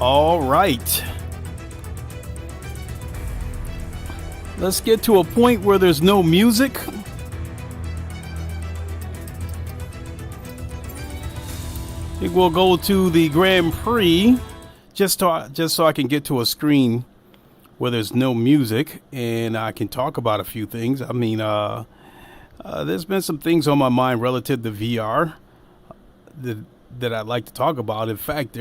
All right. Let's get to a point where there's no music. I think we'll go to the Grand Prix just so I can get to a screen where there's no music and I can talk about a few things. I mean, there's been some things on my mind relative to VR that I'd like to talk about. In fact,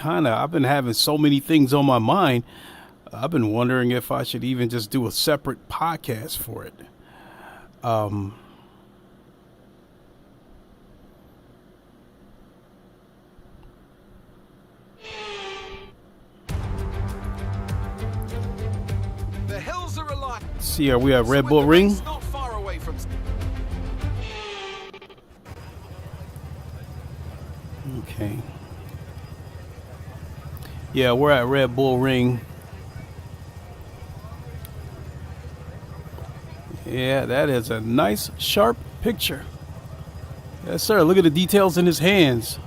I've been having so many things on my mind. I've been wondering if I should even just do a separate podcast for it. The hills are alive. See, are we at Red Bull Ring? Not far away from. Okay. Yeah, we're at Red Bull Ring. Yeah, that is a nice, sharp picture. Yes, sir. Look at the details in his hands.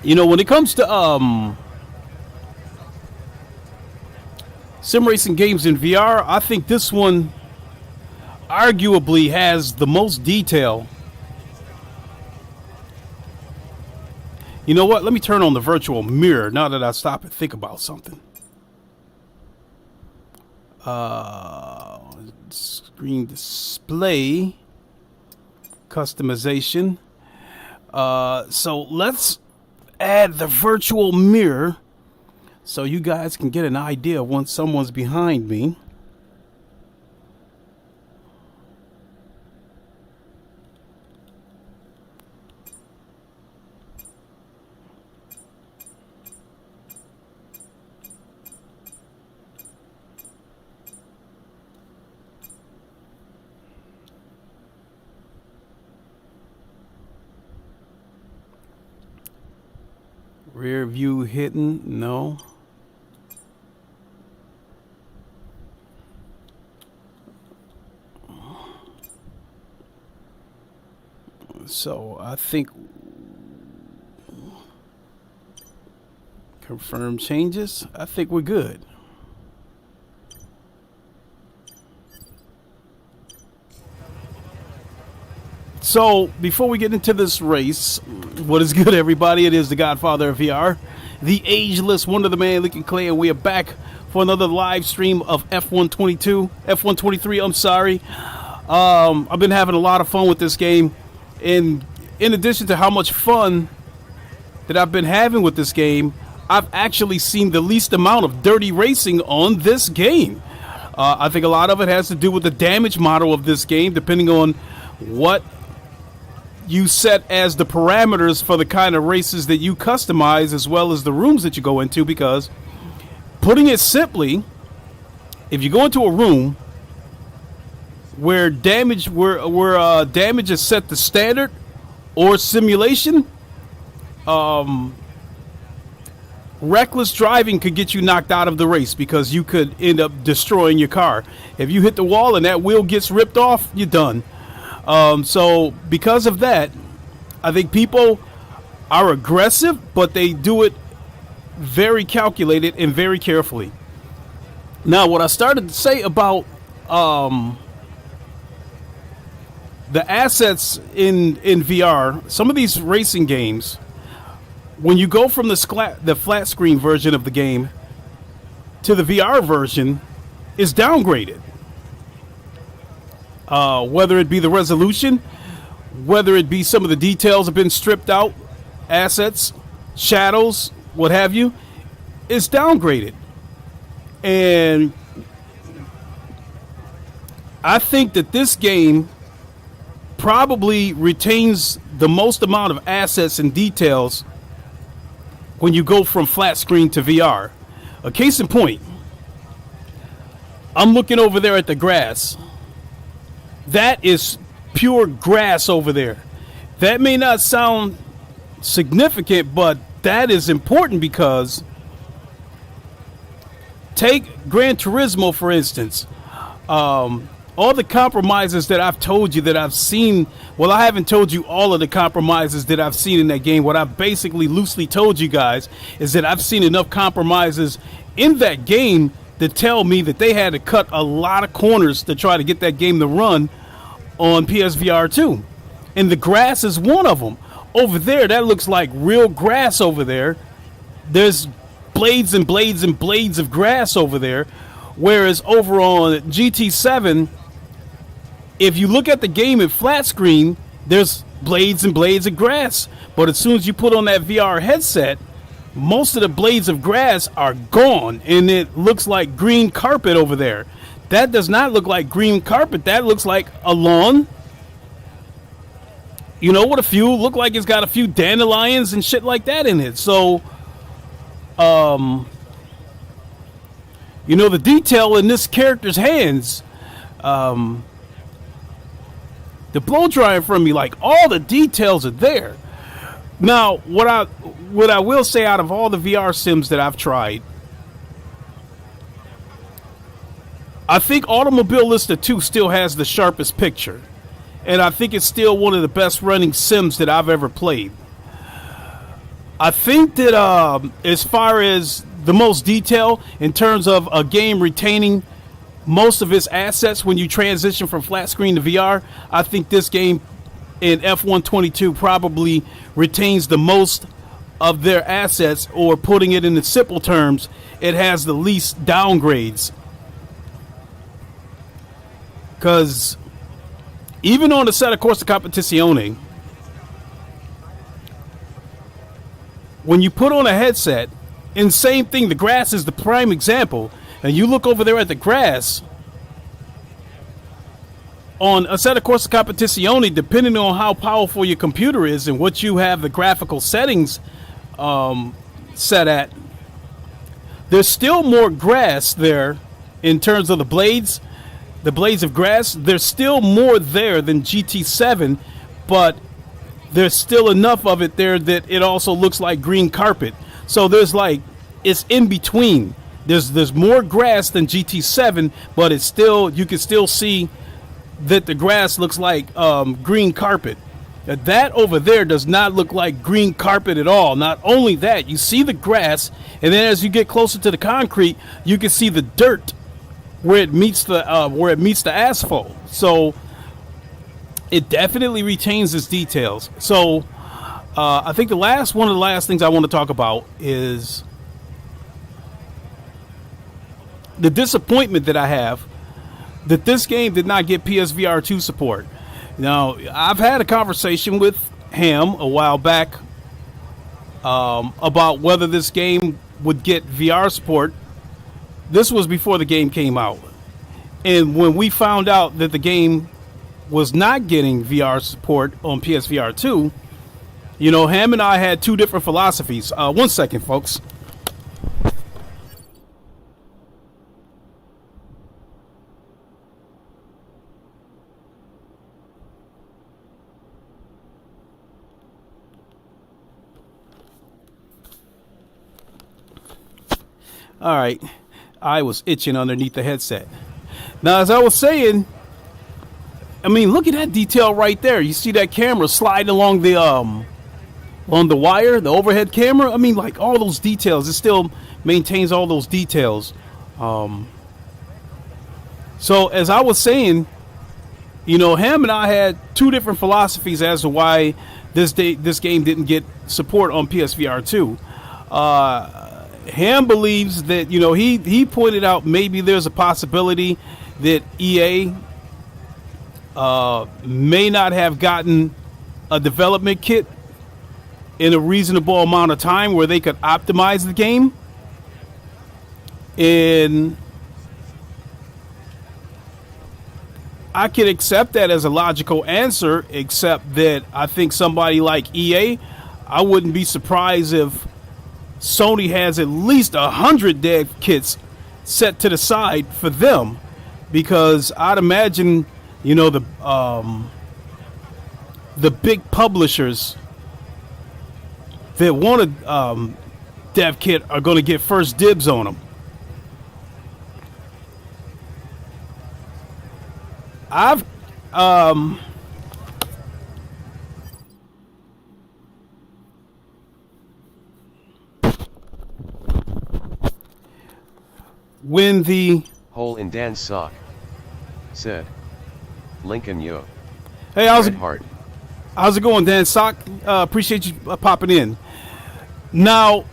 You know, when it comes to sim racing games in VR, I think this one arguably has the most detail. You know what? Let me turn on the virtual mirror now that I stop and think about something. Screen display, customization. So let's add the virtual mirror so you guys can get an idea once someone's behind me. Rear view hidden, no. So I think confirm changes. I think we're good. So, before we get into this race, what is good, everybody? It is the Godfather of VR, the ageless Wonder the Man, looking Klay, and we are back for another live stream of F123. I'm sorry. I've been having a lot of fun with this game, and in addition to how much fun that I've been having with this game, I've actually seen the least amount of dirty racing on this game. I think a lot of it has to do with the damage model of this game, depending on what you set as the parameters for the kind of races that you customize, as well as the rooms that you go into. Because, putting it simply, if you go into a room where damage is set to standard or simulation, reckless driving could get you knocked out of the race because you could end up destroying your car. If you hit the wall and that wheel gets ripped off, you're done. So because of that, I think people are aggressive, but they do it very calculated and very carefully. Now, what I started to say about the assets in VR, some of these racing games, when you go from the flat screen version of the game to the VR version, is downgraded. Whether it be the resolution, whether it be some of the details have been stripped out, assets, shadows, what have you, is downgraded. And I think that this game probably retains the most amount of assets and details when you go from flat screen to VR. A case in point, I'm looking over there at the grass. That is pure grass over there. That may not sound significant, but that is important because take Gran Turismo, for instance. all the compromises that I've told you that I've seen, well, I haven't told you all of the compromises that I've seen in that game. What I've basically loosely told you guys is that I've seen enough compromises in that game to tell me that they had to cut a lot of corners to try to get that game to run on PSVR 2. And the grass is one of them. Over there, that looks like real grass over there. There's blades and blades and blades of grass over there. Whereas over on GT7, if you look at the game in flat screen, there's blades and blades of grass. But as soon as you put on that VR headset, most of the blades of grass are gone, and it looks like green carpet over there. That does not look like green carpet. That looks like a lawn. You know, with a few, look like it's got a few dandelions and shit like that in it. So, you know, the detail in this character's hands, the blow drying from me, like all the details are there. Now, what I will say, out of all the VR sims that I've tried, I think Automobilista 2 still has the sharpest picture. And I think it's still one of the best running sims that I've ever played. I think that as far as the most detail in terms of a game retaining most of its assets when you transition from flat screen to VR, I think this game in F122 probably retains the most of their assets, or putting it in the simple terms, it has the least downgrades. Because even on the SATA Corsa Competizione, when you put on a headset, and same thing, the grass is the prime example, and you look over there at the grass, on a SATA Corsa Competizione, depending on how powerful your computer is and what you have the graphical settings set at, there's still more grass there in terms of the blades of grass. There's still more there than GT7, but there's still enough of it there that it also looks like green carpet. So there's like, it's in between. There's more grass than GT7, but it's still, you can still see that the grass looks like green carpet. That over there does not look like green carpet at all. Not only that, you see the grass, and then as you get closer to the concrete, you can see the dirt where it meets the asphalt. So it definitely retains its details. So I think one of the last things I want to talk about is the disappointment that I have that this game did not get PSVR 2 support. Now, I've had a conversation with Ham a while back about whether this game would get VR support. This was before the game came out. And when we found out that the game was not getting VR support on PSVR 2, you know, Ham and I had two different philosophies. 1 second, folks. All right, I was itching underneath the headset. Now, as I was saying, I mean, look at that detail right there. You see that camera sliding along the wire, the overhead camera. I mean, like all those details. It still maintains all those details. So as I was saying, you know, Ham and I had two different philosophies as to why this game didn't get support on PSVR 2. Ham believes that, you know, he pointed out maybe there's a possibility that EA may not have gotten a development kit in a reasonable amount of time where they could optimize the game. And I can accept that as a logical answer, except that I think somebody like EA, I wouldn't be surprised if Sony has at least 100 dev kits set to the side for them, because I'd imagine, you know, the big publishers that want a dev kit are going to get first dibs on them. I've when the Hole in Dan's sock said, Lincoln yo. hey, how's it going, Dan Sock? Appreciate you popping in. Now,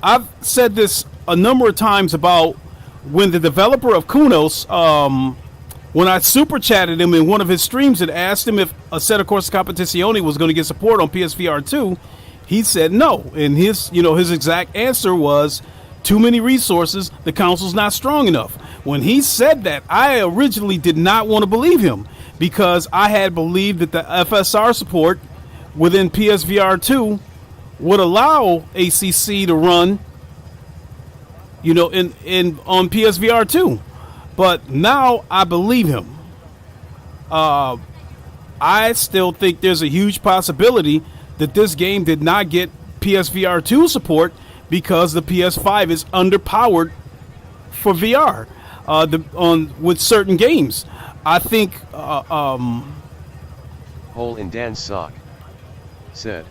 I've said this a number of times about when the developer of Kunos, when I super chatted him in one of his streams and asked him if Assetto Corsa Competizione was going to get support on PSVR 2, he said no. And his exact answer was too many resources, the console's not strong enough. When he said that, I originally did not want to believe him because I had believed that the FSR support within PSVR 2 would allow ACC to run, in on PSVR 2. But now I believe him. I still think there's a huge possibility that this game did not get PSVR 2 support because the PS5 is underpowered for VR with certain games. I think Hole in Dan's sock said,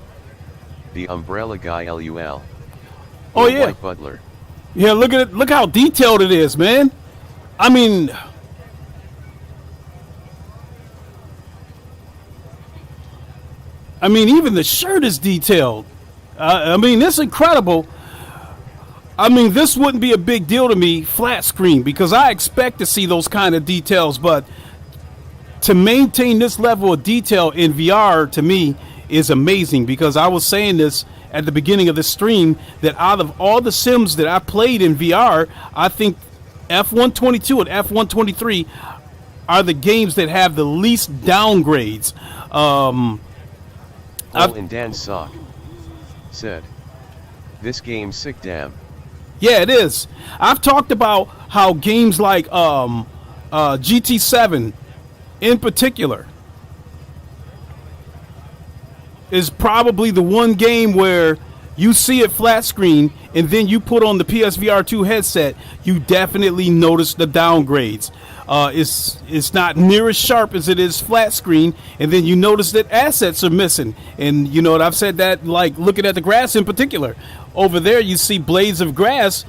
the umbrella guy LUL. Oh yeah, White Butler. Yeah, look at it. Look how detailed it is, man. I mean, even the shirt is detailed. It's incredible. This wouldn't be a big deal to me, flat screen, because I expect to see those kind of details, but to maintain this level of detail in VR, to me, is amazing, because I was saying this at the beginning of the stream, that out of all the sims that I played in VR, I think F122 and F123 are the games that have the least downgrades. Hole in Dan's sock said, this game's sick damn. Yeah, it is. I've talked about how games like GT7 in particular is probably the one game where you see it flat screen and then you put on the PSVR 2 headset, you definitely notice the downgrades. It's not near as sharp as it is flat screen, and then you notice that assets are missing. And I've said that, like looking at the grass in particular. Over there you see blades of grass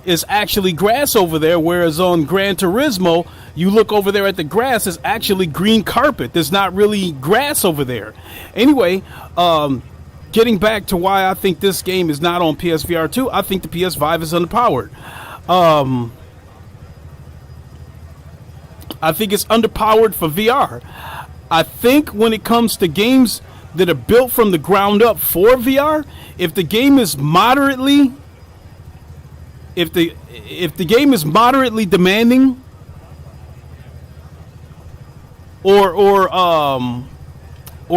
is actually grass over there, whereas on Gran Turismo you look over there at the grass, is actually green carpet. There's not really grass over there. Anyway, getting back to why I think this game is not on PSVR 2, I think the PS5 is underpowered. I think it's underpowered for VR. I think when it comes to games that are built from the ground up for VR, if the game is moderately demanding, or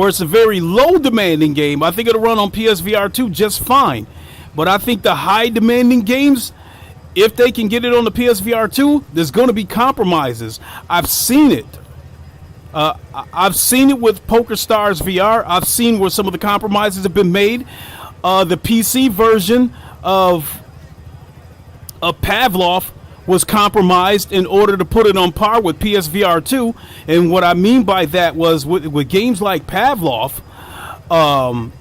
it's a very low demanding game, I think it'll run on PSVR 2 just fine. But I think the high demanding games, if they can get it on the PSVR 2, there's going to be compromises. I've seen it. I've seen it with PokerStars VR. I've seen where some of the compromises have been made. The PC version of Pavlov was compromised in order to put it on par with PSVR 2. And what I mean by that was with games like Pavlov,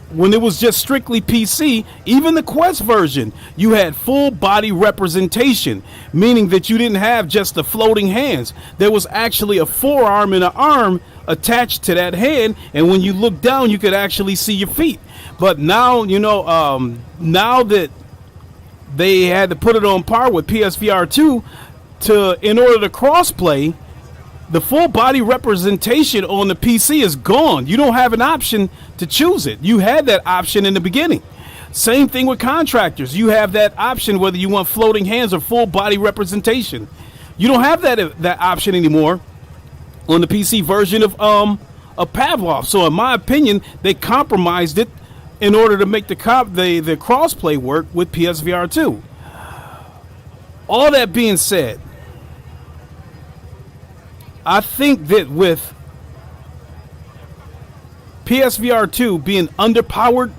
when it was just strictly PC, even the Quest version, you had full body representation, meaning that you didn't have just the floating hands. There was actually a forearm and an arm attached to that hand, and when you look down, you could actually see your feet. But now, now that they had to put it on par with PSVR 2 in order to crossplay, the full body representation on the PC is gone. You don't have an option to choose it. You had that option in the beginning. Same thing with contractors. You have that option whether you want floating hands or full body representation. You don't have that option anymore on the PC version of Pavlov. So in my opinion, they compromised it in order to make the crossplay work with PSVR 2. All that being said, I think that with PSVR 2 being underpowered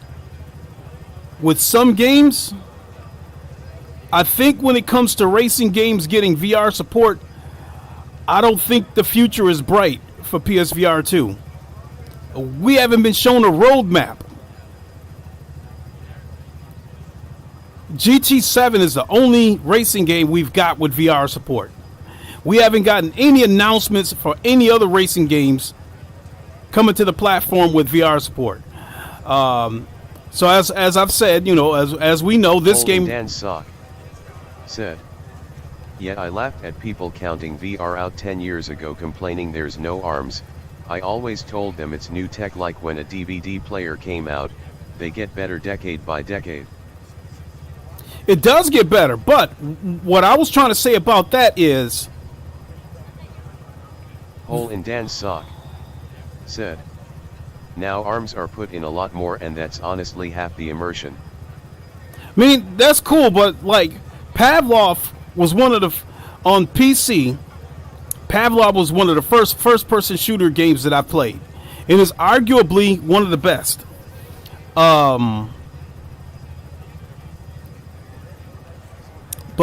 with some games, I think when it comes to racing games getting VR support, I don't think the future is bright for PSVR 2. We haven't been shown a roadmap. GT7 is the only racing game we've got with VR support. We haven't gotten any announcements for any other racing games coming to the platform with VR support. So as I've said, you know, as we know, this game. Dan Sock said, "Yet I laughed at people counting VR out 10 years ago complaining there's no ARMs. I always told them it's new tech, like when a DVD player came out, they get better decade by decade." It does get better, but what I was trying to say about that is... Hole in Dan's sock said, "Now ARMs are put in a lot more, and that's honestly half the immersion." I mean, that's cool, but like Pavlov was one of the... On PC, Pavlov was one of the first-person shooter games that I played. It is arguably one of the best. But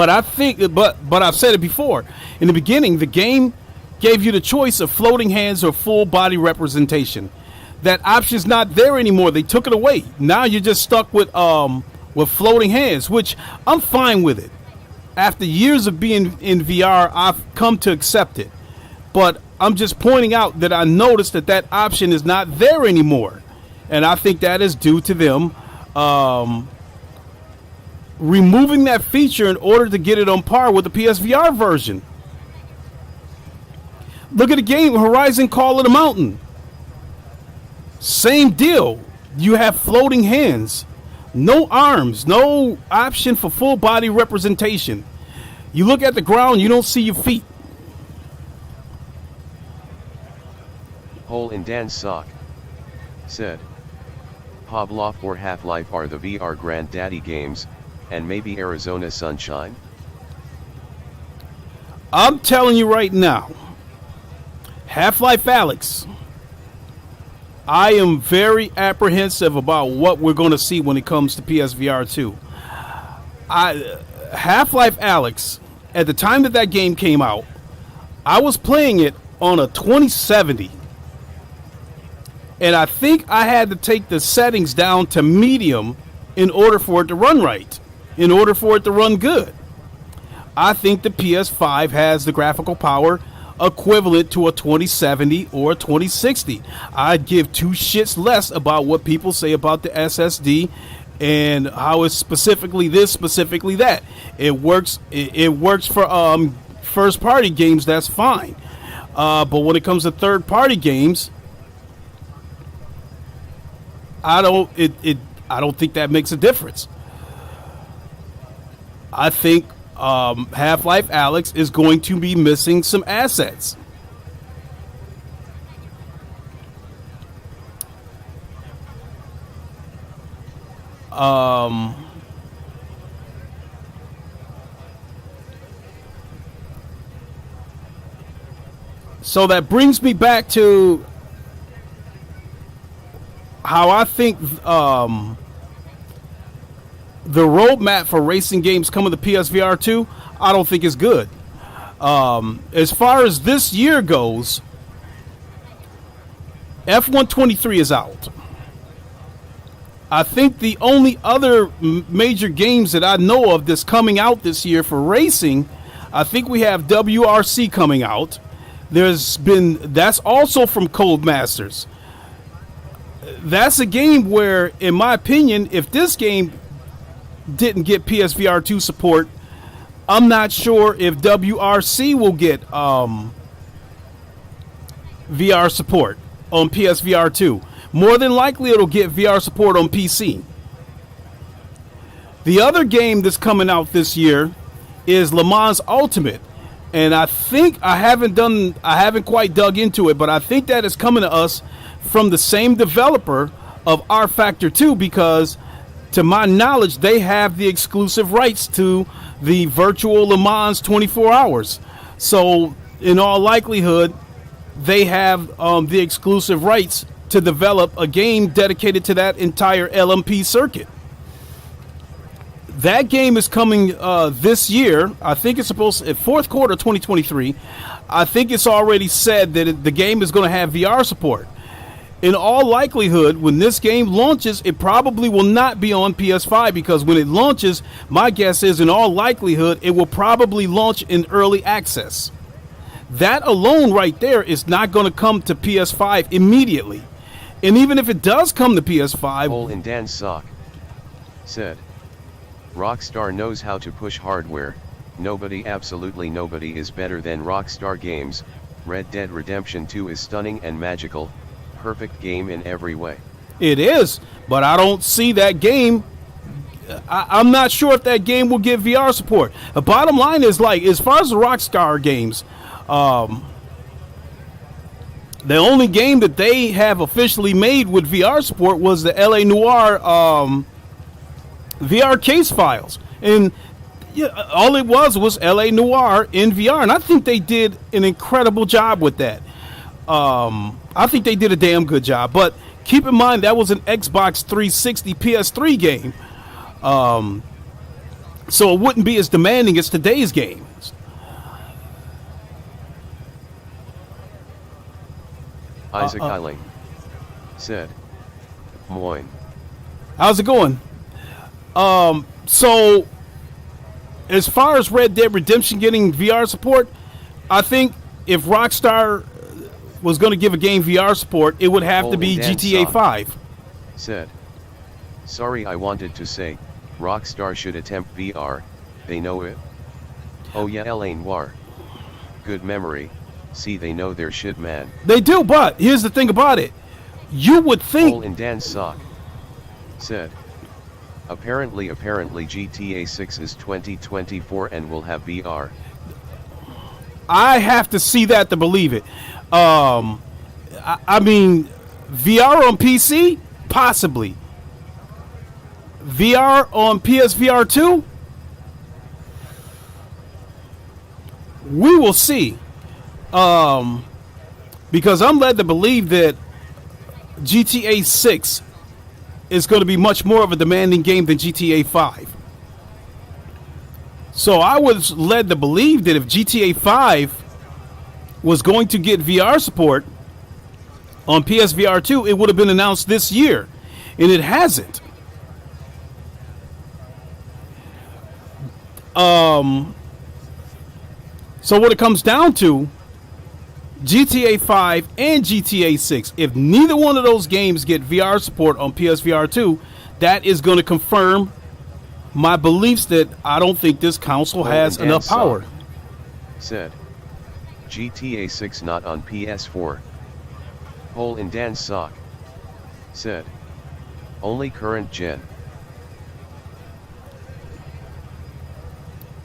I think, but I've said it before. In the beginning, the game gave you the choice of floating hands or full body representation. That option's not there anymore. They took it away. Now you're just stuck with floating hands, which I'm fine with it. After years of being in VR, I've come to accept it. But I'm just pointing out that I noticed that option is not there anymore. And I think that is due to them removing that feature in order to get it on par with the PSVR version. Look at the game Horizon Call of the Mountain. Same deal. You have floating hands. No arms. No option for full body representation. You look at the ground, you don't see your feet. Hole in Dan's sock said, "Pavlov or Half-Life are the VR granddaddy games, and maybe Arizona Sunshine?" I'm telling you right now, Half-Life Alyx, I am very apprehensive about what we're going to see when it comes to PSVR 2. Half-Life Alyx, at the time that game came out, I was playing it on a 2070. And I think I had to take the settings down to medium in order for it to run right, in order for it to run good. I think the PS5 has the graphical power equivalent to a 2070 or a 2060. I'd give two shits less about what people say about the SSD and how it's specifically this, specifically that. It works. It works for first-party games. That's fine. But when it comes to third-party games, I don't think that makes a difference. I think Half-Life Alyx is going to be missing some assets. So that brings me back to how I think the roadmap for racing games coming to PSVR 2, I don't think is good. As far as this year goes, F123 is out. I think the only other major games that I know of that's coming out this year for racing, I think we have WRC coming out. That's also from Codemasters. That's a game where, in my opinion, if this game didn't get PSVR 2 support, I'm not sure if WRC will get VR support on PSVR 2. More than likely, it'll get VR support on PC. The other game that's coming out this year is Le Mans Ultimate, and I think I haven't quite dug into it, but I think that is coming to us from the same developer of R Factor 2, because to my knowledge, they have the exclusive rights to the virtual Le Mans 24 hours. So in all likelihood, they have the exclusive rights to develop a game dedicated to that entire LMP circuit. That game is coming this year. I think it's supposed to, fourth quarter 2023. I think it's already said that the game is going to have VR support. In all likelihood, when this game launches, it probably will not be on PS5, because when it launches, my guess is in all likelihood, it will probably launch in early access. That alone right there is not going to come to PS5 immediately. And even if it does come to PS5... Hole in Dan's sock said, Rockstar knows how to push hardware. Nobody, absolutely nobody is better than Rockstar Games. Red Dead Redemption 2 is stunning and magical. Perfect game in every way. It is, but I don't see that game. I'm not sure if that game will get VR support. The bottom line is, like, as far as the Rockstar games, the only game that they have officially made with VR support was the LA Noire VR case files. And yeah, all it was LA Noire in VR. And I think they did an incredible job with that. I think they did a damn good job. But keep in mind, that was an Xbox 360 PS3 game. So it wouldn't be as demanding as today's games. Isaac Eiling said, Moin. How's it going? So as far as Red Dead Redemption getting VR support, I think if Rockstar was going to give a game VR support, it would have to be GTA 5. Said, sorry, I wanted to say, Rockstar should attempt VR, they know it. Oh yeah, LA Noire. Good memory, see, they know their shit, man. They do, but here's the thing about it. You would think... Hole in Dan's sock said, apparently GTA 6 is 2024 and will have VR. I have to see that to believe it. I mean, VR on PC? Possibly. VR on PSVR 2? We will see. Because I'm led to believe that GTA 6 is going to be much more of a demanding game than GTA 5. So I was led to believe that if GTA 5 was going to get VR support on PSVR 2, it would have been announced this year, and it hasn't. So what it comes down to, GTA 5 and GTA 6, if neither one of those games get VR support on PSVR 2, that is going to confirm my beliefs that I don't think this console has enough power. Said, GTA 6 not on PS4. Hole in Dan's sock said, only current gen.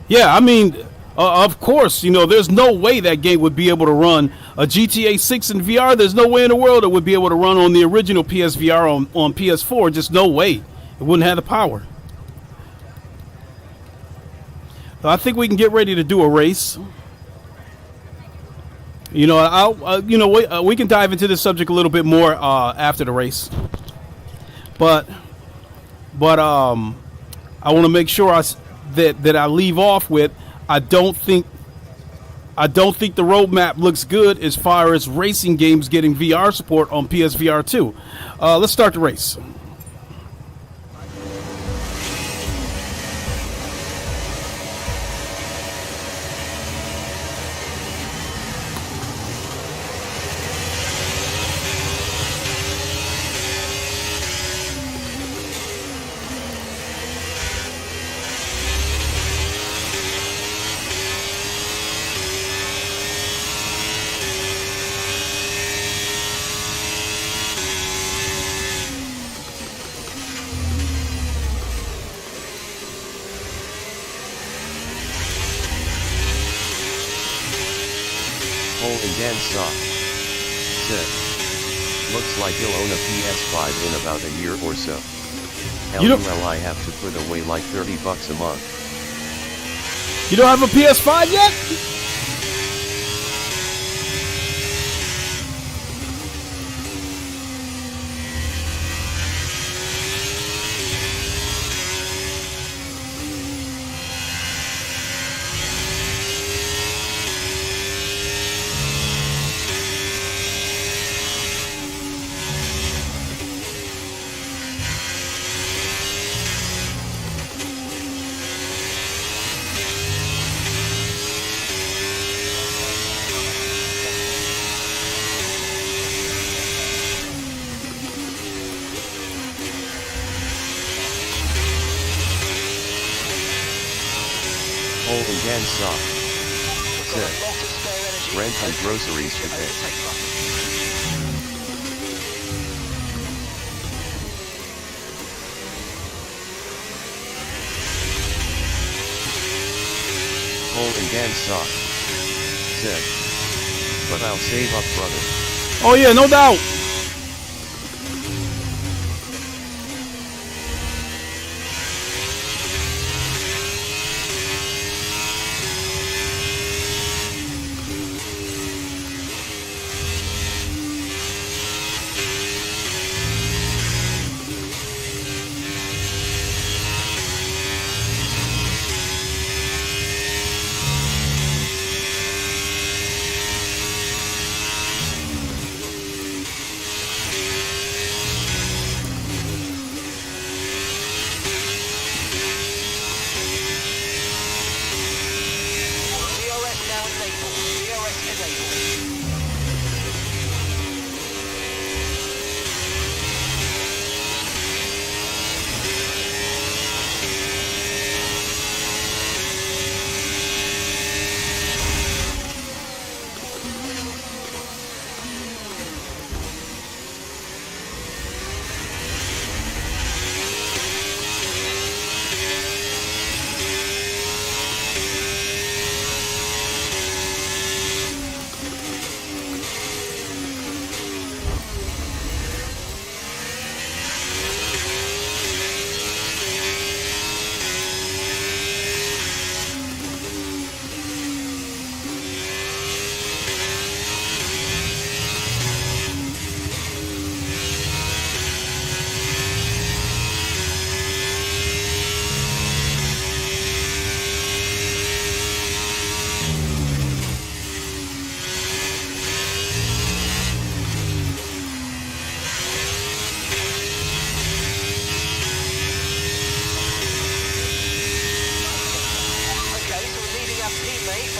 Yeah, I mean, of course, you know, there's no way that game would be able to run a GTA 6 in VR. There's no way in the world it would be able to run on the original PSVR on PS4. Just no way. It wouldn't have the power. I think we can get ready to do a race. You know, we can dive into this subject a little bit more after the race. But I want to make sure that I leave off with, I don't think the roadmap looks good as far as racing games getting VR support on PSVR 2. Let's start the race. Dan Sock said, looks like he'll own a PS5 in about a year or so. LOL, I have to put away like $30 a month. You don't have a PS5 yet? and Dan sock. Said. Rent and groceries to pay. And Dan sock. Said. But I'll save up, brother. Oh yeah, no doubt.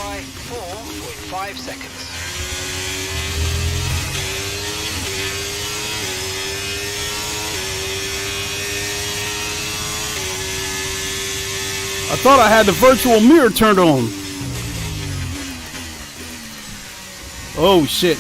by 4.5 seconds. I thought I had the virtual mirror turned on. Oh shit.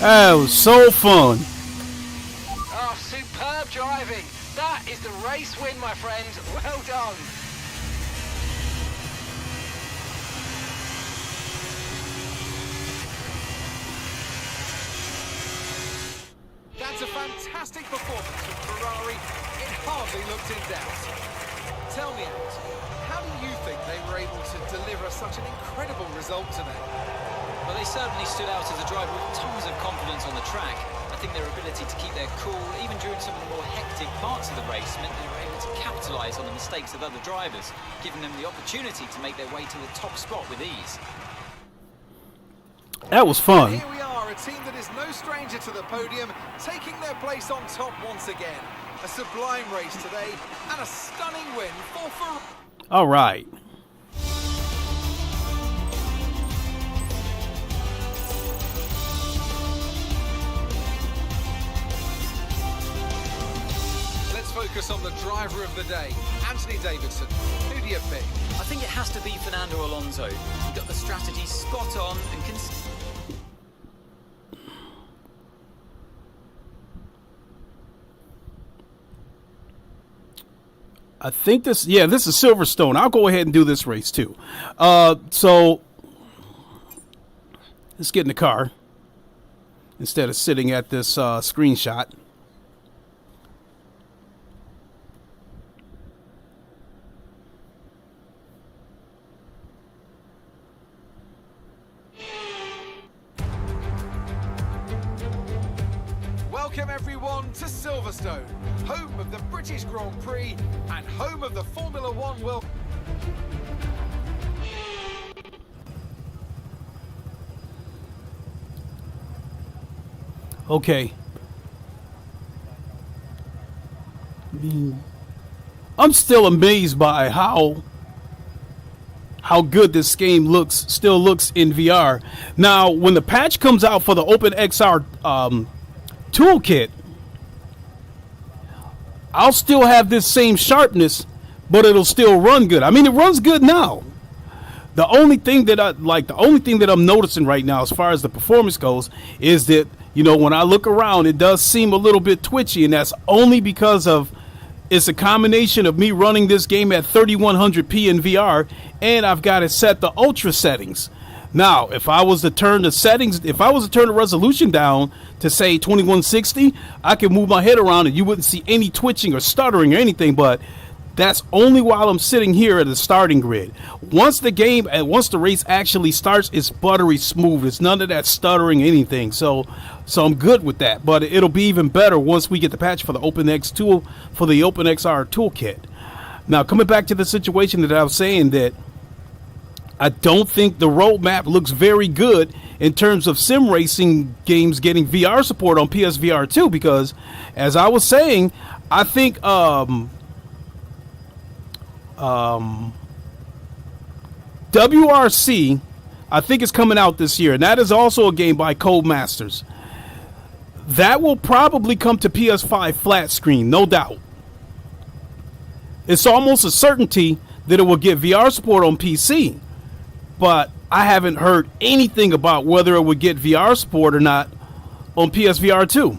That was so fun. Oh, superb driving. That is the race win, my friend. Well done. That's a fantastic performance from Ferrari. It hardly looked in doubt. Tell me, Ant, how do you think they were able to deliver such an incredible result today. Well, they certainly stood out as a driver with tons of confidence on the track. I think their ability to keep their cool, even during some of the more hectic parts of the race, meant they were able to capitalise on the mistakes of other drivers, giving them the opportunity to make their way to the top spot with ease. That was fun. Here we are, a team that is no stranger to the podium, taking their place on top once again. A sublime race today, and a stunning win for Ferrari. All right. Let's focus on the driver of the day, Anthony Davidson. Who do you pick? I think it has to be Fernando Alonso. He got the strategy spot on and I think this is Silverstone. I'll go ahead and do this race too. So let's get in the car instead of sitting at this screenshot. Welcome everyone to Silverstone, home of the British Grand Prix and home of the Formula One World. Okay. I'm still amazed by how good this game still looks in VR. Now, when the patch comes out for the OpenXR toolkit, I'll still have this same sharpness, but it'll still run good. I mean, it runs good now. The only thing that I'm noticing right now as far as the performance goes is that, you know, when I look around, it does seem a little bit twitchy, and that's only because it's a combination of me running this game at 3100p in VR, and I've got it set to ultra settings. Now, if I was to turn the resolution down to say 2160, I could move my head around and you wouldn't see any twitching or stuttering or anything, but that's only while I'm sitting here at the starting grid. Once the race actually starts, it's buttery smooth. It's none of that stuttering or anything. So I'm good with that, but it'll be even better once we get the patch for the OpenXR toolkit. Now, coming back to the situation that I was saying, that I don't think the roadmap looks very good in terms of sim racing games getting VR support on PSVR 2, because, as I was saying, I think WRC, I think, is coming out this year, and that is also a game by Codemasters. That will probably come to PS5 flat screen, no doubt. It's almost a certainty that it will get VR support on PC. But I haven't heard anything about whether it would get VR support or not on PSVR 2.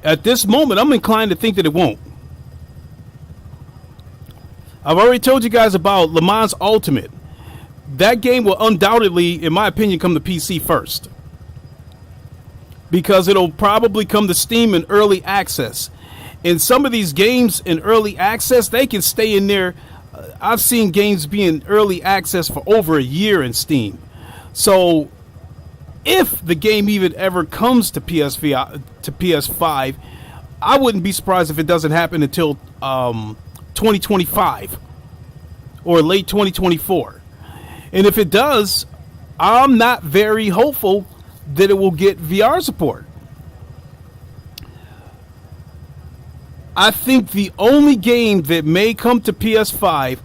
At this moment, I'm inclined to think that it won't. I've already told you guys about Le Mans Ultimate. That game will undoubtedly, in my opinion, come to PC first, because it'll probably come to Steam in early access. And some of these games in early access, they can stay in there. I've seen games be in early access for over a year in Steam. So if the game even ever comes to PS5, I wouldn't be surprised if it doesn't happen until 2025 or late 2024. And if it does, I'm not very hopeful that it will get VR support. I think the only game that may come to PS5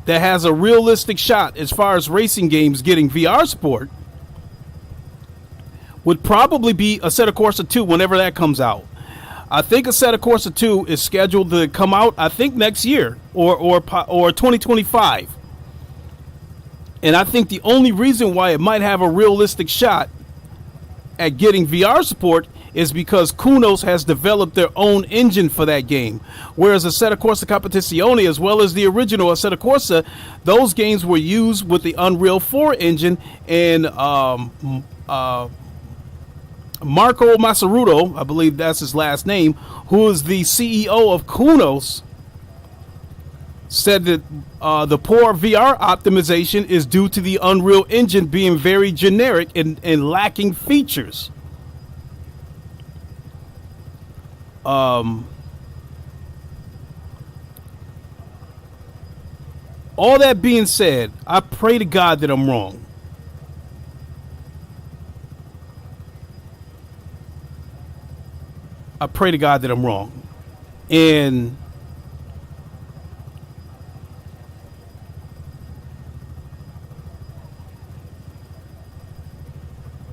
that has a realistic shot as far as racing games getting VR support would probably be Assetto Corsa 2 whenever that comes out. I think Assetto Corsa 2 is scheduled to come out, I think, next year or 2025. And I think the only reason why it might have a realistic shot at getting VR support is because Kunos has developed their own engine for that game. Whereas Assetto Corsa Competizione, as well as the original Assetto Corsa, those games were used with the Unreal 4 engine, and Marco Massaruto, I believe that's his last name, who is the CEO of Kunos, said that the poor VR optimization is due to the Unreal Engine being very generic and lacking features. All that being said, I pray to God that I'm wrong. I pray to God that I'm wrong. And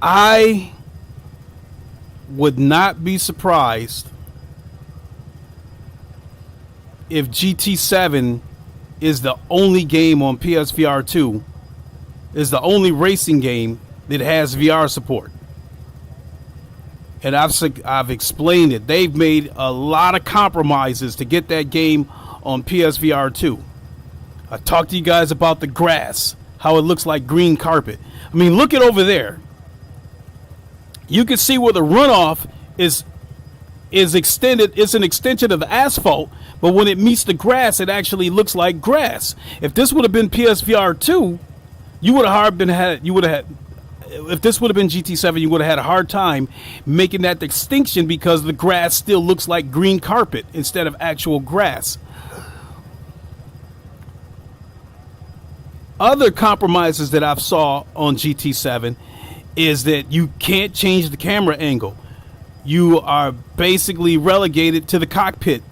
I would not be surprised if GT7 is the only game on PSVR 2, is the only racing game that has VR support. And I've explained it. They've made a lot of compromises to get that game on PSVR 2. I talked to you guys about the grass, how it looks like green carpet. I mean, look at over there. You can see where the runoff is extended. It's an extension of the asphalt, but when it meets the grass, it actually looks like grass. If this would have been PSVR 2, if this would have been GT7, you would have had a hard time making that distinction because the grass still looks like green carpet instead of actual grass. Other compromises that I've saw on GT7 is that you can't change the camera angle. You are basically relegated to the cockpit.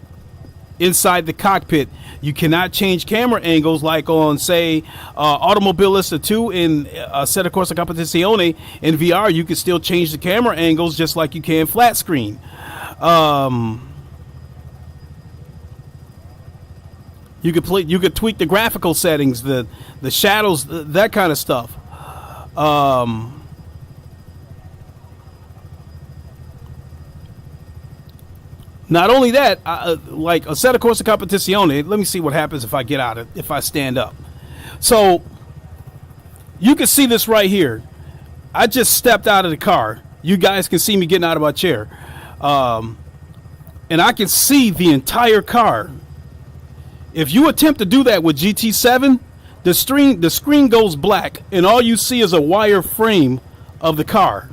Inside the cockpit, you cannot change camera angles like on, say, Automobilista 2 in Assetto Corsa Competizione. In VR, you can still change the camera angles just like you can flat screen. You could tweak the graphical settings, the shadows, that kind of stuff. Not only that, like Assetto Corsa Competizione, let me see what happens if I stand up. So you can see this right here. I just stepped out of the car. You guys can see me getting out of my chair. And I can see the entire car. If you attempt to do that with GT7, the screen goes black and all you see is a wire frame of the car.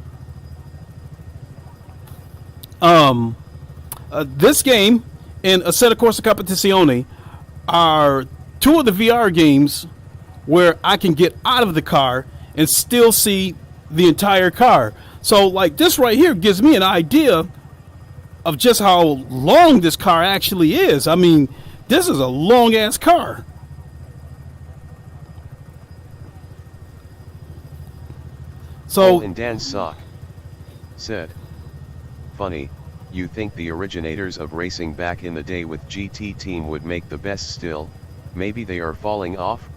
This game and Assetto Corsa Competizione are two of the VR games where I can get out of the car and still see the entire car. So like this right here gives me an idea of just how long this car actually is. I mean, this is a long ass car. So and Dan Sock said, funny. You think the originators of racing back in the day with GT Team would make the best still? Maybe they are falling off?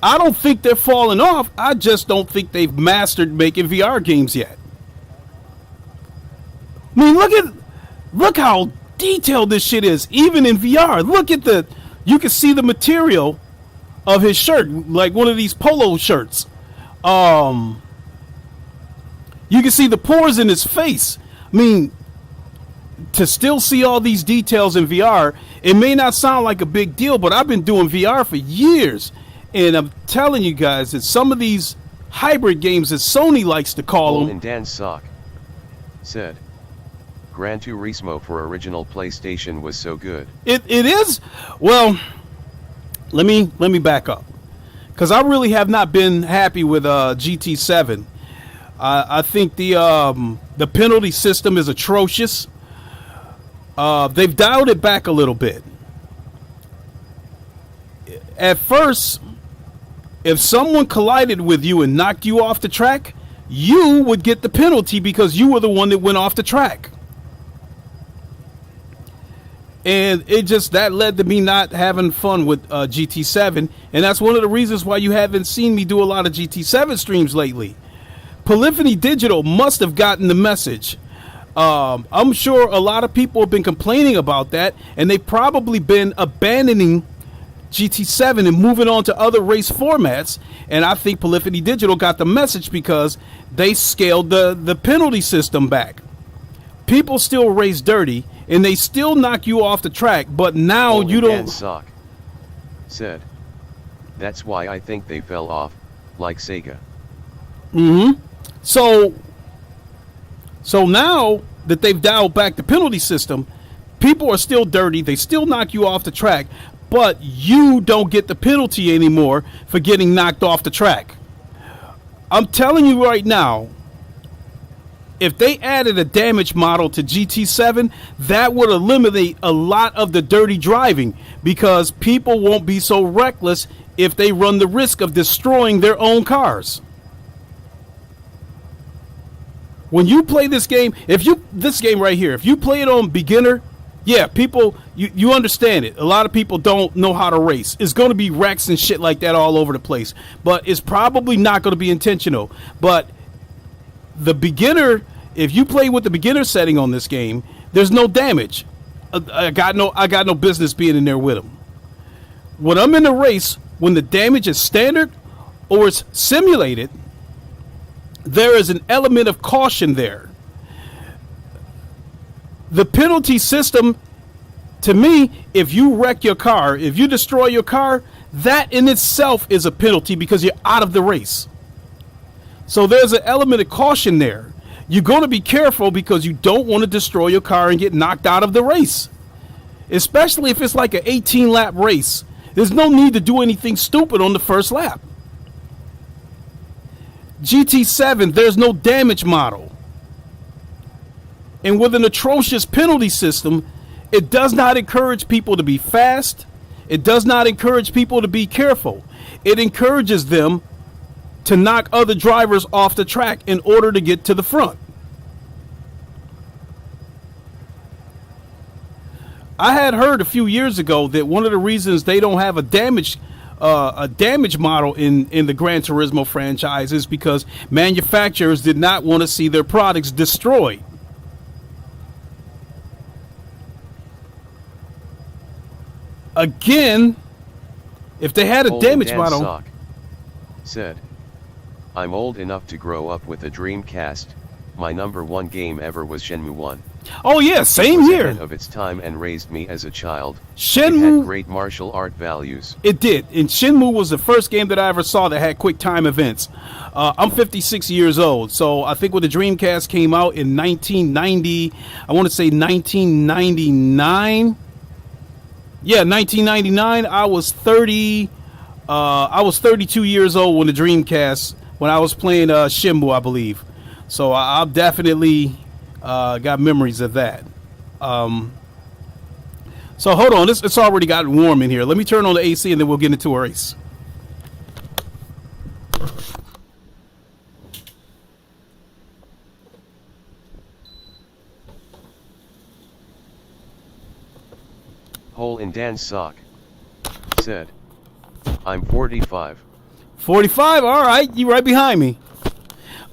I don't think they're falling off. I just don't think they've mastered making VR games yet. I mean, look how detailed this shit is, even in VR. Look at you can see the material of his shirt, like one of these polo shirts. You can see the pores in his face. I mean, to still see all these details in VR, it may not sound like a big deal, but I've been doing VR for years. And I'm telling you guys that some of these hybrid games that Sony likes to call them. And Dan Sock said, Gran Turismo for original PlayStation was so good. It is? Well, let me back up. Because I really have not been happy with GT7. I think the penalty system is atrocious. They've dialed it back a little bit. At first, if someone collided with you and knocked you off the track, you would get the penalty because you were the one that went off the track. And that led to me not having fun with GT7. And that's one of the reasons why you haven't seen me do a lot of GT7 streams lately. Polyphony Digital must have gotten the message. I'm sure a lot of people have been complaining about that, and they've probably been abandoning GT7 and moving on to other race formats. And I think Polyphony Digital got the message because they scaled the penalty system back. People still race dirty, and they still knock you off the track, but now Hole you in don't. Dan's sock said, "That's why I think they fell off, like Sega." So now that they've dialed back the penalty system, people are still dirty. They still knock you off the track, but you don't get the penalty anymore for getting knocked off the track. I'm telling you right now, if they added a damage model to GT7, that would eliminate a lot of the dirty driving, because people won't be so reckless if they run the risk of destroying their own cars. When you play this game, this game right here, if you play it on beginner, yeah, people, you understand it. A lot of people don't know how to race. It's going to be wrecks and shit like that all over the place, but it's probably not going to be intentional. But the beginner, if you play with the beginner setting on this game, there's no damage. I got no business being in there with them. When I'm in the race, when the damage is standard or it's simulated, there is an element of caution there. The penalty system, to me, if you wreck your car, if you destroy your car, that in itself is a penalty because you're out of the race. So there's an element of caution there. You're going to be careful because you don't want to destroy your car and get knocked out of the race. Especially if it's like an 18-lap race. There's no need to do anything stupid on the first lap. GT7, there's no damage model. And with an atrocious penalty system, it does not encourage people to be fast. It does not encourage people to be careful. It encourages them to knock other drivers off the track in order to get to the front. I had heard a few years ago that one of the reasons they don't have a damage model in the Gran Turismo franchise is because manufacturers did not want to see their products destroyed. Again, if they had a damage model, Sock said, "I'm old enough to grow up with a Dreamcast. My #1 game ever was Shenmue 1. Oh yeah, same it was here. Ahead of its time and raised me as a child. Shenmue it had great martial art values. It did, and Shenmue was the first game that I ever saw that had quick time events. I'm 56 years old, so I think when the Dreamcast came out in 1990, I want to say 1999. Yeah, 1999. I was 30. I was 32 years old when the Dreamcast, when I was playing Shenmue, I believe. So I've definitely got memories of that. So hold on, it's already gotten warm in here. Let me turn on the AC and then we'll get into a race. Hole in Dan's sock said, "I'm 45. 45, all right, you right behind me.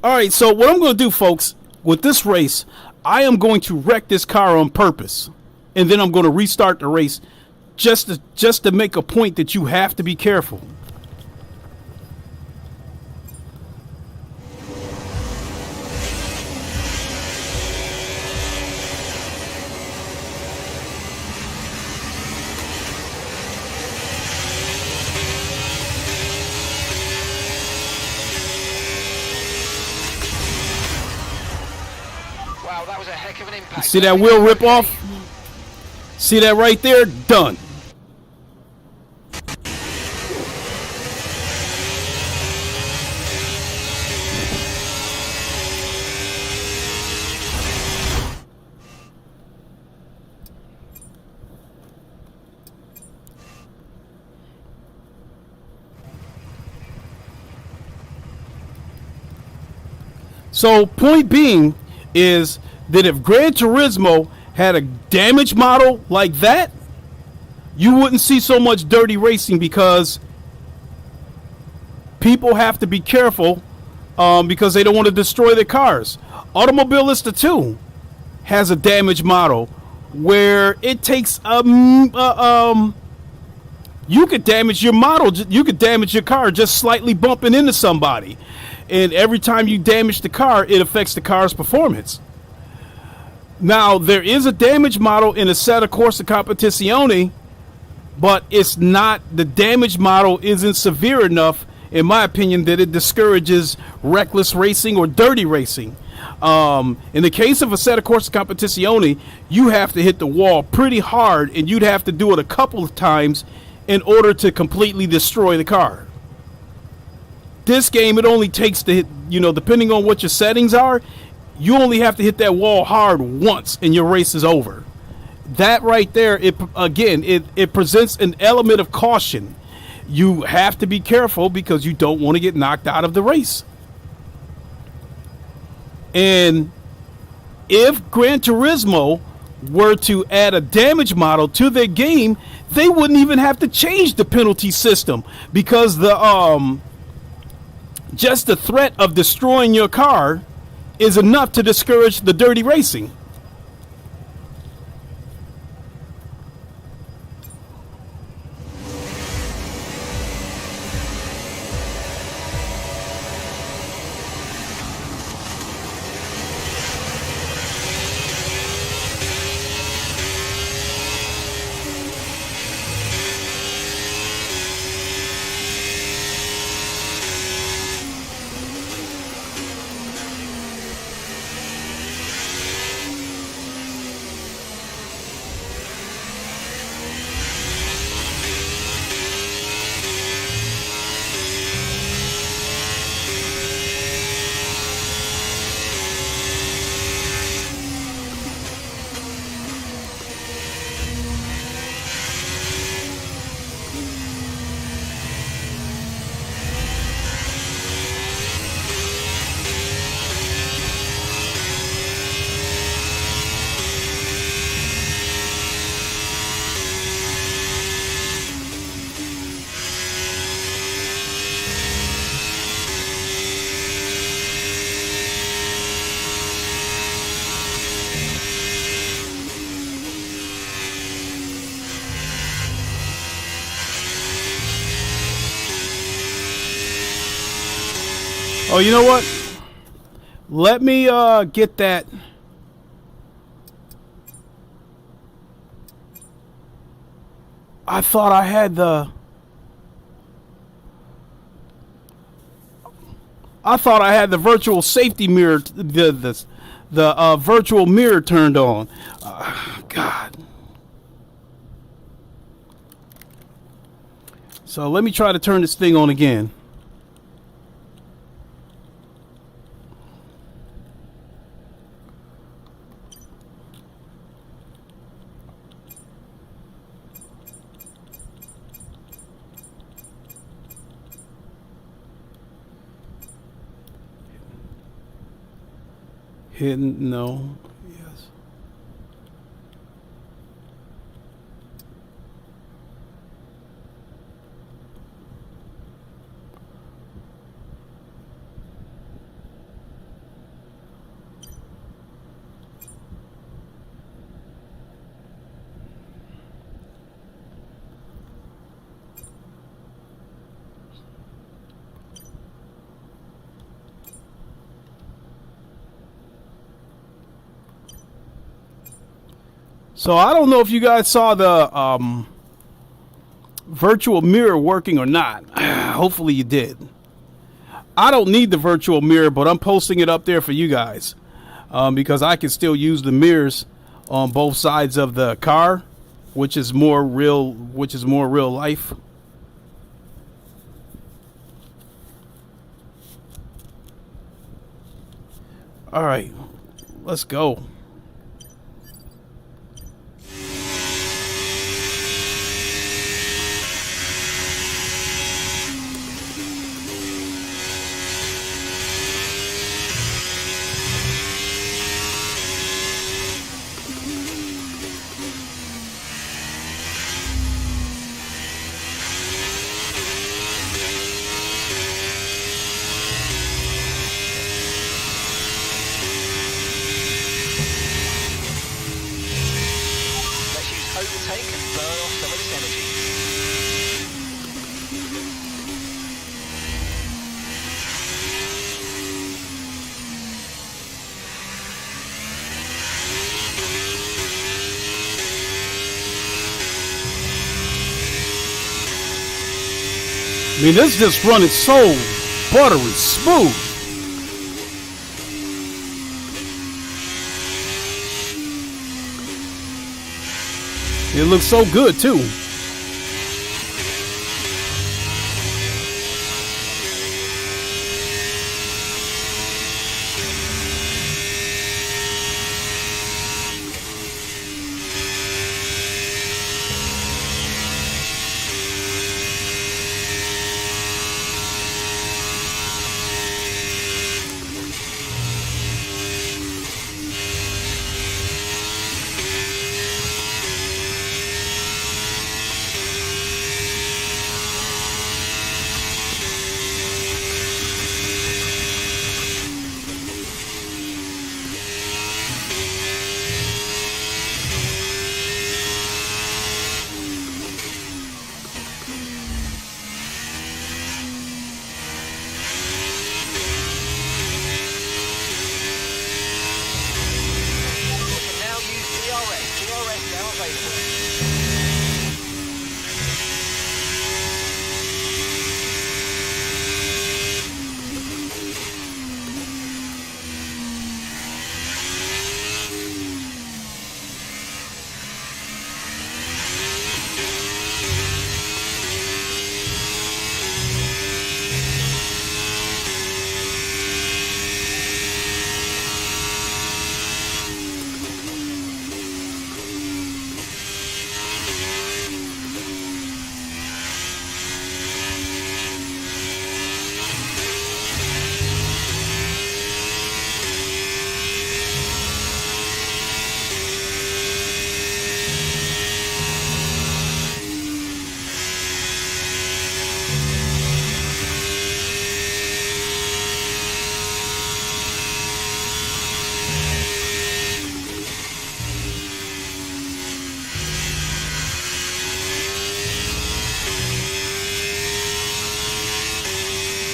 All right, so what I'm going to do, folks, with this race, I am going to wreck this car on purpose, and then I'm going to restart the race just to make a point that you have to be careful. Wow, that was a heck of an impact. See that wheel rip off? See that right there? Done. So point being is that if Gran Turismo had a damage model like that, you wouldn't see so much dirty racing because people have to be careful because they don't want to destroy their cars. Automobilista 2 has a damage model where it takes you could damage your model, you could damage your car just slightly bumping into somebody. And every time you damage the car, it affects the car's performance. Now, there is a damage model in a SATA Corsa Competizione, but it's not, the damage model isn't severe enough, in my opinion, that it discourages reckless racing or dirty racing. In the case of a SATA Corsa Competizione, you have to hit the wall pretty hard, and you'd have to do it a couple of times in order to completely destroy the car. This game, it only takes to hit, you know, depending on what your settings are, you only have to hit that wall hard once and your race is over. That right there, it presents an element of caution. You have to be careful because you don't want to get knocked out of the race. And if Gran Turismo were to add a damage model to their game, they wouldn't even have to change the penalty system, because the just the threat of destroying your car is enough to discourage the dirty racing. Oh, you know what? Let me get that. I thought I had the virtual safety mirror, the virtual mirror turned on. God. So let me try to turn this thing on again. Hidden, no, yes. So I don't know if you guys saw the virtual mirror working or not. Hopefully you did. I don't need the virtual mirror, but I'm posting it up there for you guys because I can still use the mirrors on both sides of the car, which is more real life. All right, let's go. I mean, this just running so buttery smooth. It looks so good too.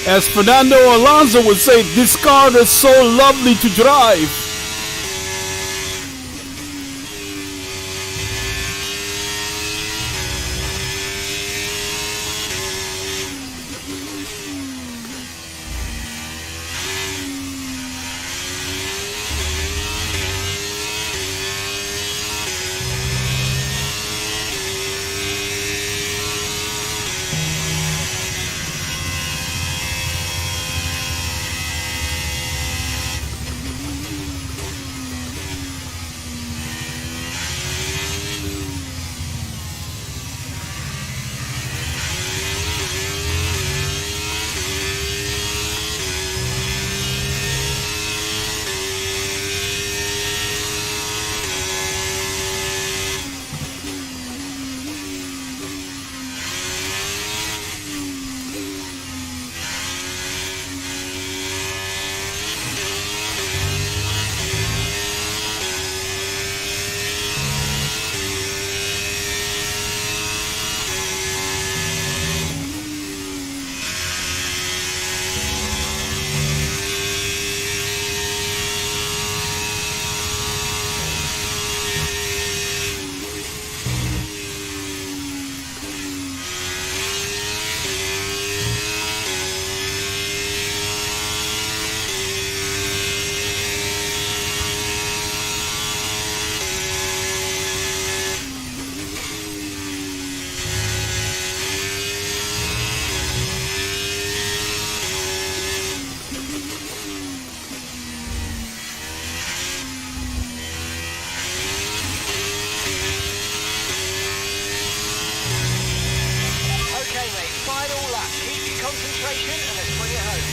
As Fernando Alonso would say, this car is so lovely to drive.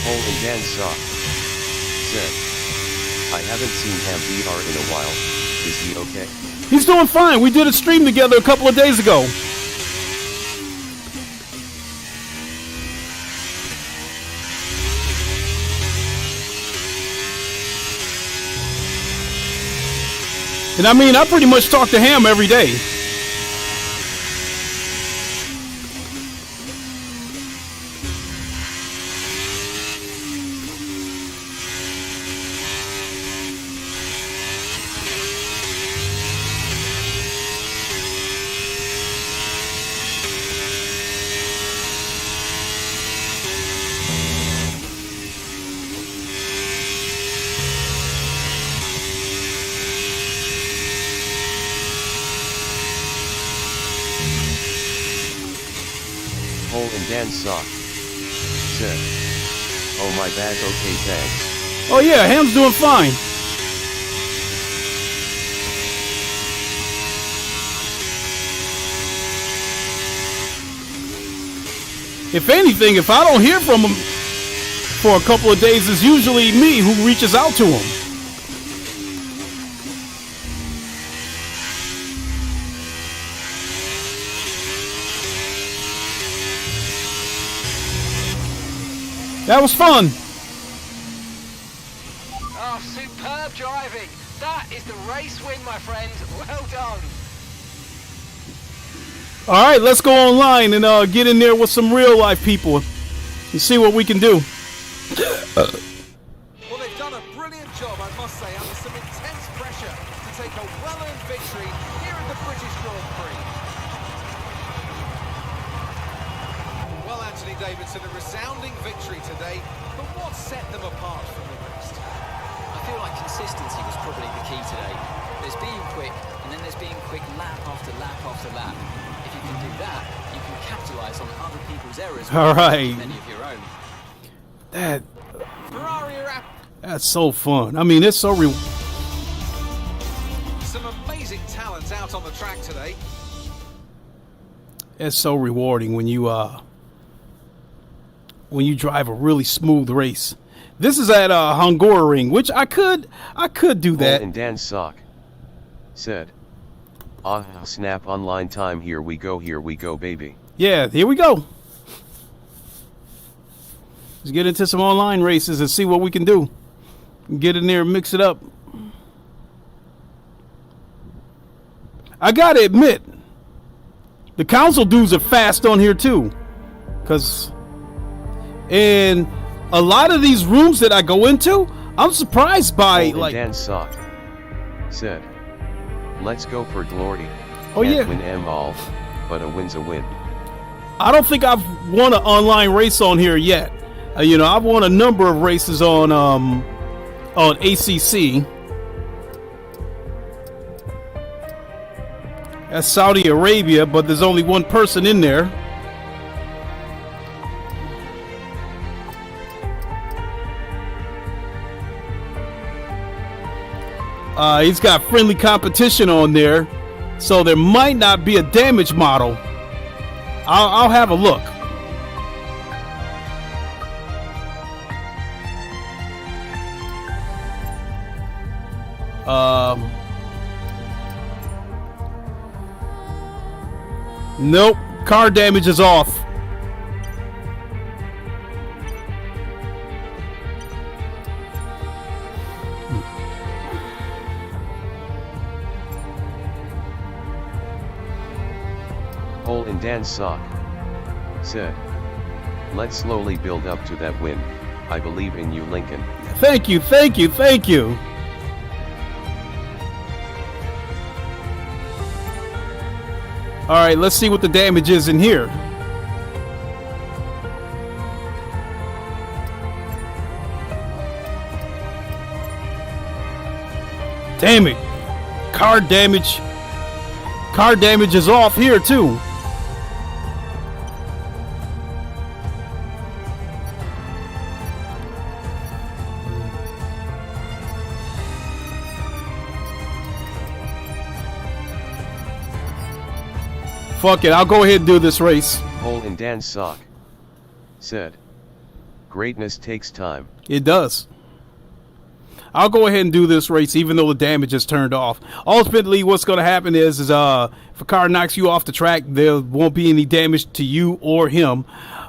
Holy Dan Sock said, I haven't seen Ham VR in a while. Is he okay? He's doing fine. We did a stream together a couple of days ago. And I mean, I pretty much talk to Ham every day. and Dan Sock said, "Oh my bad, okay thanks." Oh yeah, Ham's doing fine. If anything, if I don't hear from him for a couple of days, it's usually me who reaches out to him. That was fun. Oh, superb driving. That is the race win, my friends. Well done. All right, let's go online and get in there with some real life people and see what we can do. Well, they've done a brilliant job, I must say, under some intense pressure to take a well-earned victory here in the British Grand Prix. Well, Anthony Davidson, a resounding victory today, but what set them apart from the rest? I feel like consistency was probably the key today. There's being quick, and then there's being quick lap after lap after lap. If you can do that, you can capitalize on other people's errors. All right. Many of your own. Ferrari are at That's so fun. I mean, it's so some amazing talent out on the track today. it's so rewarding when you drive a really smooth race. This is at Hungaroring, which I could do that. And Dan Sock said, "Ah, snap online time, here we go, baby." Yeah, here we go. Let's get into some online races and see what we can do. Get in there and mix it up. I gotta admit, the console dudes are fast on here too. Cause in a lot of these rooms that I go into, I'm surprised by And Dan Sock said, "Let's go for glory. Oh, Can't yeah. win 'em all, but a win's a win." I don't think I've won an online race on here yet. You know, I've won a number of races on ACC. That's Saudi Arabia, but there's only one person in there. He's got friendly competition on there, so there might not be a damage model. I'll have a look. Nope, car damage is off. Hole in Dan's sock said, "Let's slowly build up to that win. I believe in you, Lincoln." Thank you, thank you, thank you. All right, let's see what the damage is in here. Damn it. Car damage. Car damage is off here too. Fuck it, I'll go ahead and do this race. Hole in Dan's sock said, "Greatness takes time." It does. I'll go ahead and do this race even though the damage is turned off. Ultimately, what's going to happen is if a car knocks you off the track, there won't be any damage to you or him.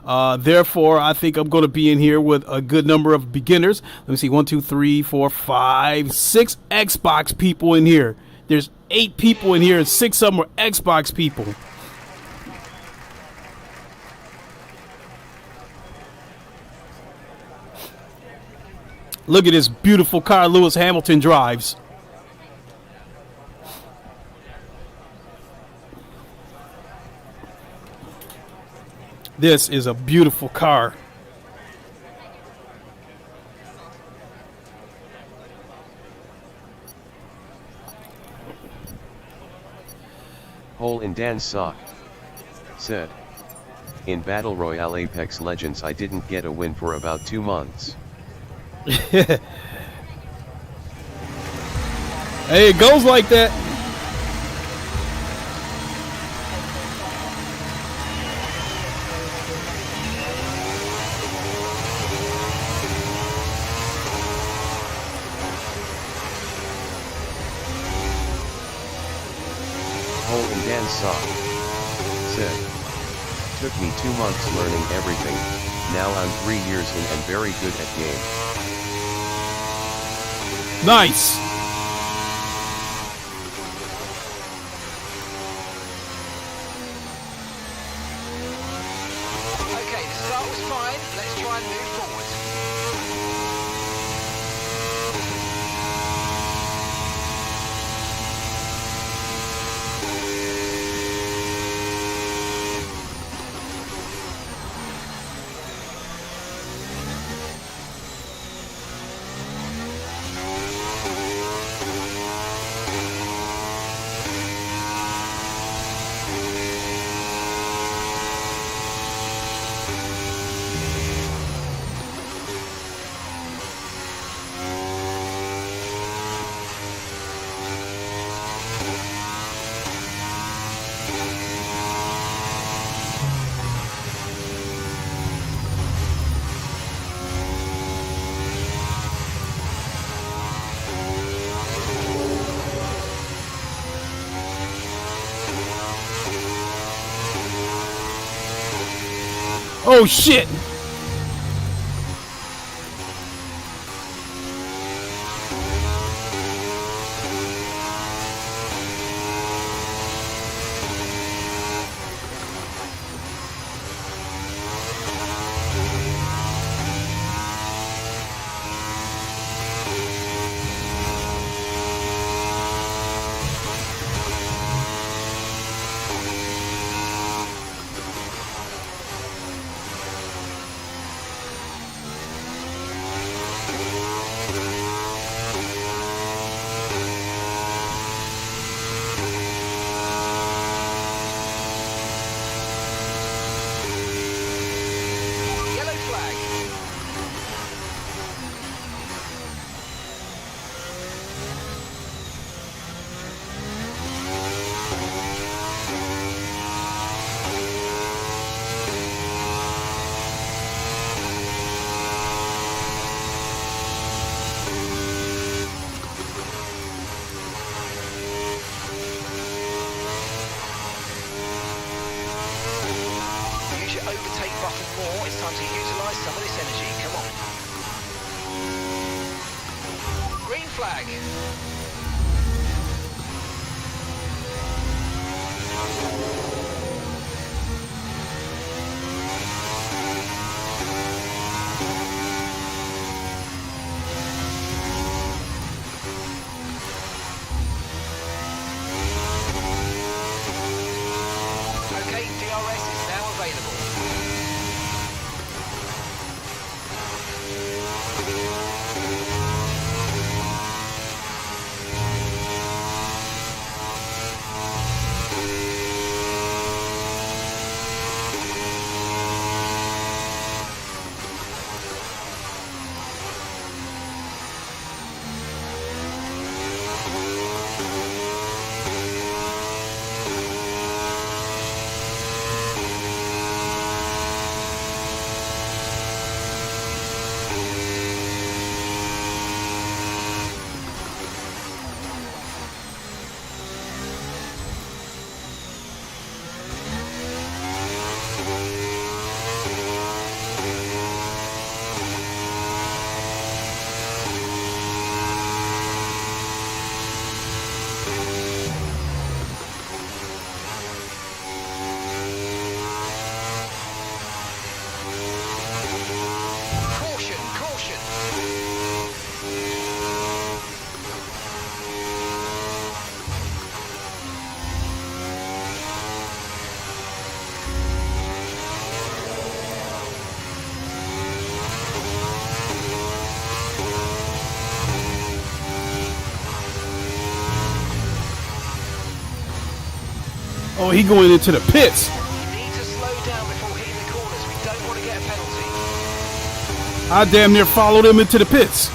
Therefore, I think I'm going to be in here with a good number of beginners. Let me see, 1, 2, 3, 4, 5, 6 Xbox people in here. There's 8 people in here and 6 of them are Xbox people. Look at this beautiful car Lewis Hamilton drives. This is a beautiful car. Hole in Dan's sock said, In Battle Royale Apex Legends I didn't get a win for about 2 months. Hey, it goes like that. Hole and Dan Sock said, took me 2 months learning everything, now I'm 3 years in and very good at game. Nice. Okay, the start was fine. Let's try and move forward. Oh shit. It's time to utilise some of this energy. Come on. Green flag. Okay, DRS is now available. Oh, he going into the pits. You need to slow down before hitting the I damn near followed him into the pits.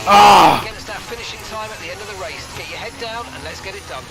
Against our finishing time at the end of the race. Get your head down and let's get it done.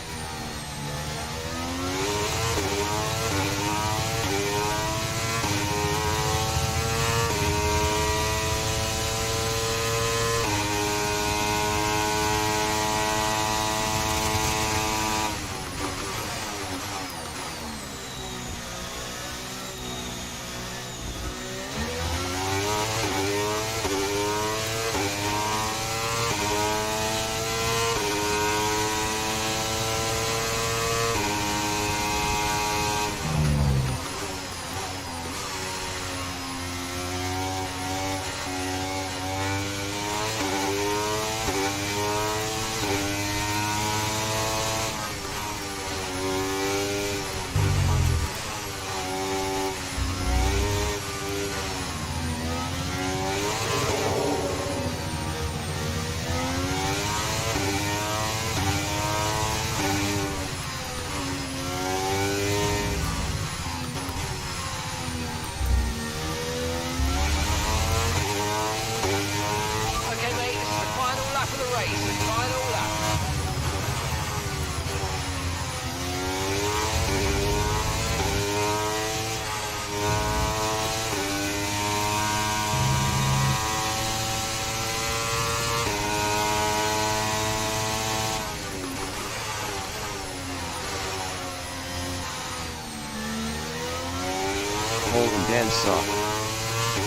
Dan Sock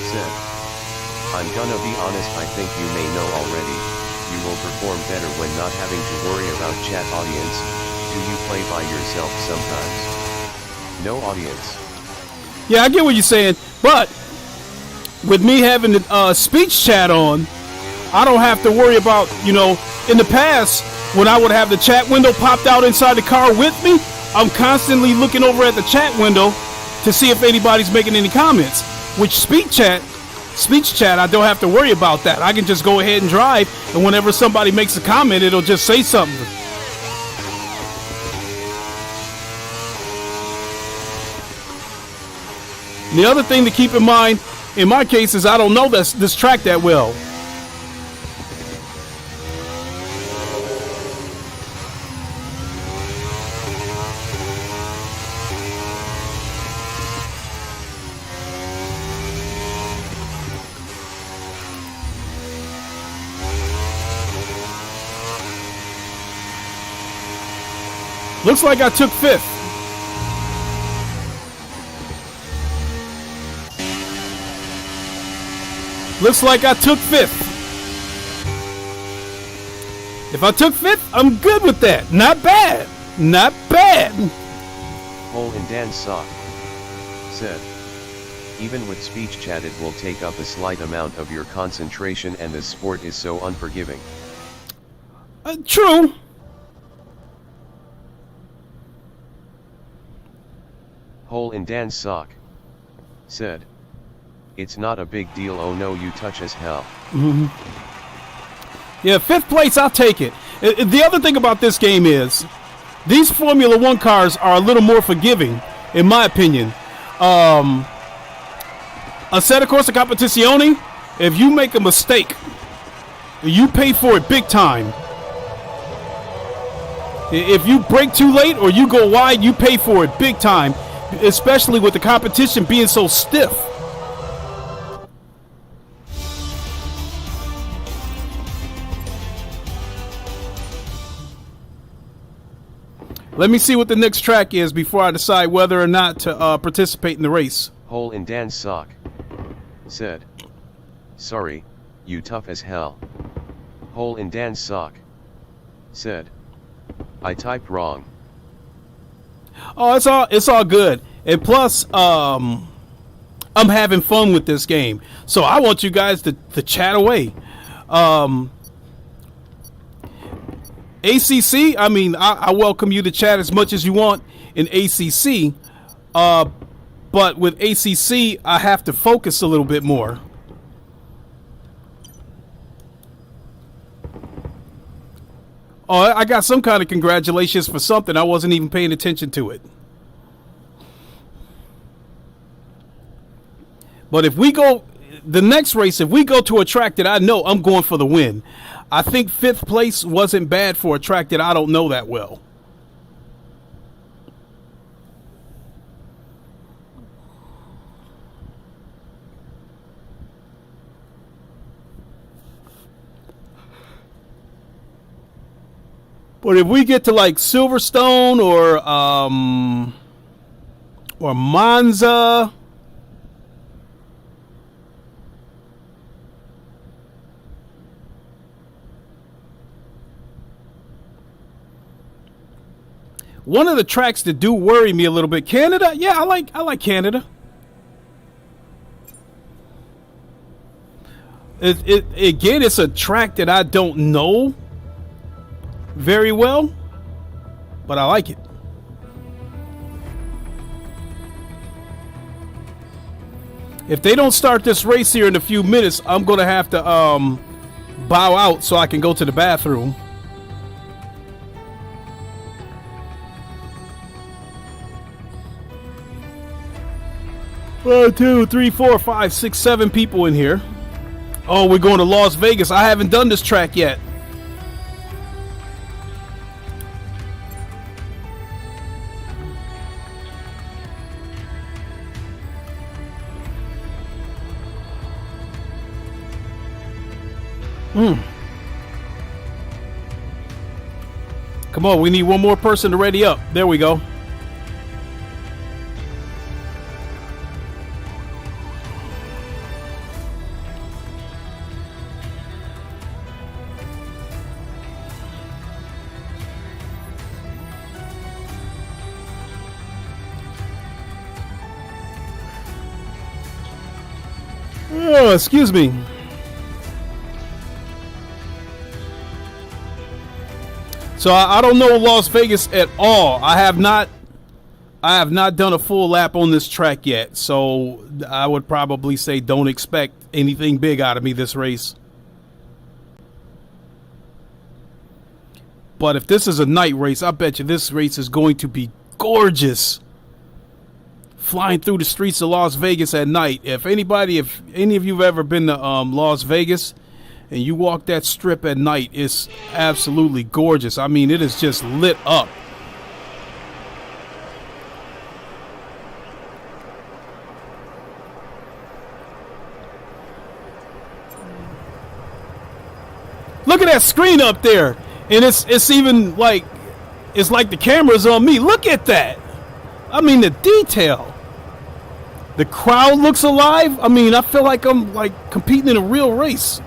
said, I'm gonna be honest, I think you may know already, you will perform better when not having to worry about chat audience. Do you play by yourself sometimes? No audience. Yeah, I get what you're saying, but with me having the speech chat on, I don't have to worry about, you know, in the past, when I would have the chat window popped out inside the car with me, I'm constantly looking over at the chat window to see if anybody's making any comments. Which speech chat, I don't have to worry about that. I can just go ahead and drive, and whenever somebody makes a comment, it'll just say something. The other thing to keep in mind, in my case, is I don't know this track that well. Looks like I took 5th. Looks like I took 5th. If I took 5th, I'm good with that. Not bad. Not bad. Hole in Dan's sock said, even with speech chat it will take up a slight amount of your concentration and this sport is so unforgiving. True. Hole in Dan's sock said, it's not a big deal, oh no you touch as hell. Mm-hmm. Yeah, 5th place, I'll take it. The other thing about this game is, these Formula 1 cars are a little more forgiving, in my opinion. A SATA Corsa Competizione, if you make a mistake, you pay for it big time. If you brake too late or you go wide, you pay for it big time. Especially with the competition being so stiff. Let me see what the next track is before I decide whether or not to participate in the race. Hole in Dan's sock said, sorry, you tough as hell. Hole in Dan's sock said, I typed wrong. Oh, it's all good. And plus, I'm having fun with this game. So I want you guys to chat away. ACC, I mean, I welcome you to chat as much as you want in ACC. But with ACC, I have to focus a little bit more. Oh, I got some kind of congratulations for something. I wasn't even paying attention to it. But if we go, the next race, if we go to a track that I know, I'm going for the win. I think 5th place wasn't bad for a track that I don't know that well. But if we get to like Silverstone or Monza, one of the tracks that do worry me a little bit, Canada. Yeah, I like Canada. Again, it's a track that I don't know very well, but I like it. If they don't start this race here in a few minutes, I'm gonna have to bow out so I can go to the bathroom. 1, 2, 3, 4, 5, 6, 7 people in here. Oh, we're going to Las Vegas. I haven't done this track yet. Come on, we need one more person to ready up. There we go. Oh, excuse me. So I don't know Las Vegas at all. I have not done a full lap on this track yet. So I would probably say don't expect anything big out of me this race. But if this is a night race, I bet you this race is going to be gorgeous. Flying through the streets of Las Vegas at night. If any of you have ever been to Las Vegas and you walk that strip at night, it's absolutely gorgeous. I mean, it is just lit up. Look at that screen up there. And it's even like, it's like the camera's on me. Look at that. I mean, the detail. The crowd looks alive. I mean, I feel like I'm like competing in a real race.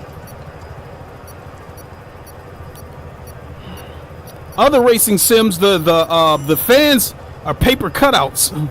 Other racing sims, the fans are paper cutouts.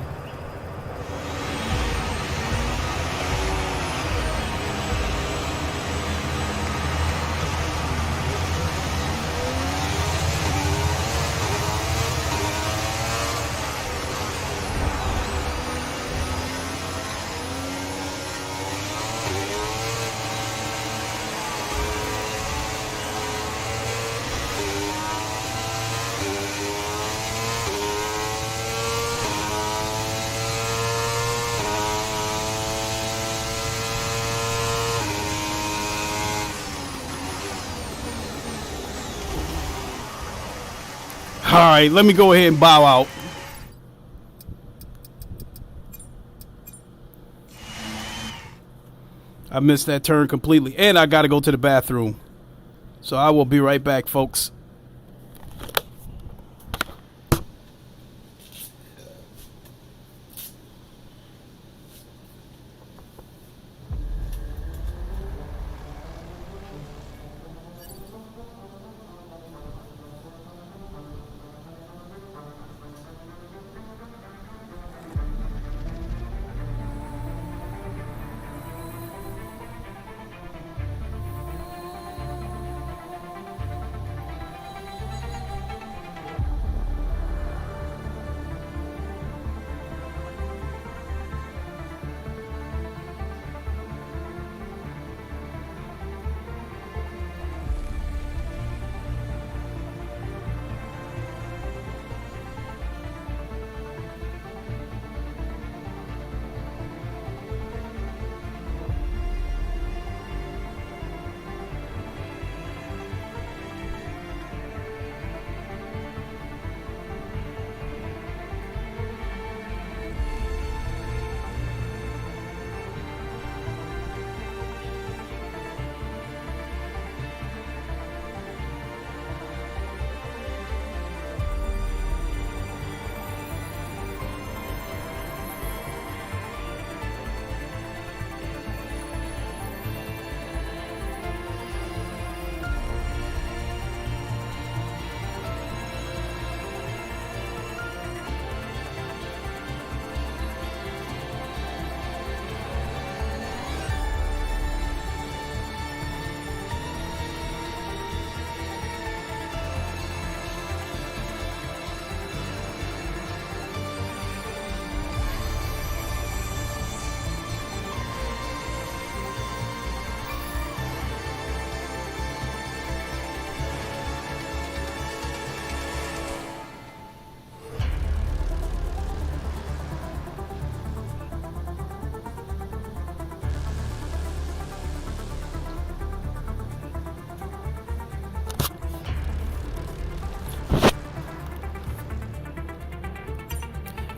All right, let me go ahead and bow out. I missed that turn completely, and I got to go to the bathroom. So I will be right back, folks.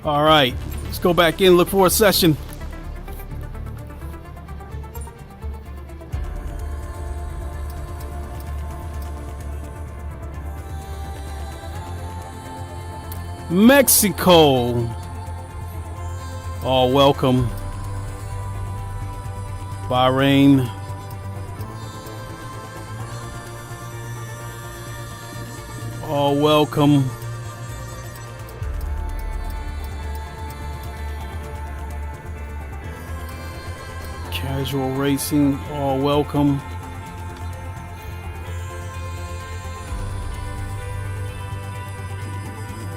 All right, let's go back in, look for a session. Mexico. Oh, welcome. Bahrain. Oh, welcome. Casual racing. Oh, welcome.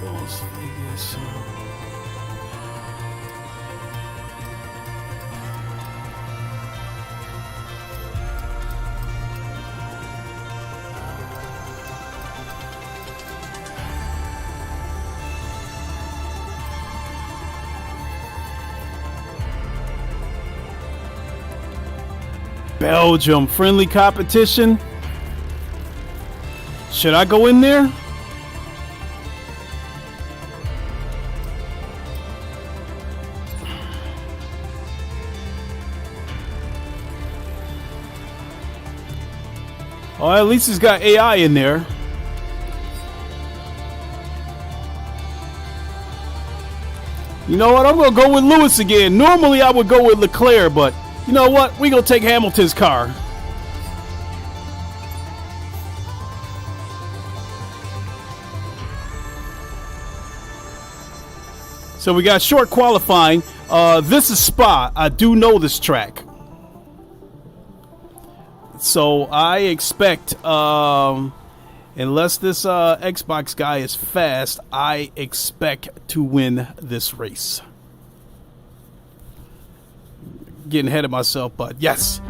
Las Vegas. Belgium, friendly competition. Should I go in there? Oh, at least he's got AI in there. You know what? I'm going to go with Lewis again. Normally I would go with Leclerc, but you know what? We're going to take Hamilton's car. So we got short qualifying. This is Spa. I do know this track. So I expect, unless this Xbox guy is fast, I expect to win this race. Getting ahead of myself, but yes,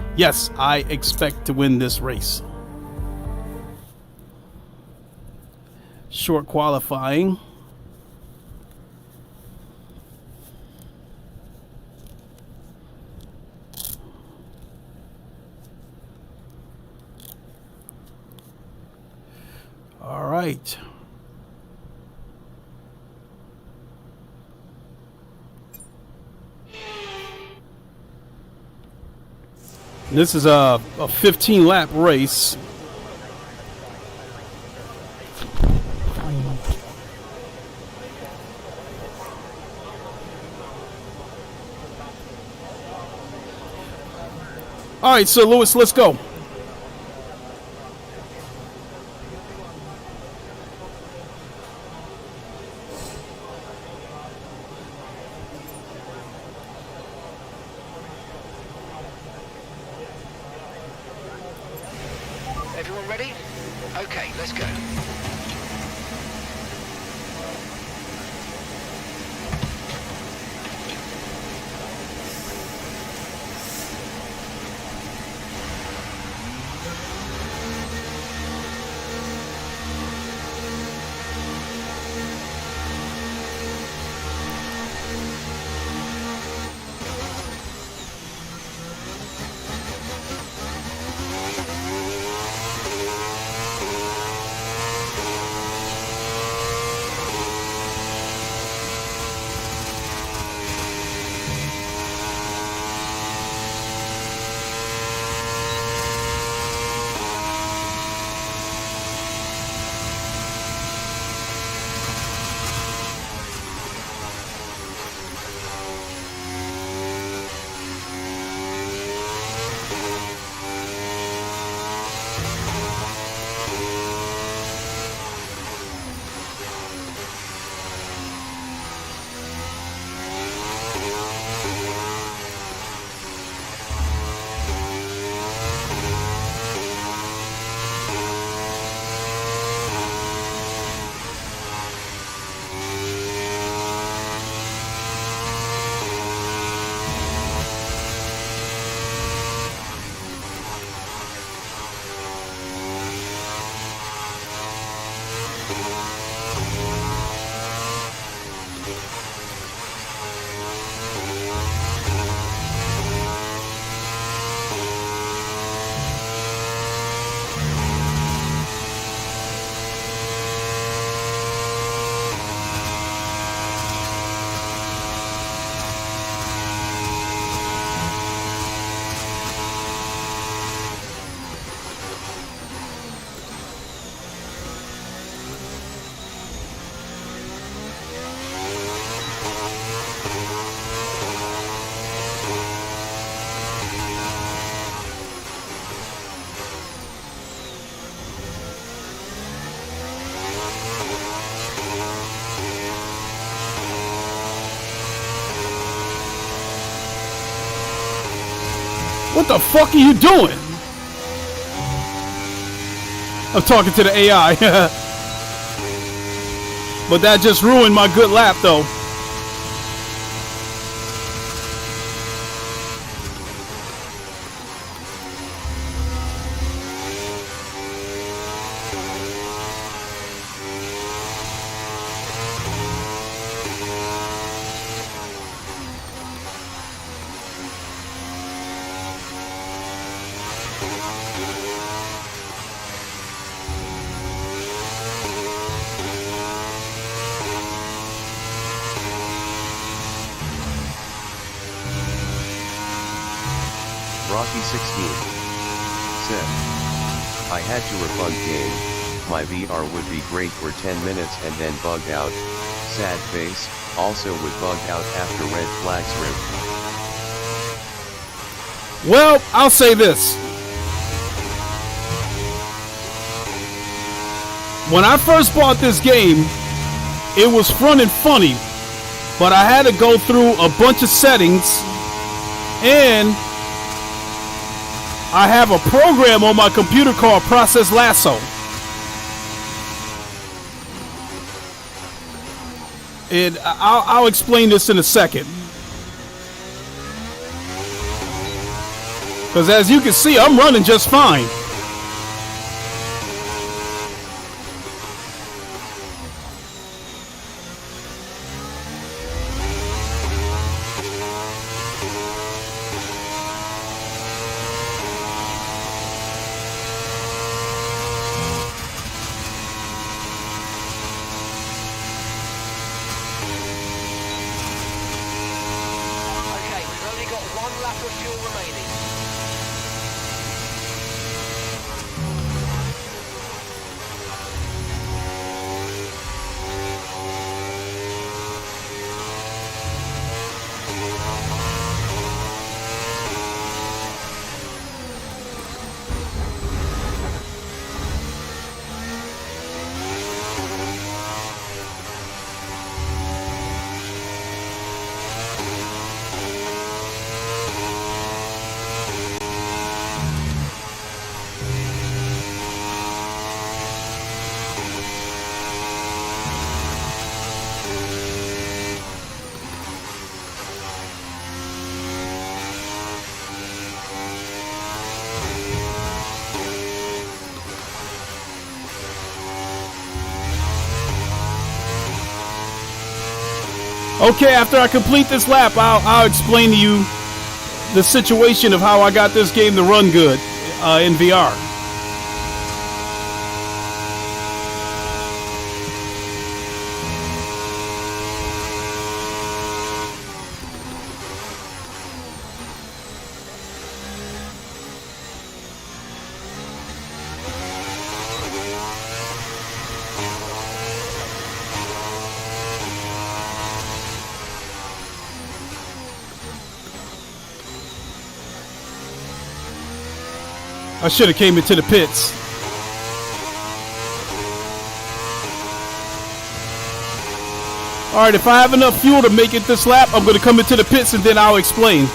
I expect to win this race. Short qualifying. All right. This is a 15-lap race. All right, so Lewis, let's go. Everyone ready? Okay, let's go. What the fuck are you doing? I'm talking to the AI. But that just ruined my good lap, though. Rocky 16 said, I had to refund game, my VR would be great for 10 minutes and then bugged out, sad face, also would bug out after red flags ripped. Well, I'll say this. When I first bought this game, it was fun and funny, but I had to go through a bunch of settings, and I have a program on my computer called Process Lasso. And I'll explain this in a second. Because as you can see, I'm running just fine. Okay, after I complete this lap, I'll explain to you the situation of how I got this game to run good in VR. I should have came into the pits. Alright, if I have enough fuel to make it this lap, I'm going to come into the pits and then I'll explain.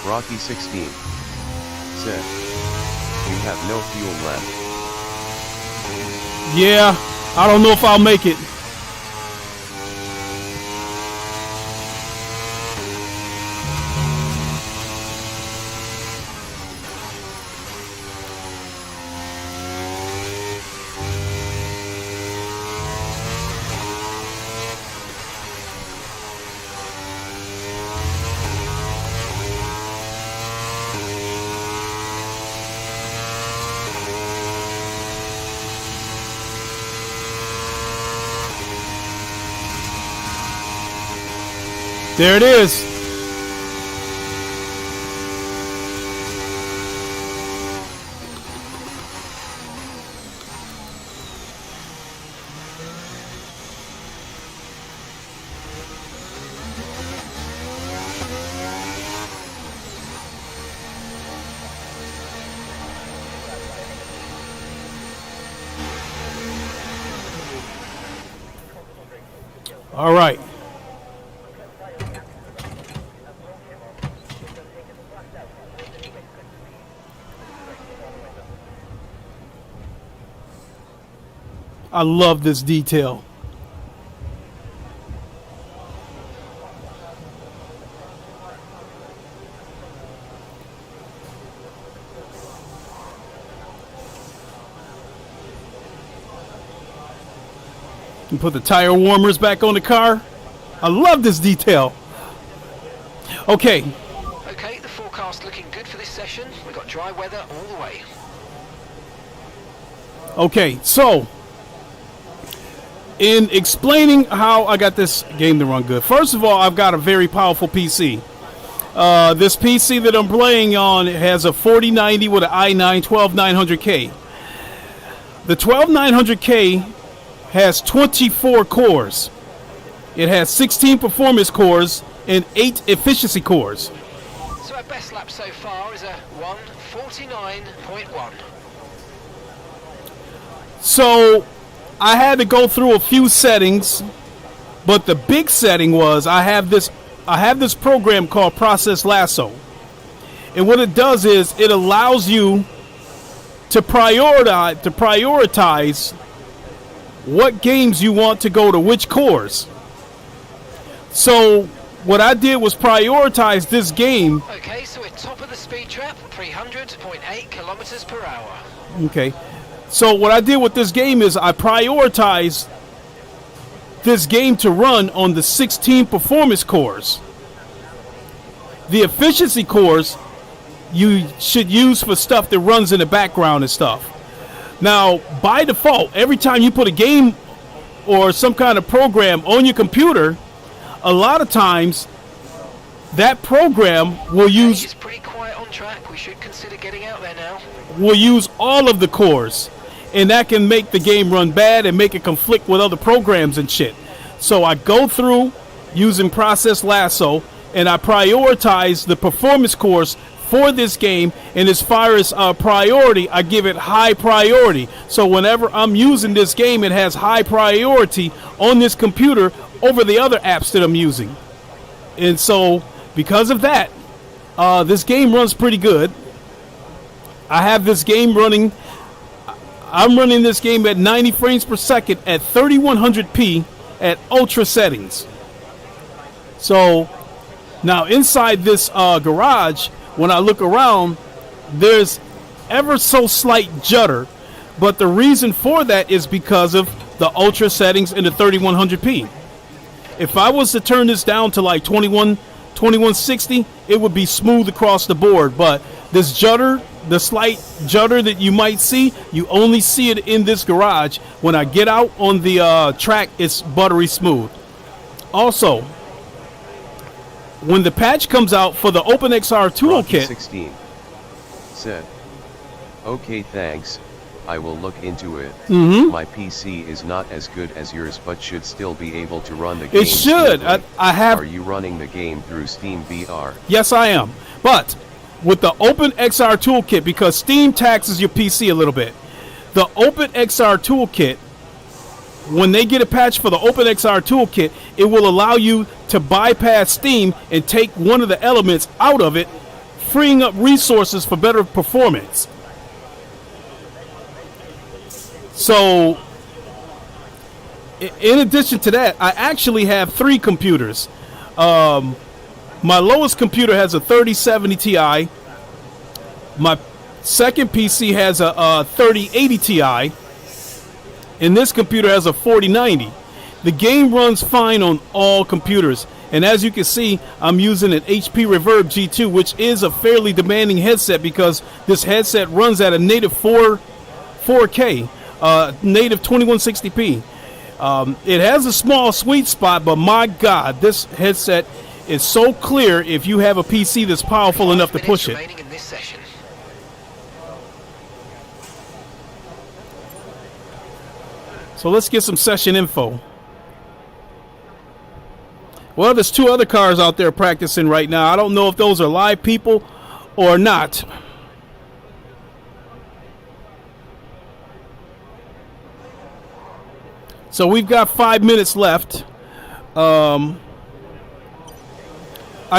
Rocky 16 said, you have no fuel left. Yeah, I don't know if I'll make it. There it is. All right. I love this detail. And put the tire warmers back on the car. I love this detail. Okay. Okay, the forecast looking good for this session. We've got dry weather all the way. Okay, so in explaining how I got this game to run good, first of all, I've got a very powerful PC. This PC that I'm playing on has a 4090 with an i9 12900K. The 12900K has 24 cores. It has 16 performance cores and 8 efficiency cores. So our best lap so far is a 1:49.1. So I had to go through a few settings, but the big setting was I have this program called Process Lasso. And what it does is it allows you to prioritize what games you want to go to which cores. So what I did was prioritize this game. Okay, so we're top of the speed trap, 300.8 kilometers per hour. Okay. So what I did with this game is I prioritized this game to run on the 16 performance cores. The efficiency cores you should use for stuff that runs in the background and stuff. Now, by default, every time you put a game or some kind of program on your computer, a lot of times that program will use... It's pretty quiet on track. We should consider getting out there now. Will use all of the cores, and that can make the game run bad and make it conflict with other programs and shit. So I go through using Process Lasso, and I prioritize the performance cores for this game, and as far as priority, I give it high priority. So whenever I'm using this game, it has high priority on this computer over the other apps that I'm using. And so because of that, this game runs pretty good. I have this game running, I'm running this game at 90 frames per second at 3100p at ultra settings. So now inside this garage, when I look around, there's ever so slight judder, but the reason for that is because of the ultra settings in the 3100p. If I was to turn this down to like 2160, it would be smooth across the board, but this judder, the slight judder that you might see, you only see it in this garage. When I get out on the track, it's buttery smooth. Also, when the patch comes out for the OpenXR toolkit, 16 said, "Okay, thanks. I will look into it. My PC is not as good as yours, but should still be able to run the game." It should. I have. Are you running the game through Steam VR? Yes, I am. But with the OpenXR toolkit, because Steam taxes your PC a little bit, the OpenXR toolkit, when they get a patch for the OpenXR toolkit, it will allow you to bypass Steam and take one of the elements out of it, freeing up resources for better performance. So, in addition to that, I actually have 3 computers. My lowest computer has a 3070 Ti. My second PC has a 3080 Ti. And this computer has a 4090. The game runs fine on all computers. And as you can see, I'm using an HP Reverb G2, which is a fairly demanding headset because this headset runs at a native 4K, native 2160p. It has a small sweet spot, but my God, this headset is so clear if you have a PC that's powerful enough to push it. In this session. So let's get some session info. Well, there's 2 other cars out there practicing right now. I don't know if those are live people or not. So we've got 5 minutes left. I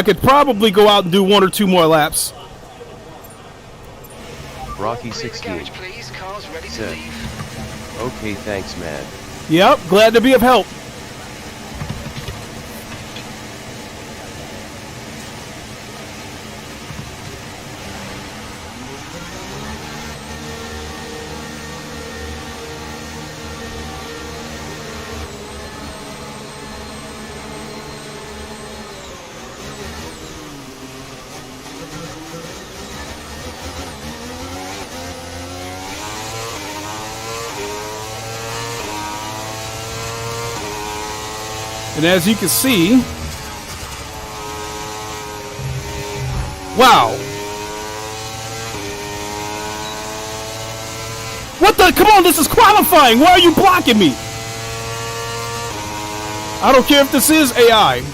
could probably go out and do 1 or 2 more laps. Rocky Clear the 16 garage, please. Car's ready to said, leave. okay, thanks, man. Yep, glad to be of help. And as you can see, wow. What the? Come on, this is qualifying. Why are you blocking me? I don't care if this is AI.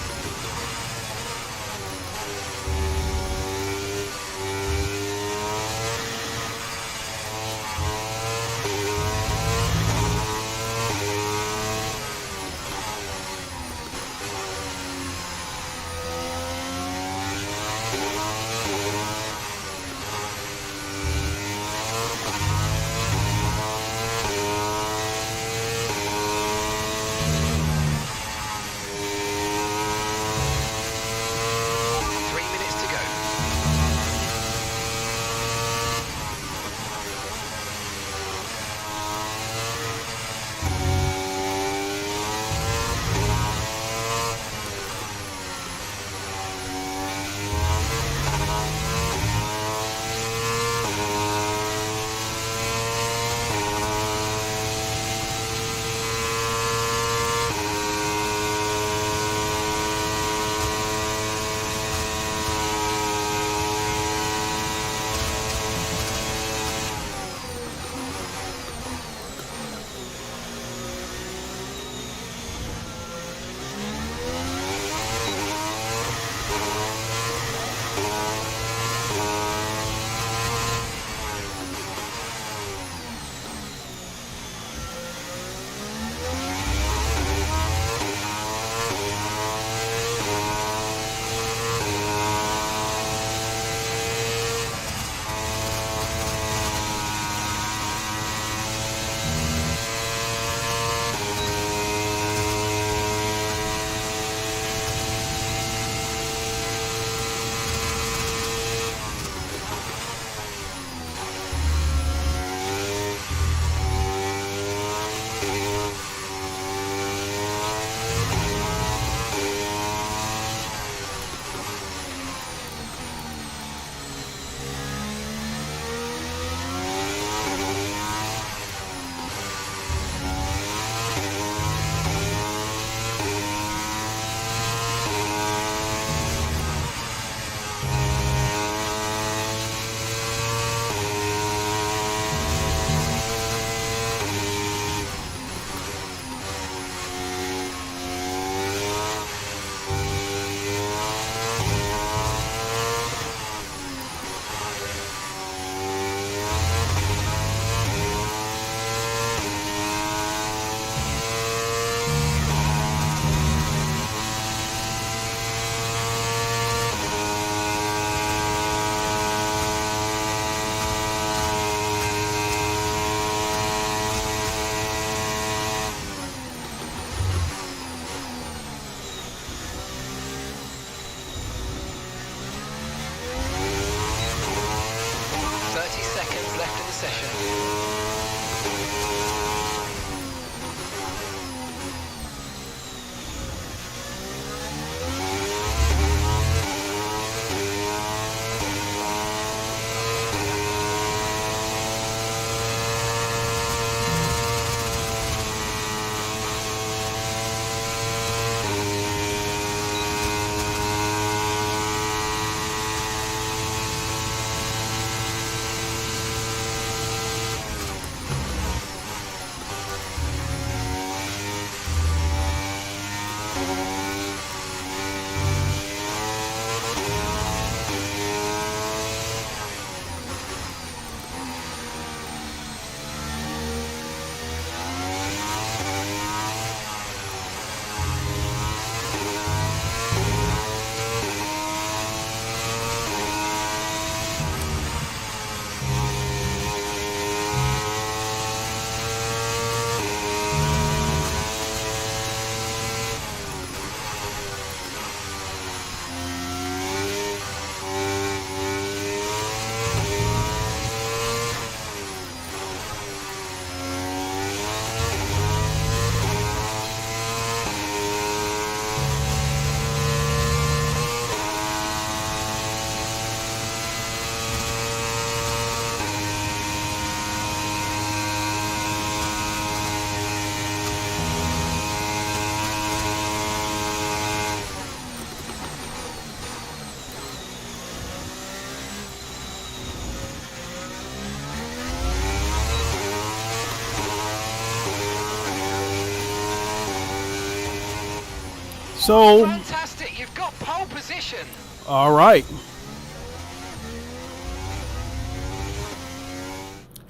So, Fantastic, you've got pole position. all right.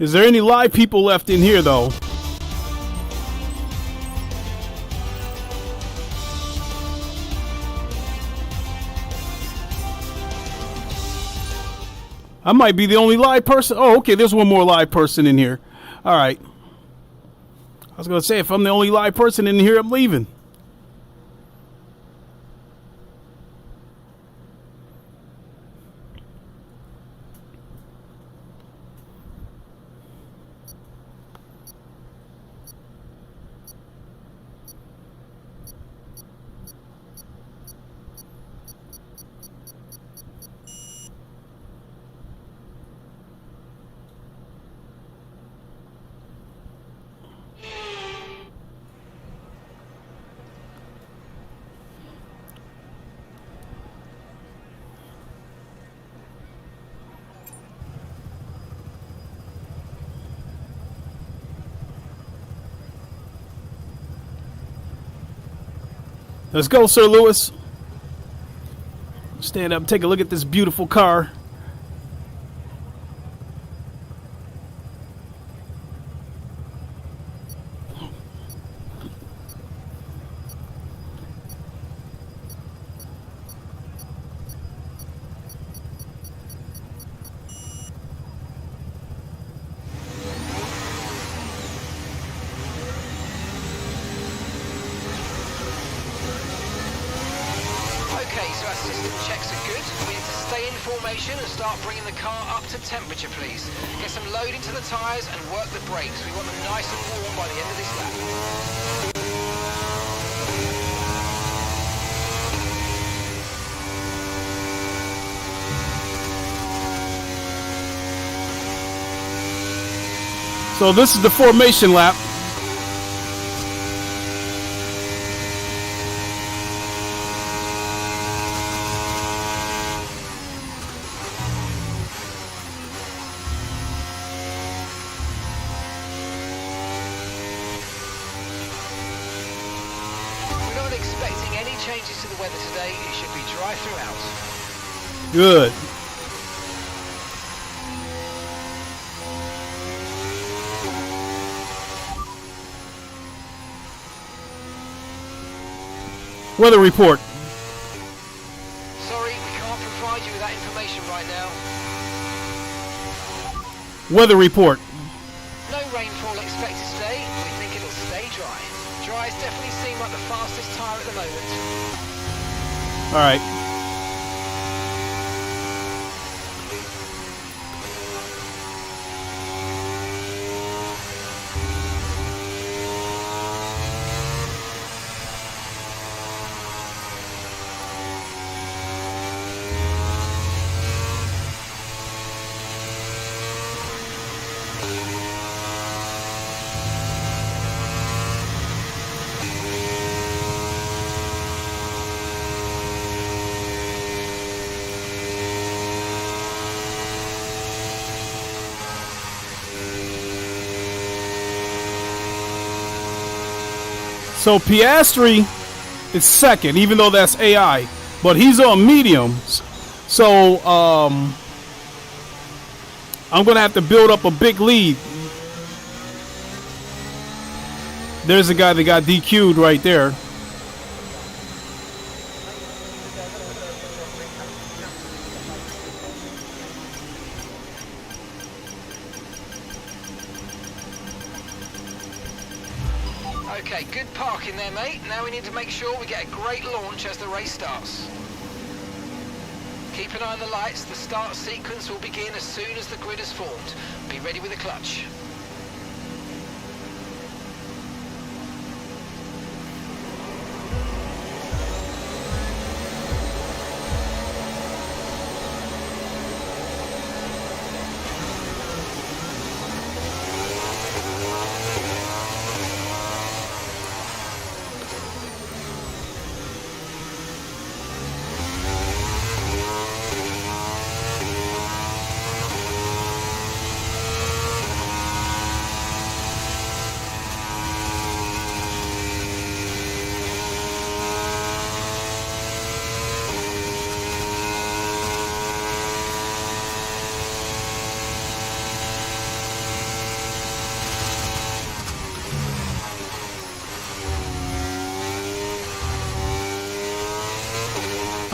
Is there any live people left in here, though? I might be the only live person. Oh, okay, there's one more live person in here. All right. I was going to say, if I'm the only live person in here, I'm leaving. Let's go, Sir Lewis. Stand up and take a look at this beautiful car. Okay, so our system checks are good. We need to stay in formation and start bringing the car up to temperature, please. Get some load into the tyres and work the brakes. We want them nice and warm by the end of this lap. So this is the formation lap. We're not expecting any changes to the weather today. It should be dry throughout. Good. Weather report. Sorry, we can't provide you with that information right now. Weather report. No rainfall expected today. We think it'll stay dry. Dries definitely seem like the fastest tyre at the moment. All right. So Piastri is second, even though that's AI, but he's on mediums. So I'm gonna have to build up a big lead. There's a guy that got DQ'd right there. Okay, good parking there, mate. Now we need to make sure we get a great launch as the race starts. Keep an eye on the lights. The start sequence will begin as soon as the grid is formed. Be ready with the clutch.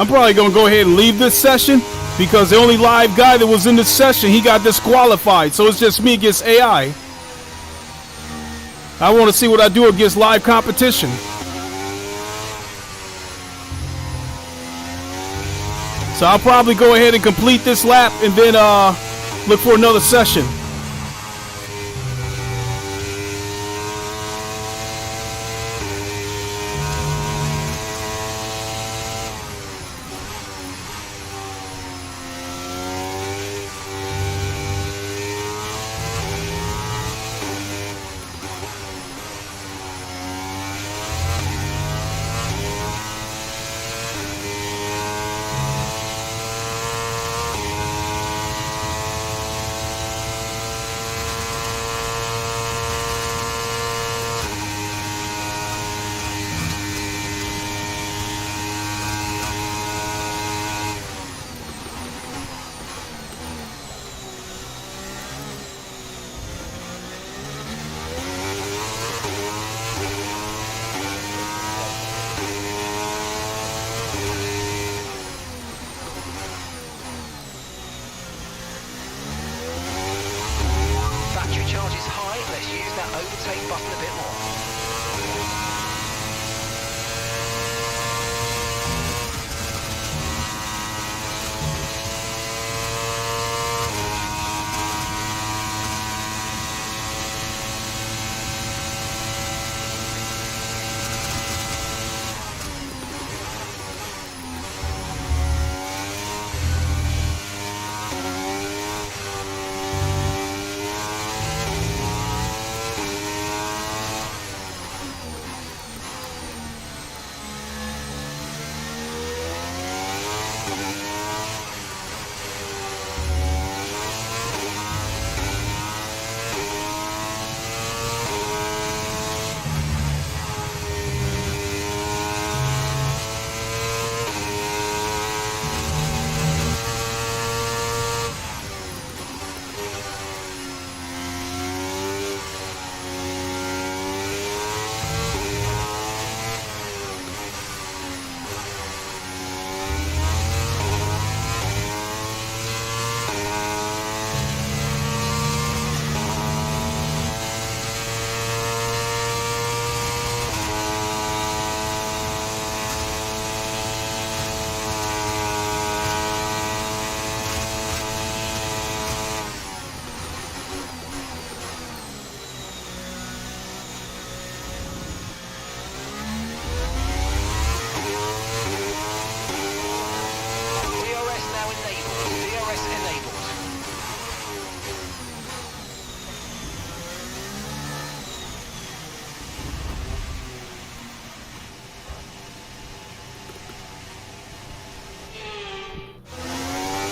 I'm probably gonna go ahead and leave this session because the only live guy that was in this session, he got disqualified. So it's just me against AI. I want to see what I do against live competition. So I'll probably go ahead and complete this lap and then look for another session.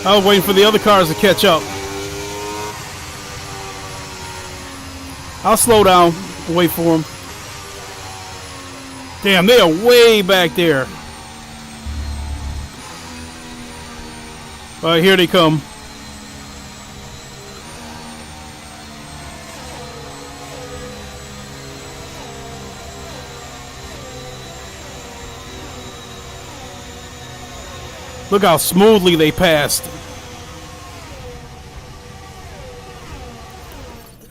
I was waiting for the other cars to catch up. I'll slow down, wait for them. Damn, they are way back there. All right, here they come. Look how smoothly they passed.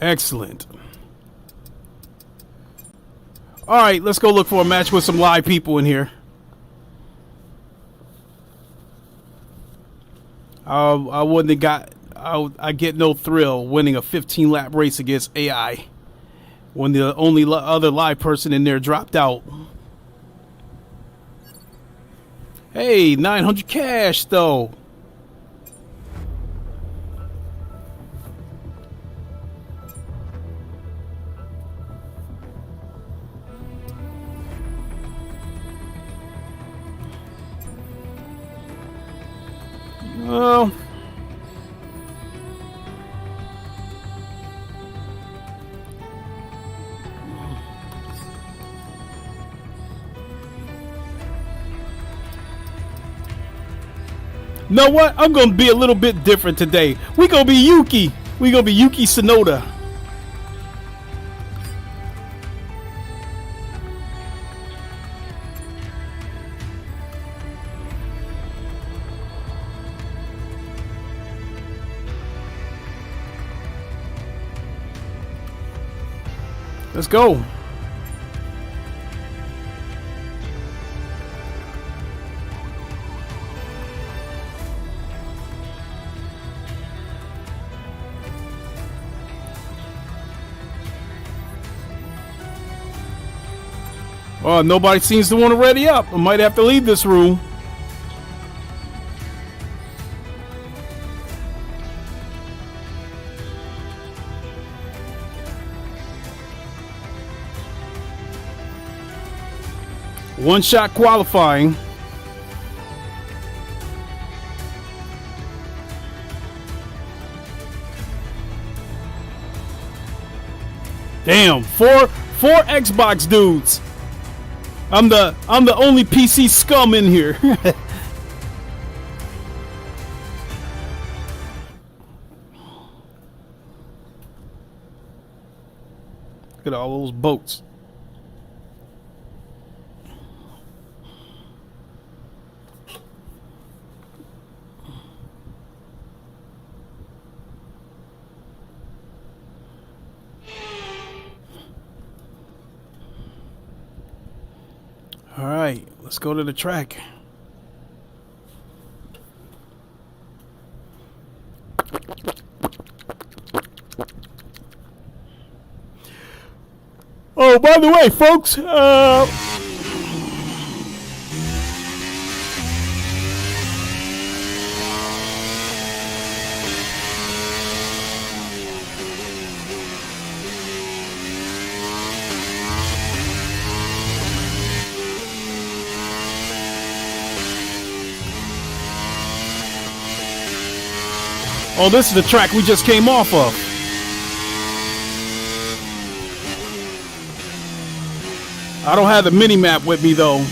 Excellent. All right, let's go look for a match with some live people in here. I wouldn't have got. I get no thrill winning a 15-lap race against AI when the only other live person in there dropped out. Hey, 900 cash though. Well, know what? I'm gonna be a little bit different today. We're gonna be Yuki. We're gonna be Yuki Tsunoda. Let's go. Oh, nobody seems to want to ready up. I might have to leave this room. One shot qualifying. Damn, four Xbox dudes. I'm the only PC scum in here. Look at all those boats. All right, let's go to the track. Oh, by the way, folks, oh, this is the track we just came off of. I don't have the mini map with me though.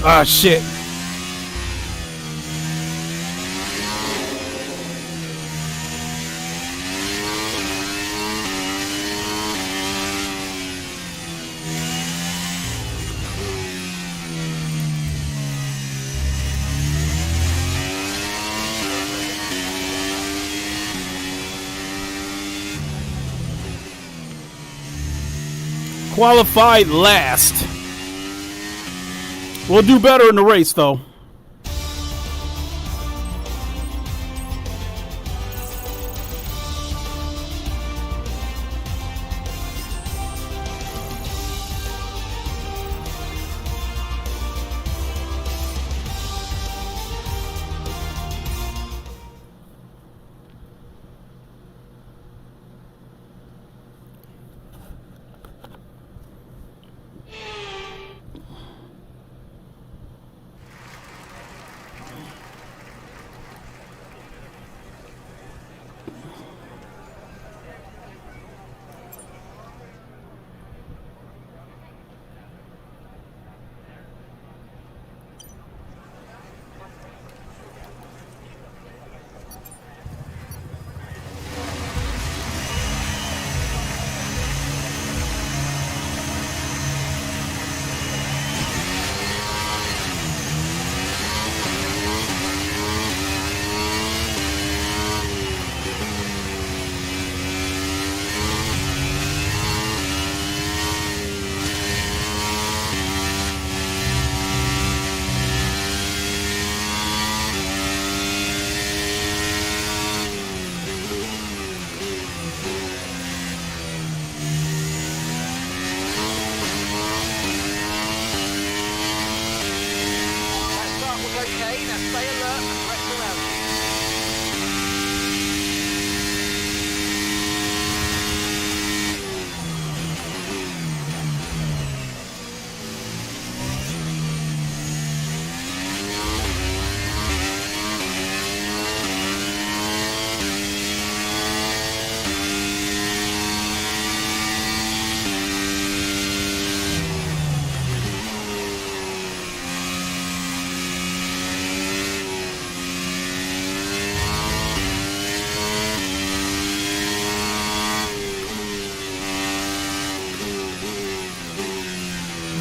Ah, shit. Qualified last. We'll do better in the race, though.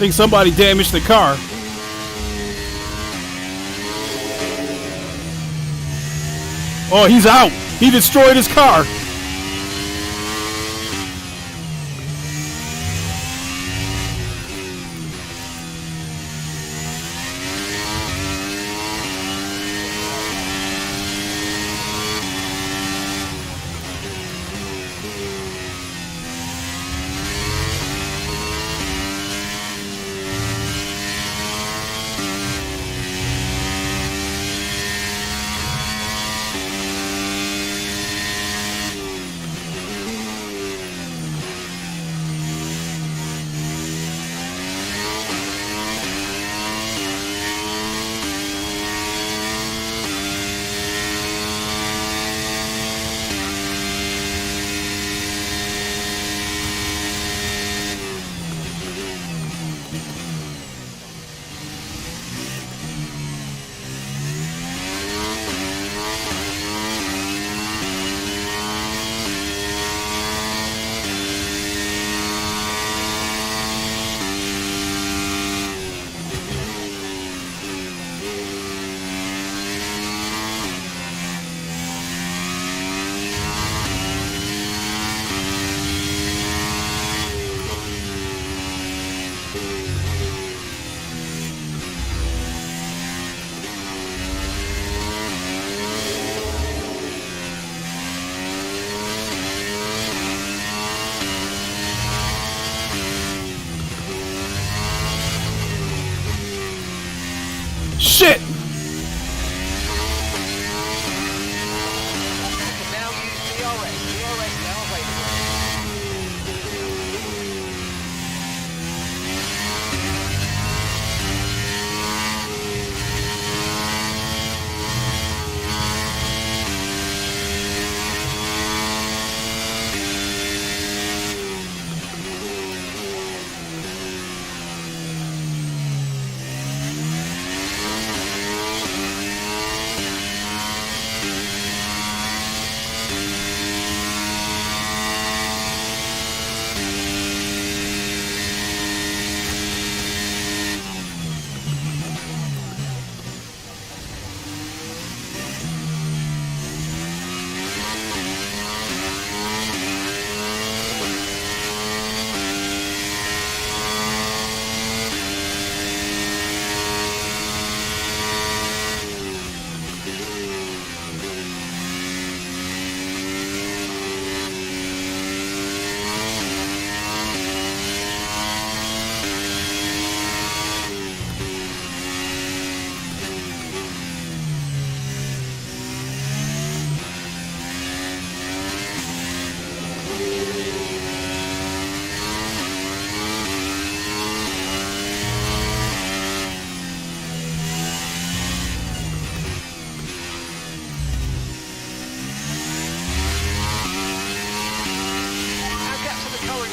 think somebody damaged the car. Oh, he's out. He destroyed his car. Shit! You can now use DRS. DRS now available.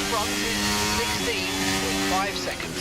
Front is 16.5 seconds.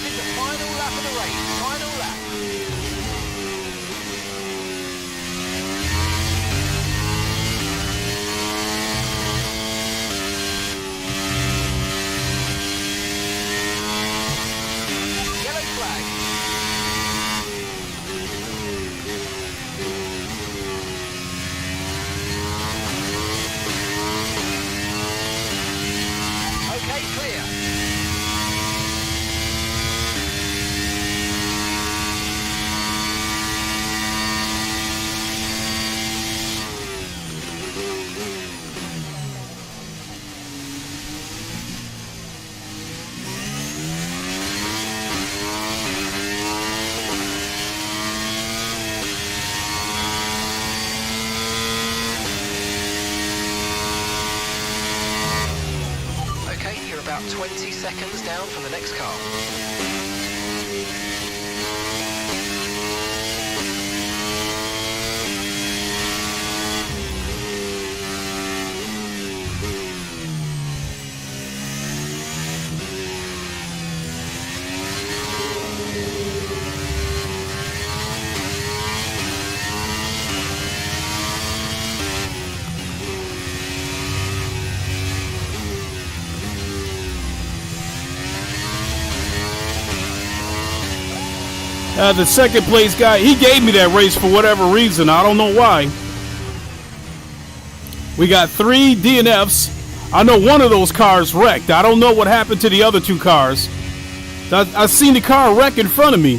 is the final lap of the race. Final lap. Yellow flag. Okay, clear. Okay, you're about 20 seconds down from the next car. The second place guy, he gave me that race for whatever reason. I don't know why. We got 3 DNFs. I know one of those cars wrecked. I don't know what happened to the other 2 cars. I seen the car wreck in front of me.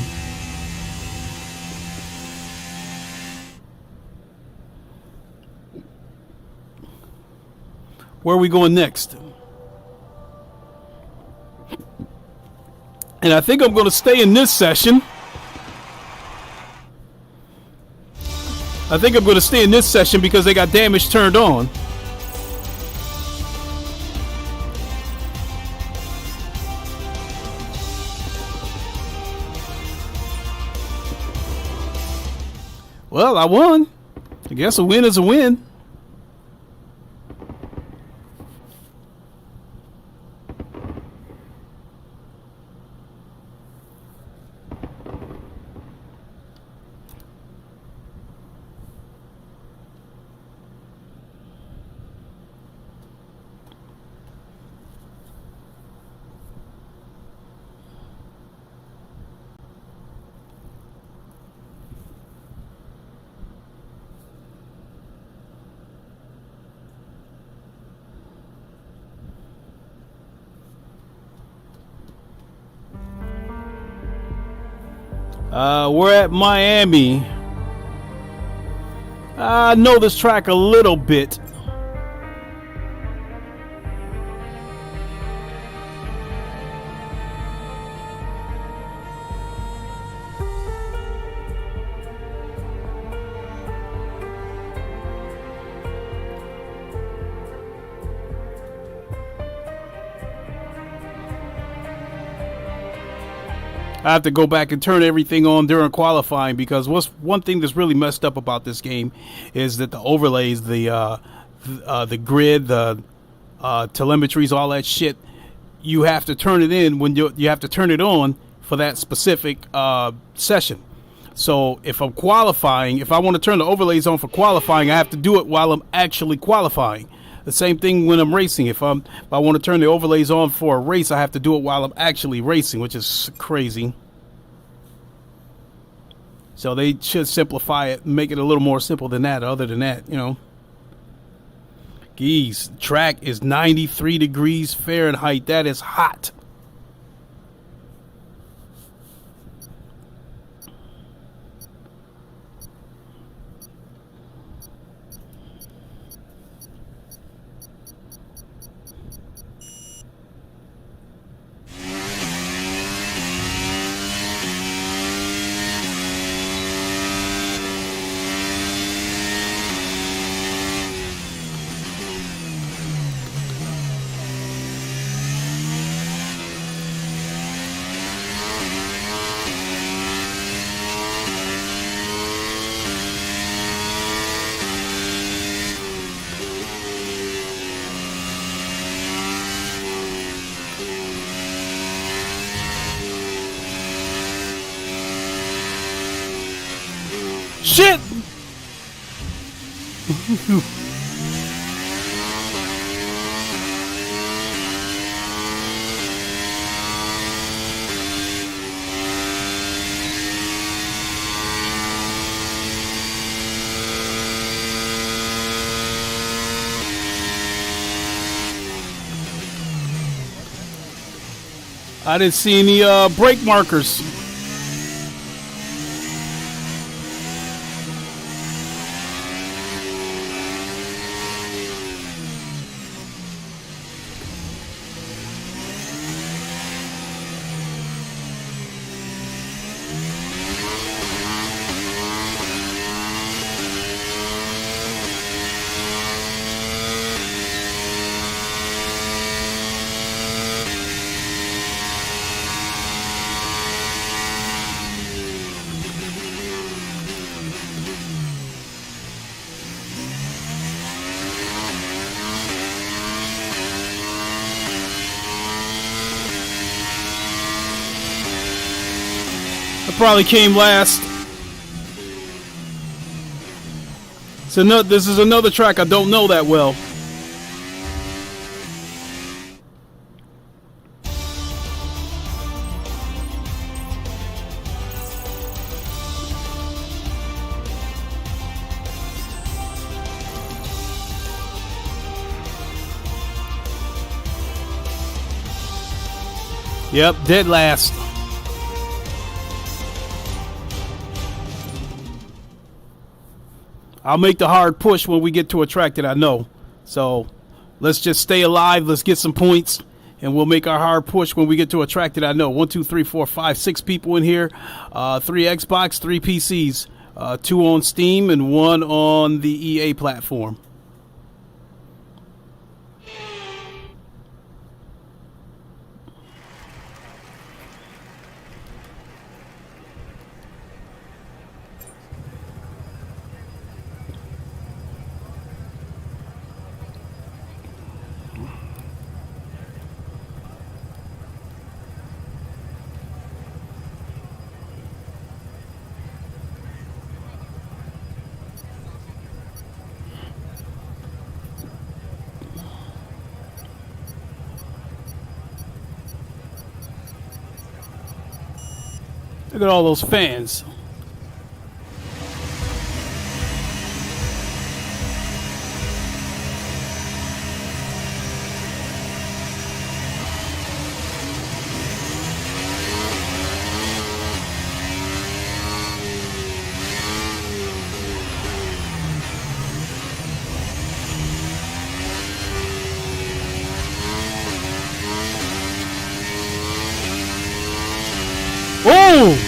Where are we going next? And I think I'm going to stay in this session. I think I'm going to stay in this session because they got damage turned on. Well, I won. I guess a win is a win. We're at Miami. I know this track a little bit. I have to go back and turn everything on during qualifying because what's one thing that's really messed up about this game is that the overlays, the grid, the telemetries, all that shit, you have to turn it in when you have to turn it on for that specific session. So if I'm qualifying, if I want to turn the overlays on for qualifying, I have to do it while I'm actually qualifying. The same thing when I'm racing. If I want to turn the overlays on for a race, I have to do it while I'm actually racing, which is crazy. So they should simplify it, make it a little more simple than that. Other than that, you know. Geez, track is 93 degrees Fahrenheit. That is hot. shit! I didn't see any brake markers. Probably came last. So no, this is another track I don't know that well. Yep, dead last. I'll make the hard push when we get to a track that I know. So let's just stay alive. Let's get some points, and we'll make our hard push when we get to a track that I know. 1, 2, 3, 4, 5, 6 people in here. 3 Xbox, 3 PCs, 2 on Steam, and 1 on the EA platform. Look at all those fans. Oh!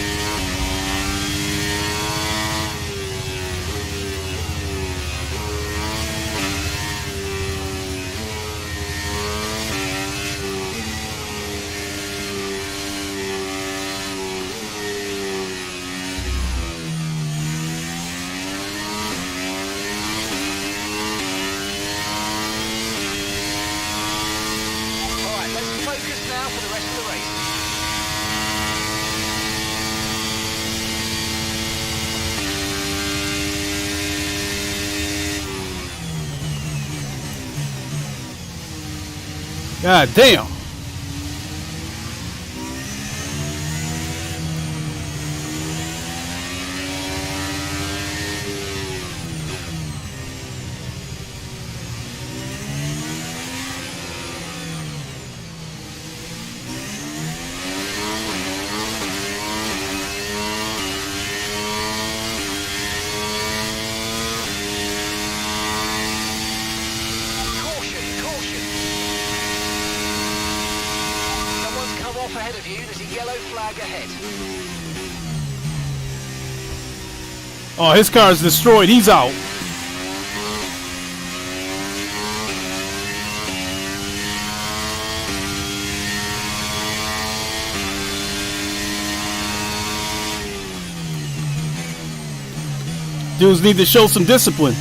God damn. Ahead of you, there's a yellow flag ahead. Oh, his car's destroyed. He's out. Dudes need to show some discipline.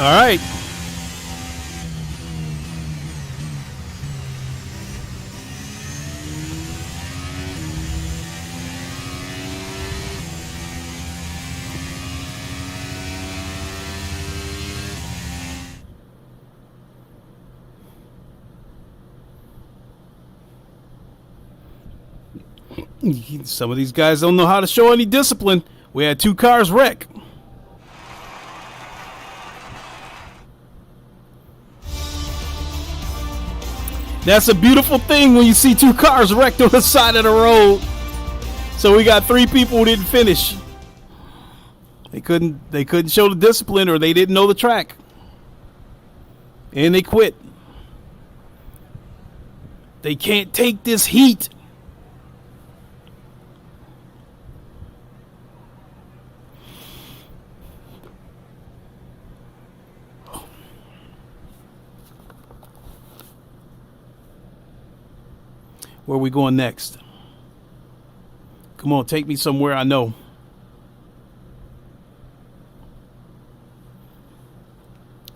All right. Some of these guys don't know how to show any discipline. We had 2 cars wreck. That's a beautiful thing when you see 2 cars wrecked on the side of the road. So we got 3 people who didn't finish. They couldn't show the discipline, or they didn't know the track. And they quit. They can't take this heat. Where are we going next? Come on, take me somewhere I know.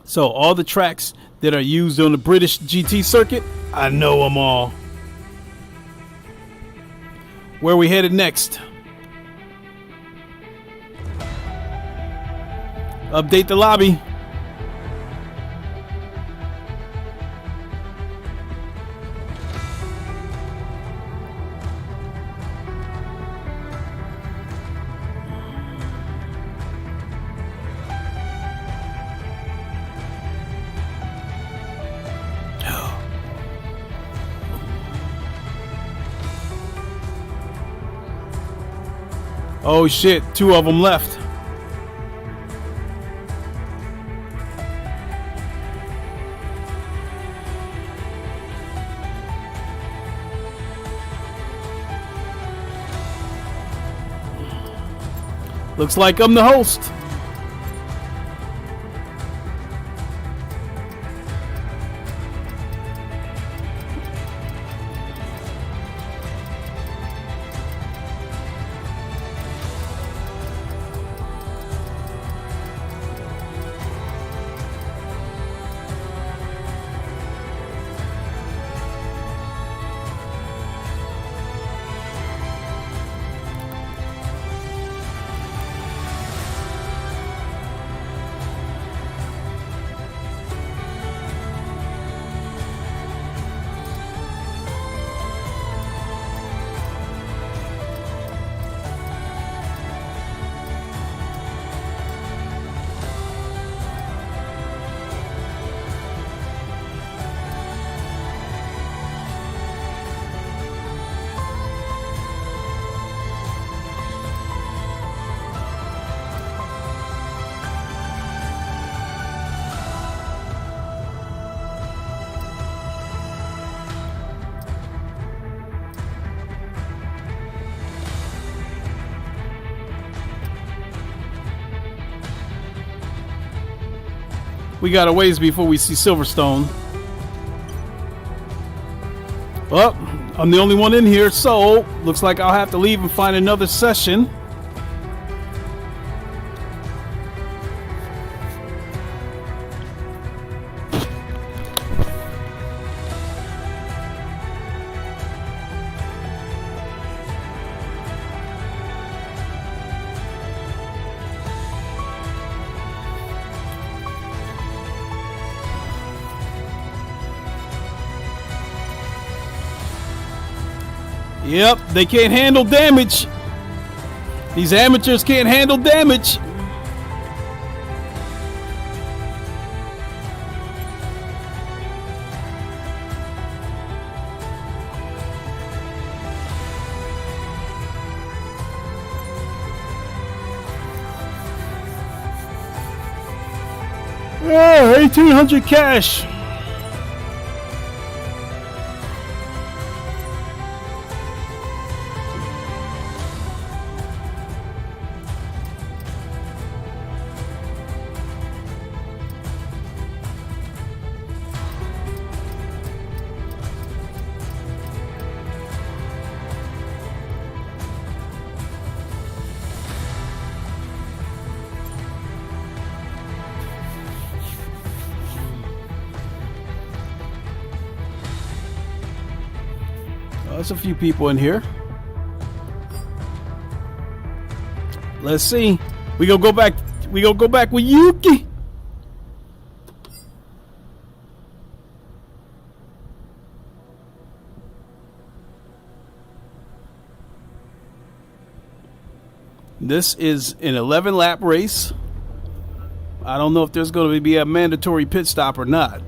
So all the tracks that are used on the British GT circuit, I know them all. Where are we headed next? Update the lobby. Oh shit, 2 of them left. Looks like I'm the host. We got a ways before we see Silverstone. Well, I'm the only one in here, so looks like I'll have to leave and find another session. Yep, they can't handle damage. These amateurs can't handle damage. Oh, 1,800 cash. There's a few people in here. Let's see. We gonna go back. We gonna go back with Yuki. This is an 11-lap race. I don't know if there's going to be a mandatory pit stop or not.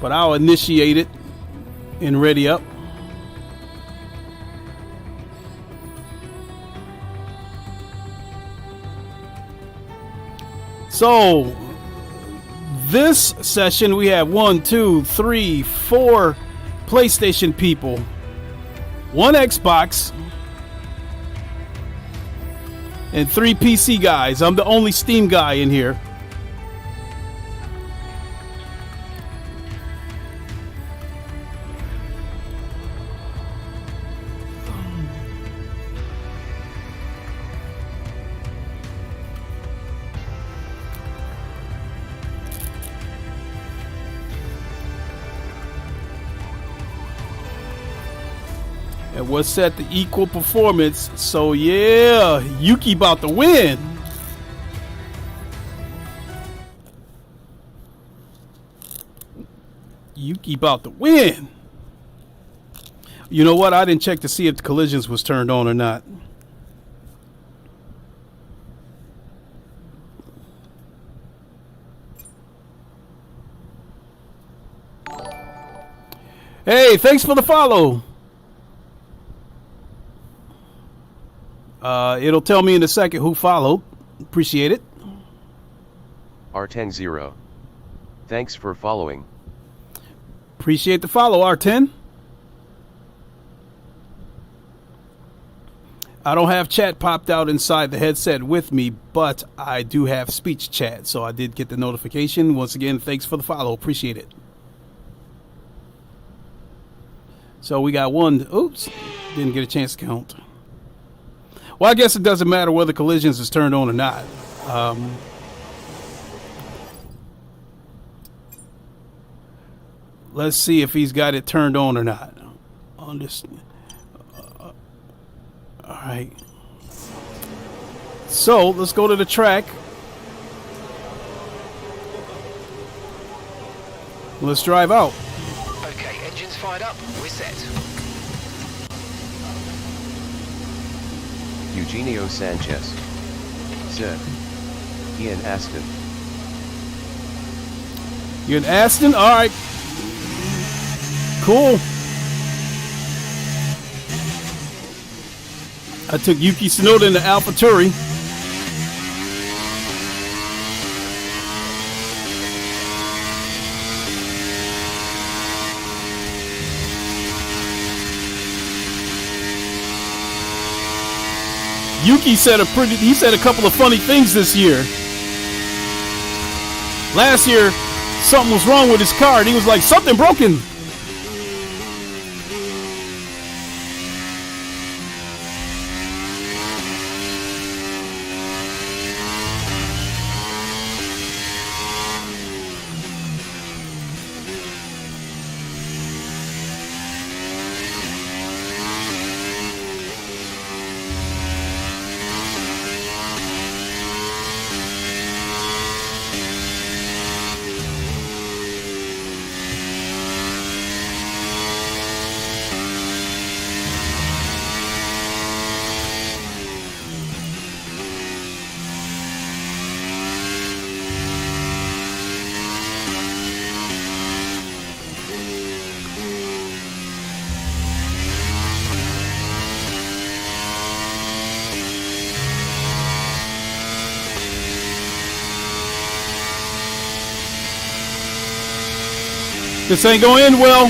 But I'll initiate it and ready up. So this session we have 1, 2, 3, 4 PlayStation people, 1 Xbox, and 3 PC guys. I'm the only Steam guy in here. And what's set the equal performance. So yeah, Yuki about to win. Yuki about to win. You know what? I didn't check to see if the collisions was turned on or not. Hey, thanks for the follow. It'll tell me in a second who followed. Appreciate it. R100. Thanks for following. Appreciate the follow, R10. I don't have chat popped out inside the headset with me, but I do have speech chat, so I did get the notification. Once again, thanks for the follow. Appreciate it. So we got one. Oops. Didn't get a chance to count. Well, I guess it doesn't matter whether collisions is turned on or not. Let's see if he's got it turned on or not. On this. All right. So let's go to the track. Let's drive out. Okay, engines fired up. We're set. Eugenio Sanchez. Said. Ian Aston. You're in Aston? All right. Cool. I took Yuki Tsunoda into AlphaTauri. Yuki said a couple of funny things this year. Last year, something was wrong with his car, and he was like, something broken. This ain't gonna end well.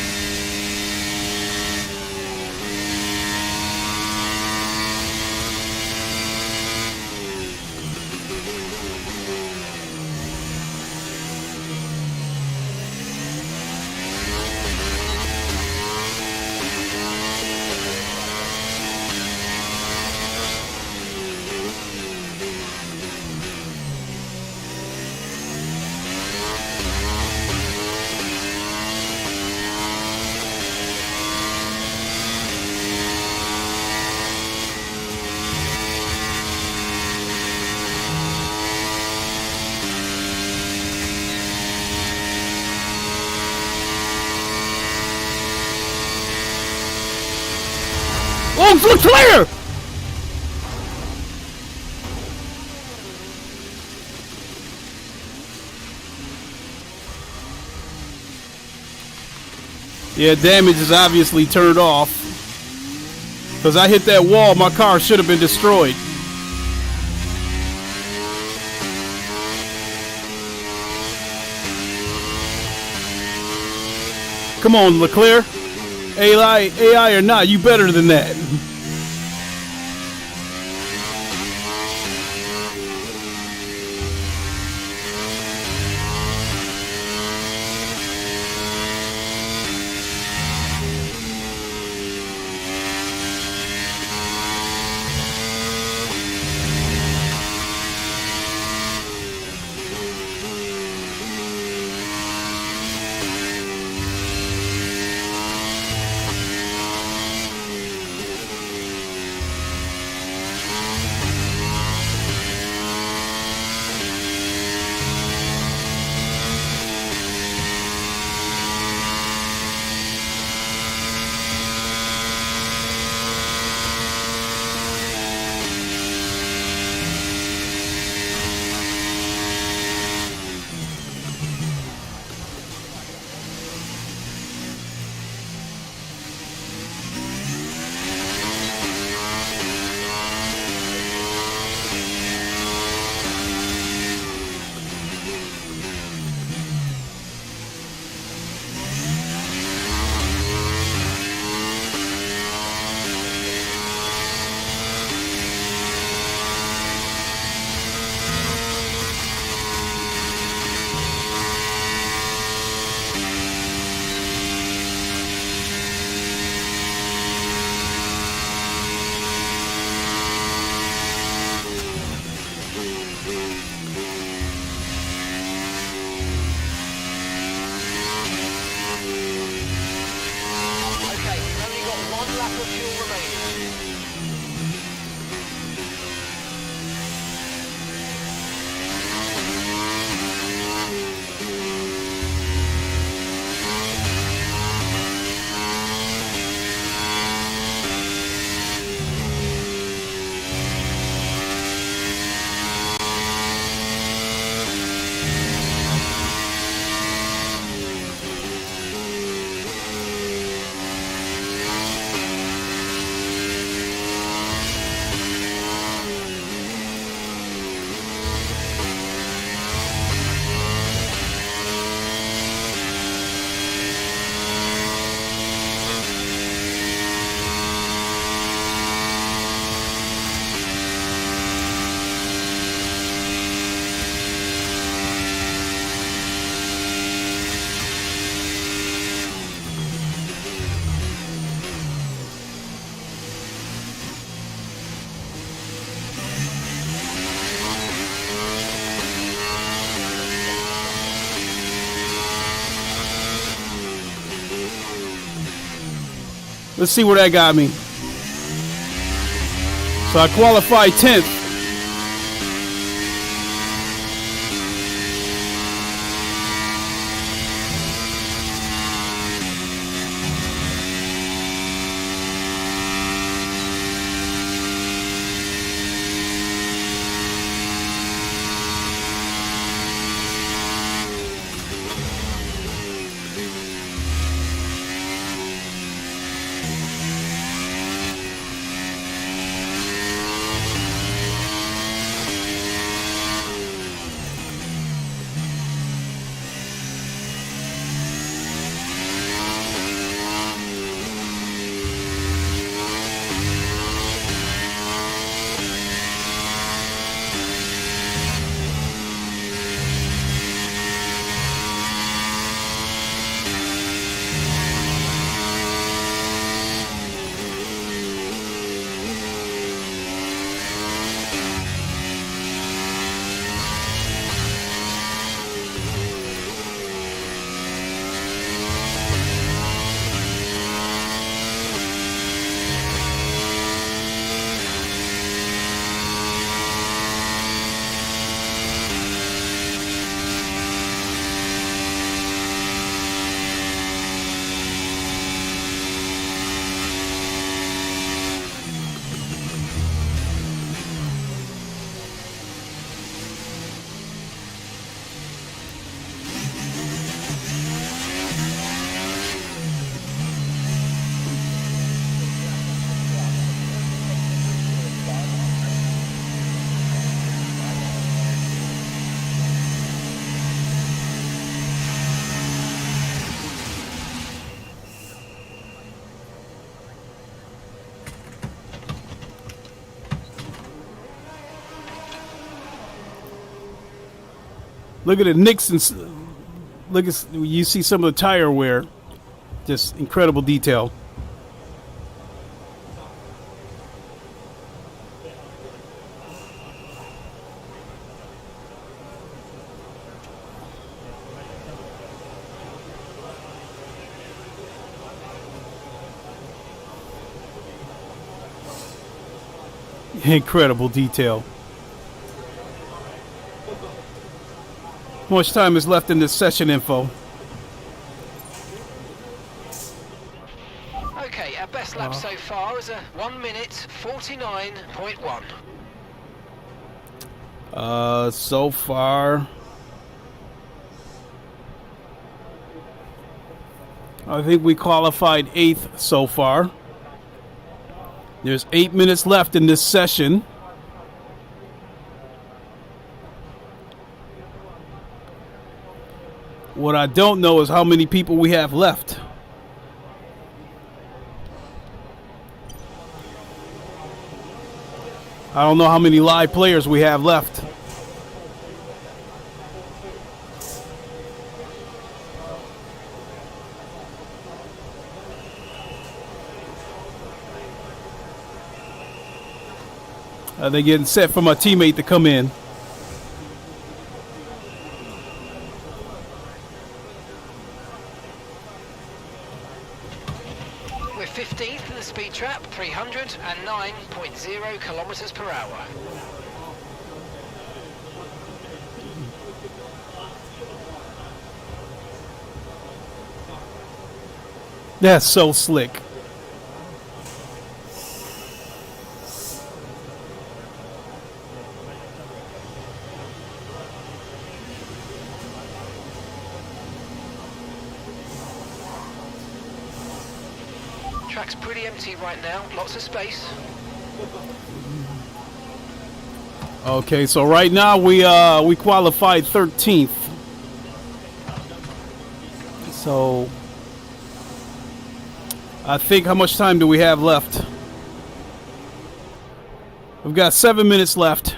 Oh, Leclerc! Yeah, damage is obviously turned off. Because I hit that wall, my car should have been destroyed. Come on, Leclerc. AI or not, you better than that. Let's see where that got me. So I qualified 10th. Look at the nicks and look at, you see some of the tire wear. Just incredible detail. Incredible detail. How much time is left in this session info? Okay, our best lap so far is a 1 minute 49.1. So far, I think we qualified 8th so far. There's 8 minutes left in this session. What I don't know is how many people we have left. I don't know how many live players we have left. They're getting set for my teammate to come in. We're 15th in the speed trap, 309.0 kilometers per hour. That's so slick. Track's pretty empty right now, lots of space. Okay, so right now we qualified 13th. So I think, how much time do we have left? We've got 7 minutes left.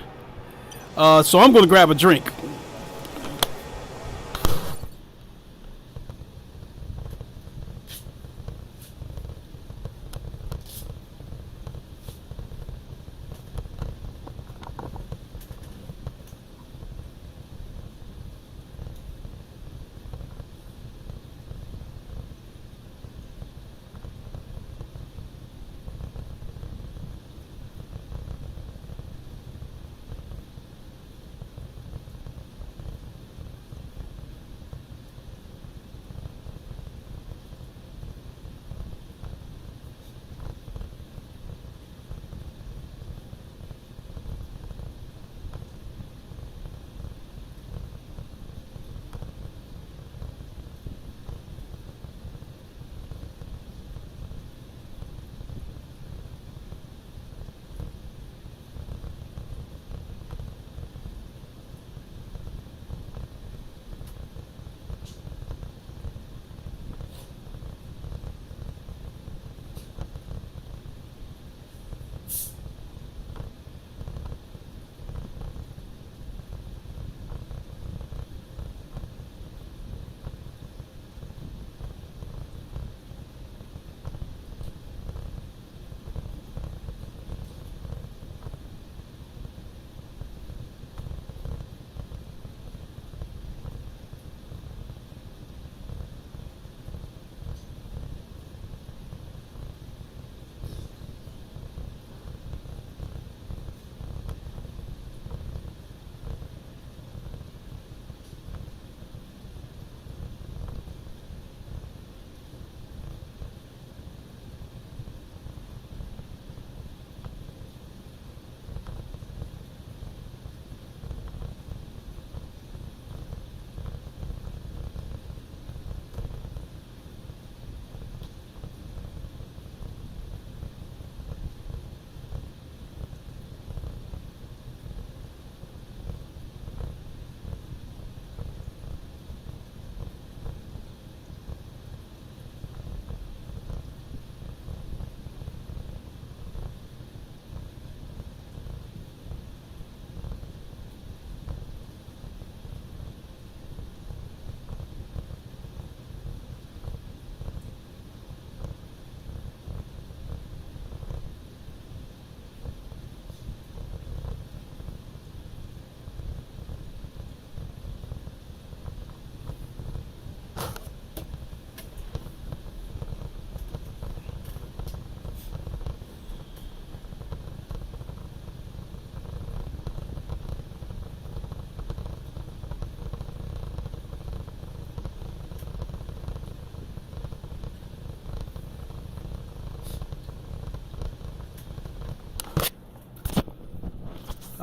So I'm going to grab a drink.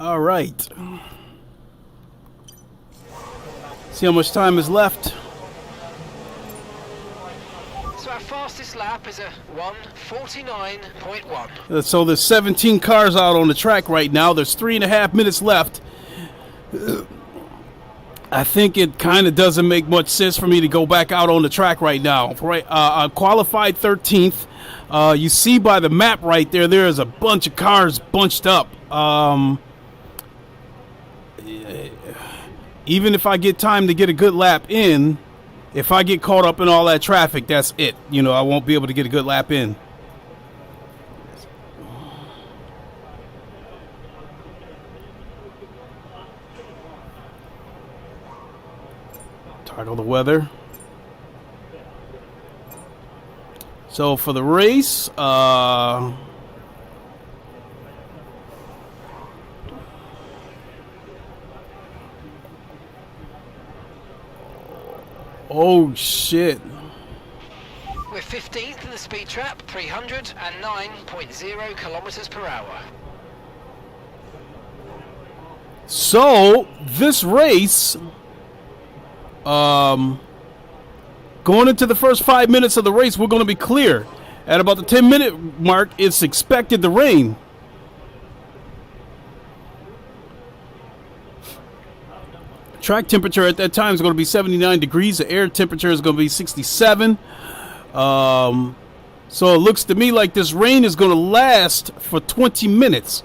All right. See how much time is left. So our fastest lap is a 1:49.1. So there's 17 cars out on the track right now. There's 3.5 minutes left. I think it kind of doesn't make much sense for me to go back out on the track right now. Right, I qualified 13th. You see by the map right there, there is a bunch of cars bunched up. Even if I get time to get a good lap in, if I get caught up in all that traffic, that's it. You know, I won't be able to get a good lap in. Toggle the weather. So for the race, oh shit. We're 15th in the speed trap, 309.0 kilometers per hour. So this race, going into the first 5 minutes of the race, we're going to be clear. At about the 10-minute mark, it's expected to rain. Track temperature at that time is going to be 79 degrees. The air temperature is going to be 67. So it looks to me like this rain is going to last for 20 minutes.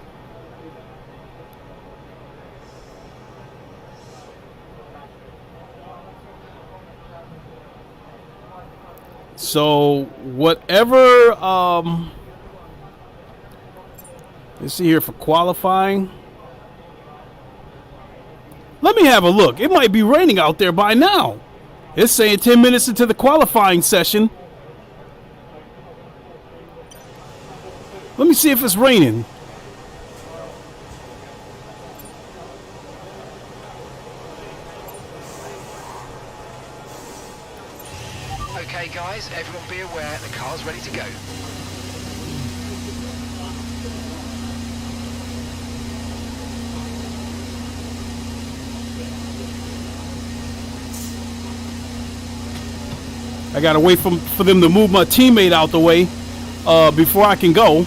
So whatever, let's see here for qualifying. Let me have a look. It might be raining out there by now. It's saying 10 minutes into the qualifying session. Let me see if it's raining. Okay guys, everyone be aware, the car's ready to go. I gotta wait for them to move my teammate out the way before I can go.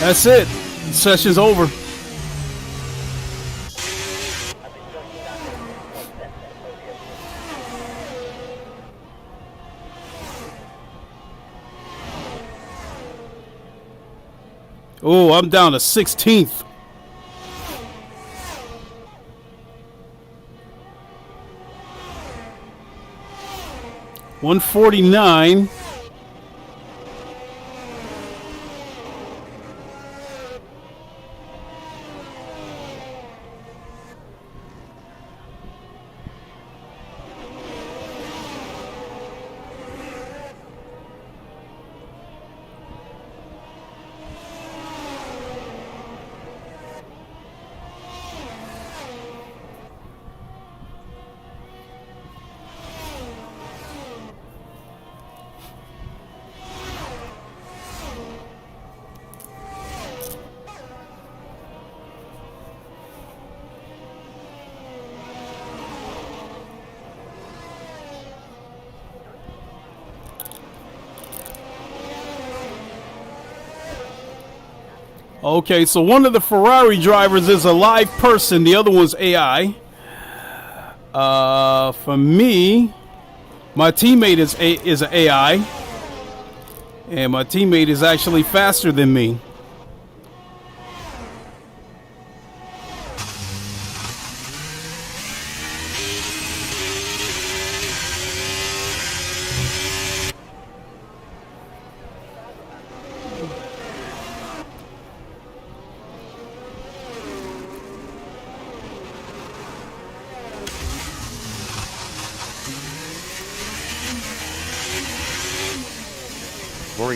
That's it. The session's over. Oh, I'm down to 16th. $149. Okay, so one of the Ferrari drivers is a live person. The other one's AI. For me, my teammate is an AI. And my teammate is actually faster than me.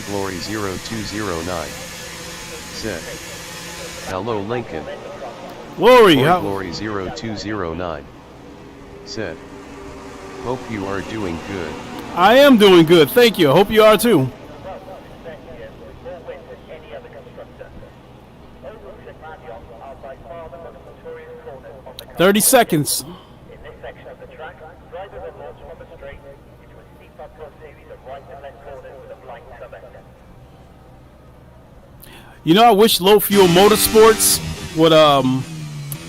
Glory 0209 said, "Hello Lincoln." Glory 0209 said, "Hope you are doing good." I am doing good, thank you. I hope you are too. 30 seconds. In this section of the track, drivers are launched from the straight into a steep uphill series of right and left corners with a blind tremendous. You know, I wish Low Fuel Motorsports would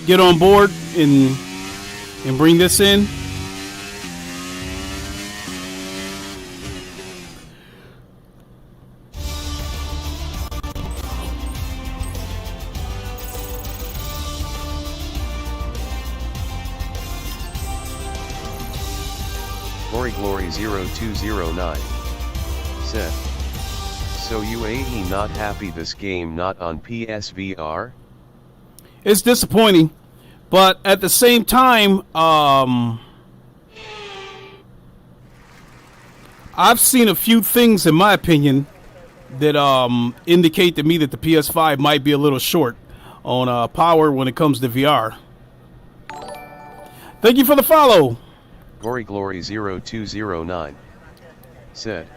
get on board and bring this in. Glory 0209 said, "So UAE not happy this game not on PSVR?" It's disappointing, but at the same time, I've seen a few things, in my opinion, that indicate to me that the PS5 might be a little short on power when it comes to VR. Thank you for the follow. Glory 0209 said,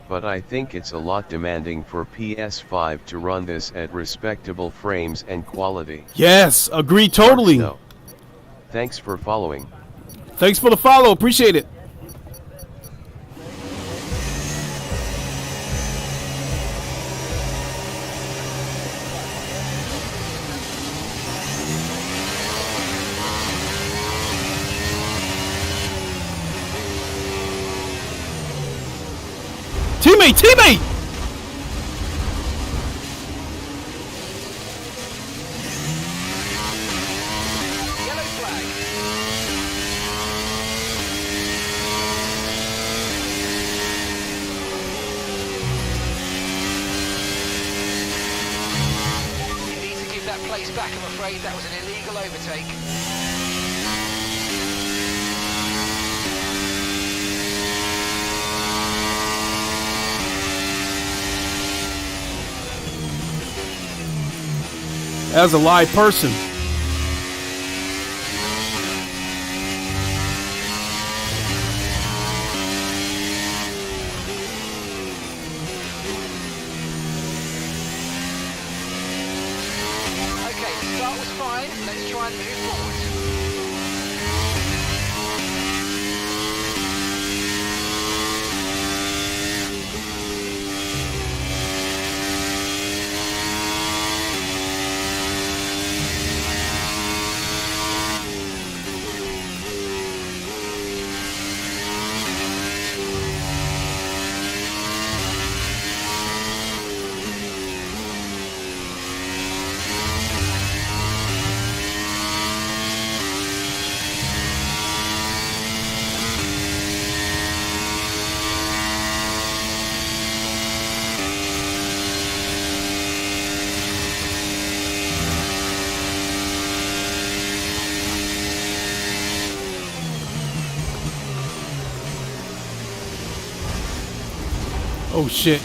"But I think it's a lot demanding for PS5 to run this at respectable frames and quality." Yes, agree totally. No. Thanks for following. Thanks for the follow, appreciate it. Teammate! Yellow flag. You need to give that place back, I'm afraid. That was an illegal overtake. As a live person. Okay, the start was fine. Let's try and move forward. Oh shit.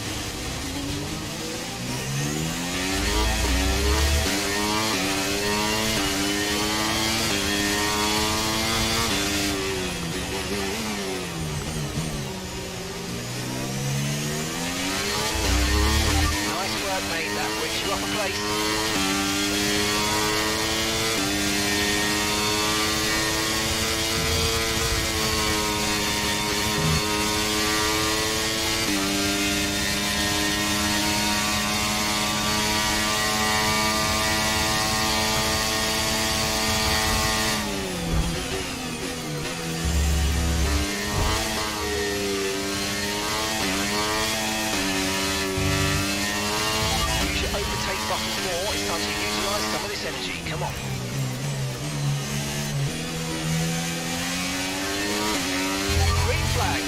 Nice work, mate. That brings you up a place. this energy. Come on. Green flag.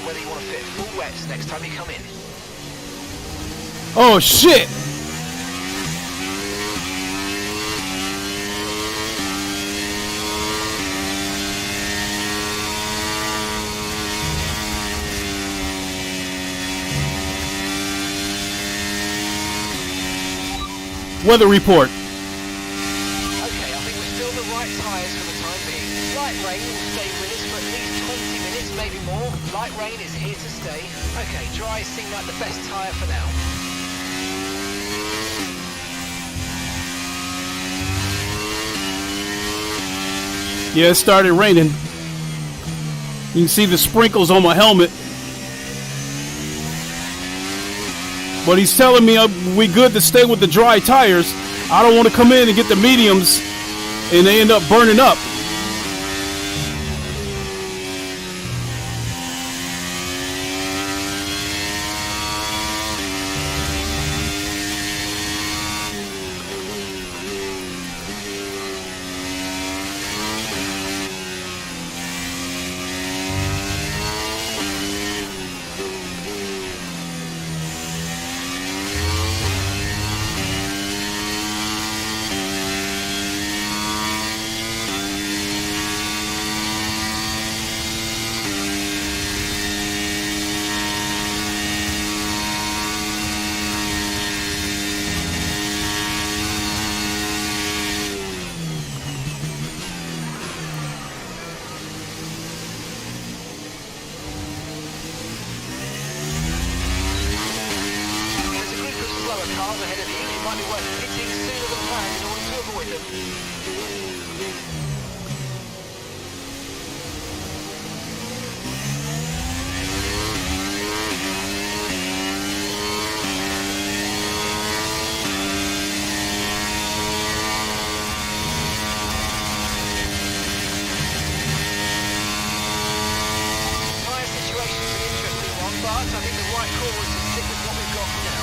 Whether you want to fit full wets next time you come in. Oh shit! Weather report. Okay, I think we're still the right tyres for the time being. Light rain will stay with us for at least 20 minutes, maybe more. Light rain is here to stay. Okay, dry seem like the best tyre for now. Yeah, it started raining. You can see the sprinkles on my helmet. But he's telling me we good to stay with the dry tires. I don't want to come in and get the mediums and they end up burning up. Cars ahead of you, it might be worth pitting sooner than planned in order to avoid them. Tyre situation is an interesting one, but I think the right call is to stick with what we've got for now.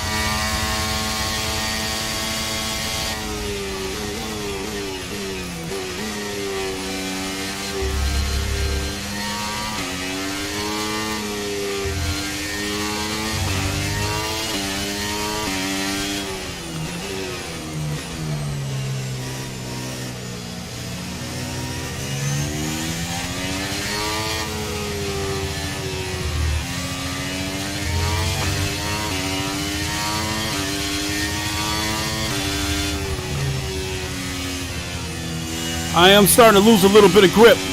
I am starting to lose a little bit of grip. Huge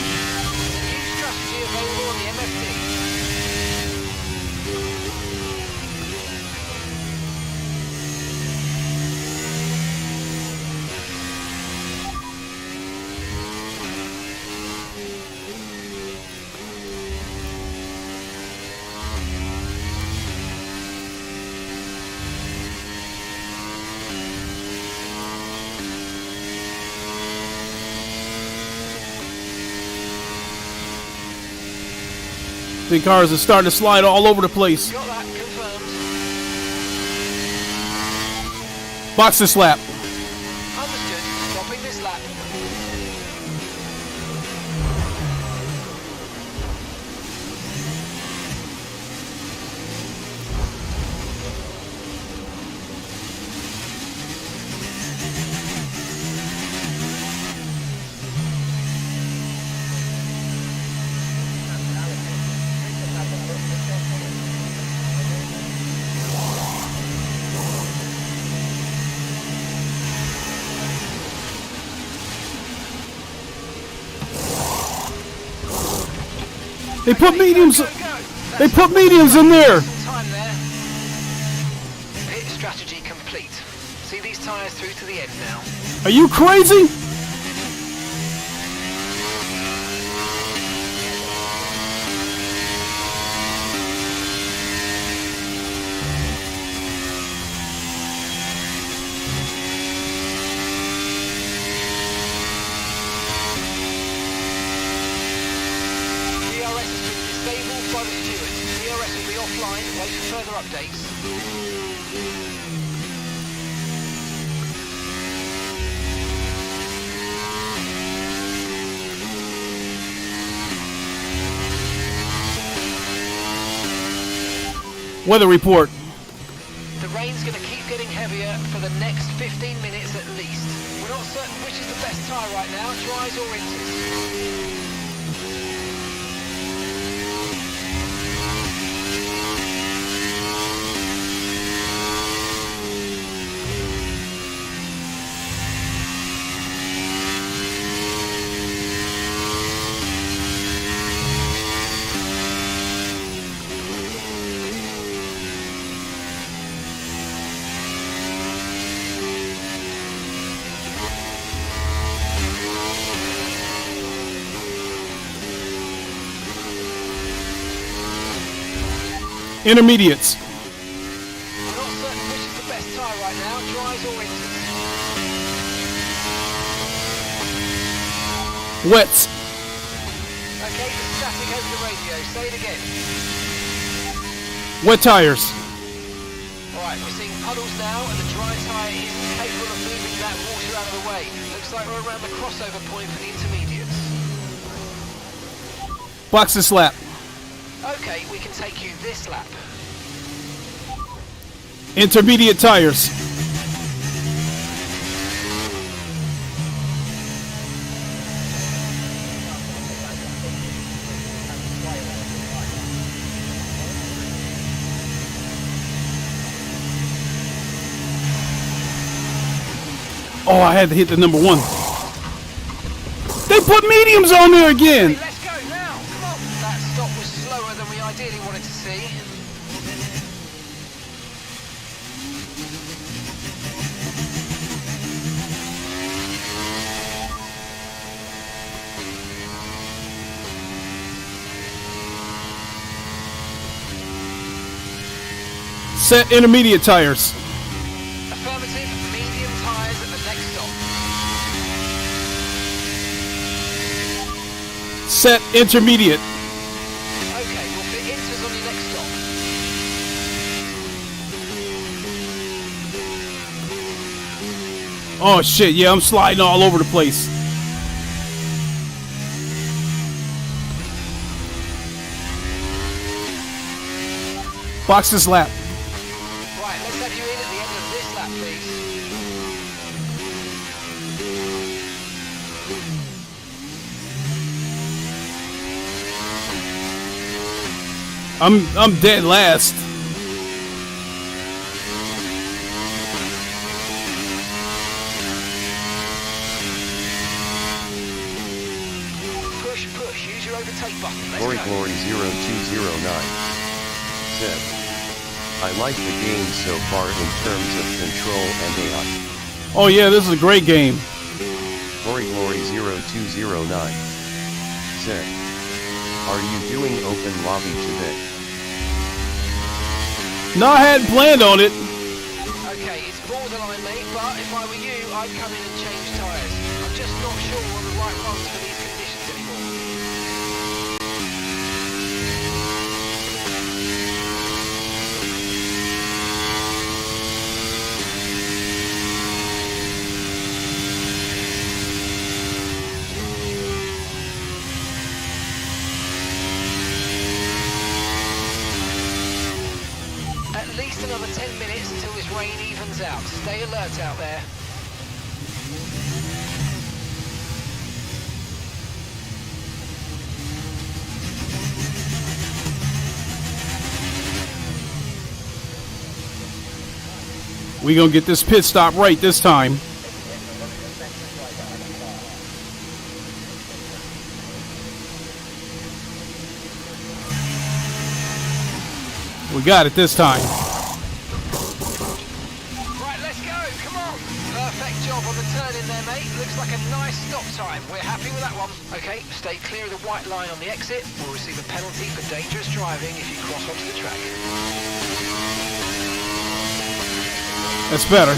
strategy available on the MFD. The cars are starting to slide all over the place. Got that confirmed. Box this lap. Understood. Stopping this lap. They put Okay, mediums. go. They put mediums in there. Some time there. Pit strategy complete. See these tyres through to the end now. Are you crazy? DRS has been disabled by the stewards. DRS will be offline. Wait for further updates. Weather report. The rain's going to keep getting heavier for the next 15 minutes at least. We're not certain which is the best tyre right now, dries or inters. Intermediates. We're not certain which is the best tyre right now, dries or inters. Wets. Okay, it's static over the radio. Say it again. Wet tires. Alright, we're seeing puddles now, and the dry tyre isn't capable of moving that water out of the way. Looks like we're around the crossover point for the intermediates. Boxes slap. Okay, we can take you this lap. Intermediate tires. Oh, I had to hit the number one. They put mediums on there again. Let's go now, come on! That stop was slower than we ideally wanted to see. Set intermediate tires. Affirmative, medium tyres at the next stop. Set intermediate. Okay, we'll fit inters on your next stop. Oh shit, yeah, I'm sliding all over the place. Boxes lap. Right, let's have you in at the end of this lap, please. I'm dead last. Push, use your overtake button. Let's Glory go. Glory 0209 said, I like the game so far in terms of control and AI. Oh yeah, this is a great game. Glory Glory 0209 said, are you doing open lobby today? No, I hadn't planned on it. Okay, it's borderline, mate, but if I were you, I'd come in and change tyres. I'm just not sure we're on the right ones for these conditions anymore. At least another 10 minutes until this rain evens out. Stay alert out there. We gonna get this pit stop right this time. We got it this time. Right, let's go. Come on. Perfect job on the turn in there, mate. Looks like a nice stop time. We're happy with that one. Okay, stay clear of the white line on the exit. We'll receive a penalty for dangerous driving if you cross onto the track. That's better.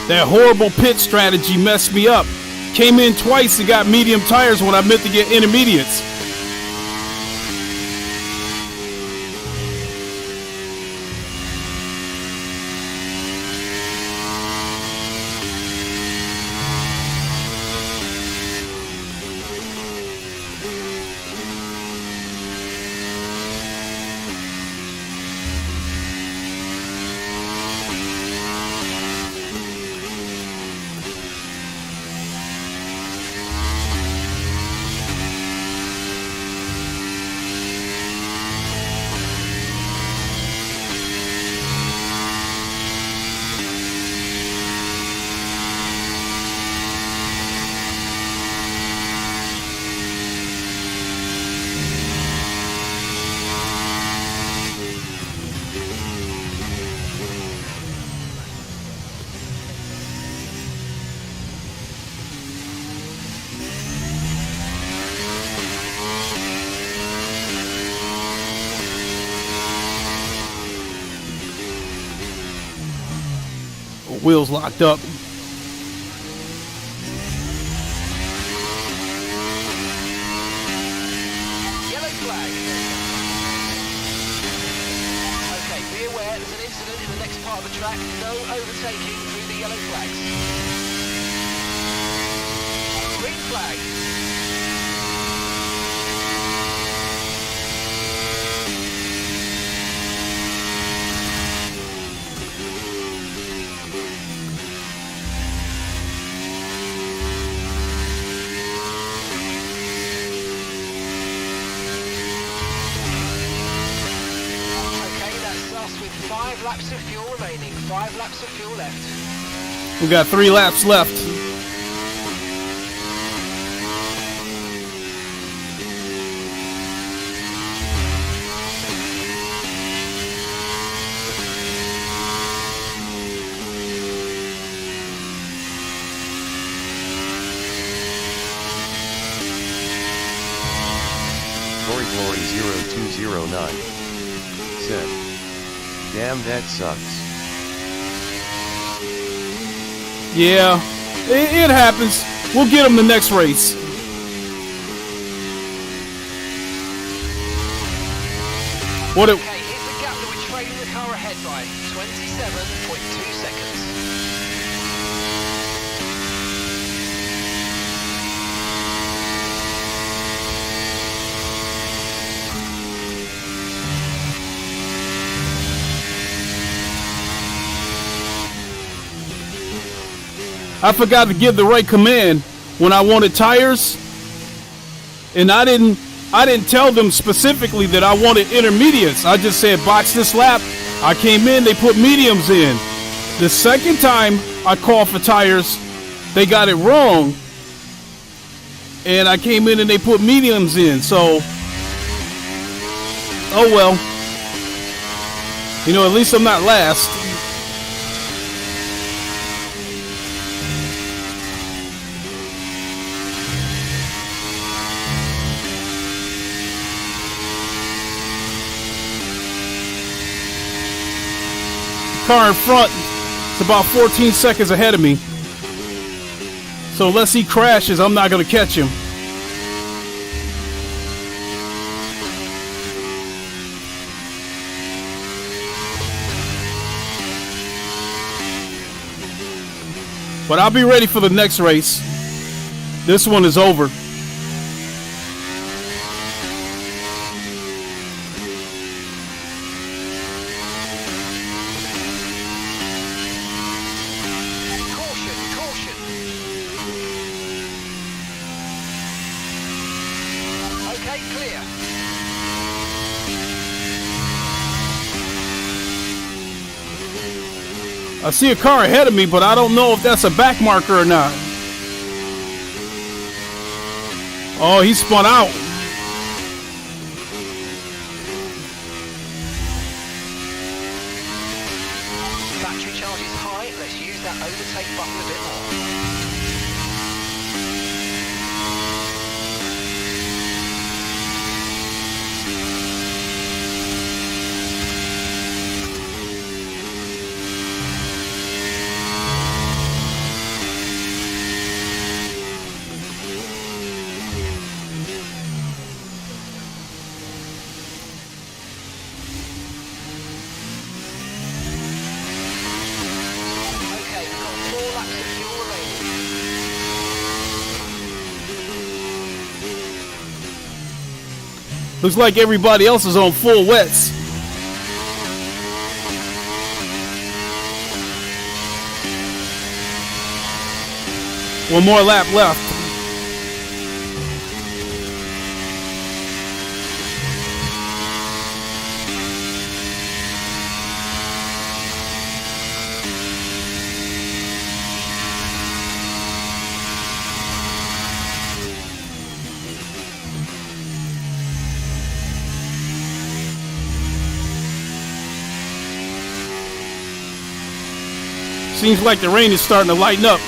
That horrible pit strategy messed me up. Came in twice and got medium tires when I meant to get intermediates. Wheels locked up. Yellow flag. Okay, be aware there's an incident in the next part of the track. No overtaking through the yellow flags. Green flag. With 5 laps of fuel remaining, 5 laps of fuel left. We got 3 laps left. Glory0209 said, "Damn, that sucks." Yeah, it happens. We'll get them the next race. What it? Okay, here's the gap that we're trailing the car ahead by. 27.2 seconds. I forgot to give the right command when I wanted tires, and I didn't tell them specifically that I wanted intermediates. I just said box this lap. I came in, they put mediums in. The second time I called for tires, they got it wrong, and I came in and they put mediums in. So, oh well. You know, at least I'm not last. Car in front is about 14 seconds ahead of me, so unless he crashes, I'm not going to catch him. But I'll be ready for the next race. This one is over. Caution, caution. Okay, clear. I see a car ahead of me, but I don't know if that's a back marker or not. Oh, he spun out. Battery charge is high. Let's use that overtake button a bit more. Okay, we've got 4 laps of fuel remaining. Looks like everybody else is on full wets. One more lap left. Seems like the rain is starting to lighten up.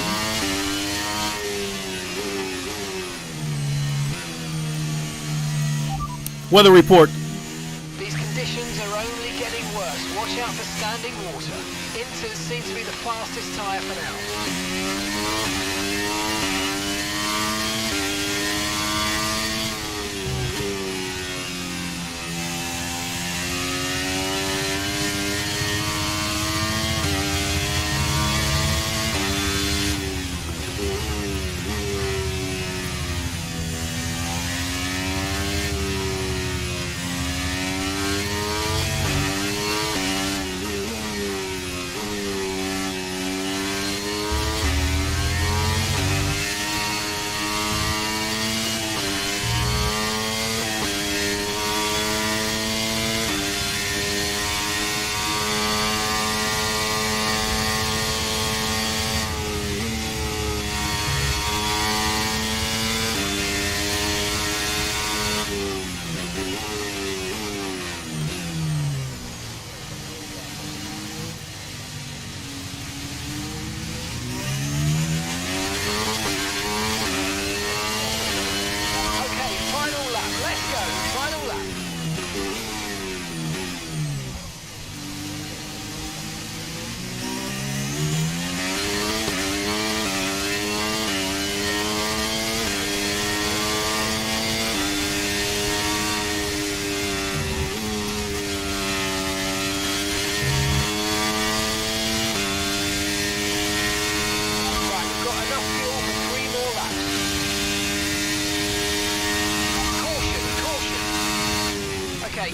Weather report. These conditions are only getting worse. Watch out for standing water. Inters seems to be the fastest tyre for now.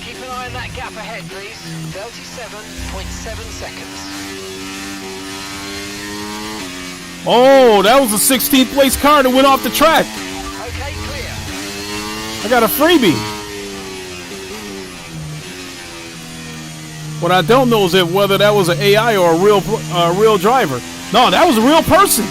Keep an eye on that gap ahead, please. 37.7 seconds. Oh, that was a 16th place car that went off the track. Okay, clear. I got a freebie. What I don't know is if whether that was an AI or a real driver. No, that was a real person.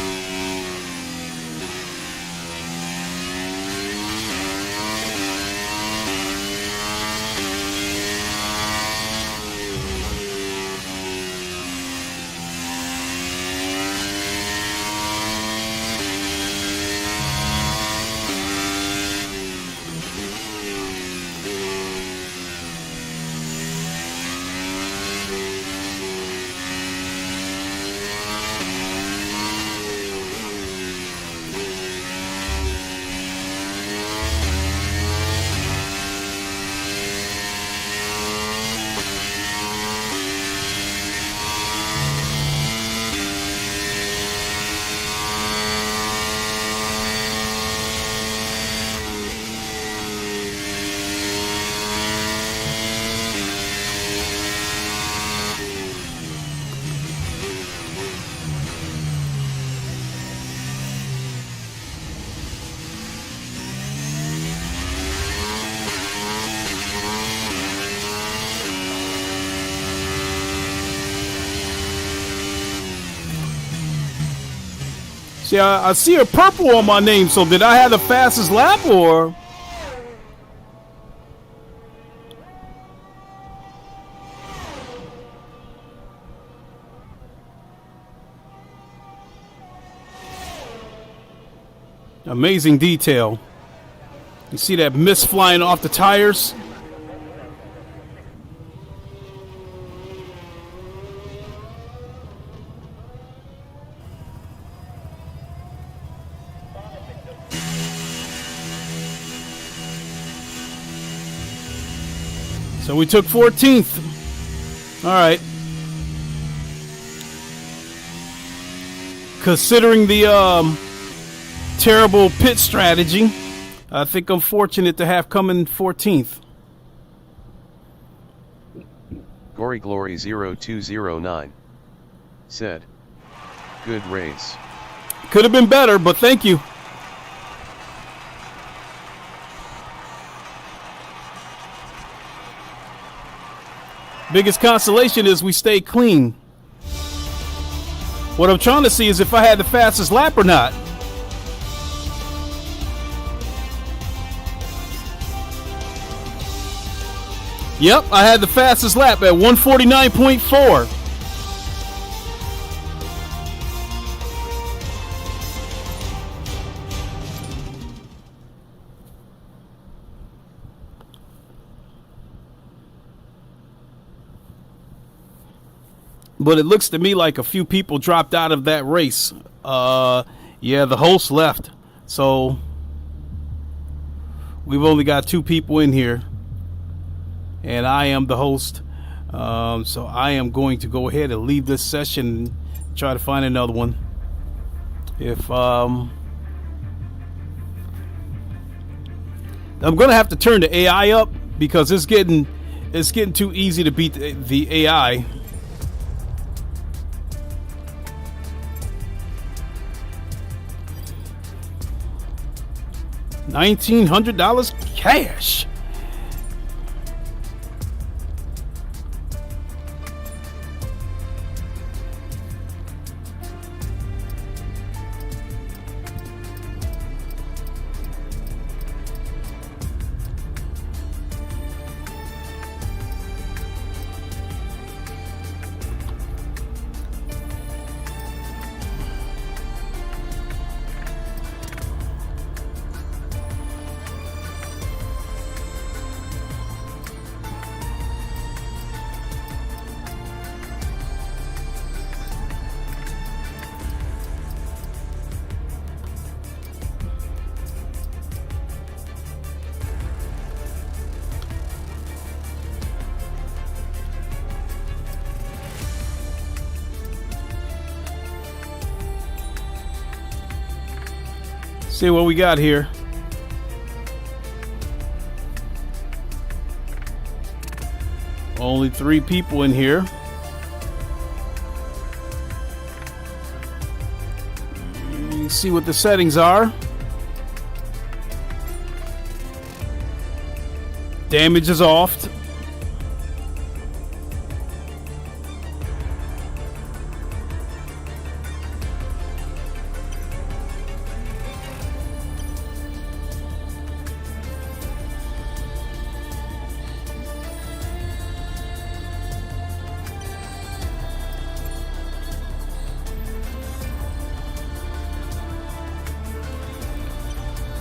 See, I see a purple on my name, so did I have the fastest lap, or? Amazing detail. You see that mist flying off the tires? So we took 14th. All right. Considering the terrible pit strategy, I think I'm fortunate to have come in 14th. Gory Glory 0209 said, "Good race. Could have been better, but thank you." Biggest consolation is we stay clean. What I'm trying to see is if I had the fastest lap or not. Yep, I had the fastest lap at 149.4. But it looks to me like a few people dropped out of that race. Yeah, the host left. So we've only got 2 people in here. And I am the host. So I am going to go ahead and leave this session and try to find another one. If I'm going to have to turn the AI up because it's getting too easy to beat the AI. $1,900 cash. See what we got here. Only 3 people in here. You see what the settings are. Damage is off.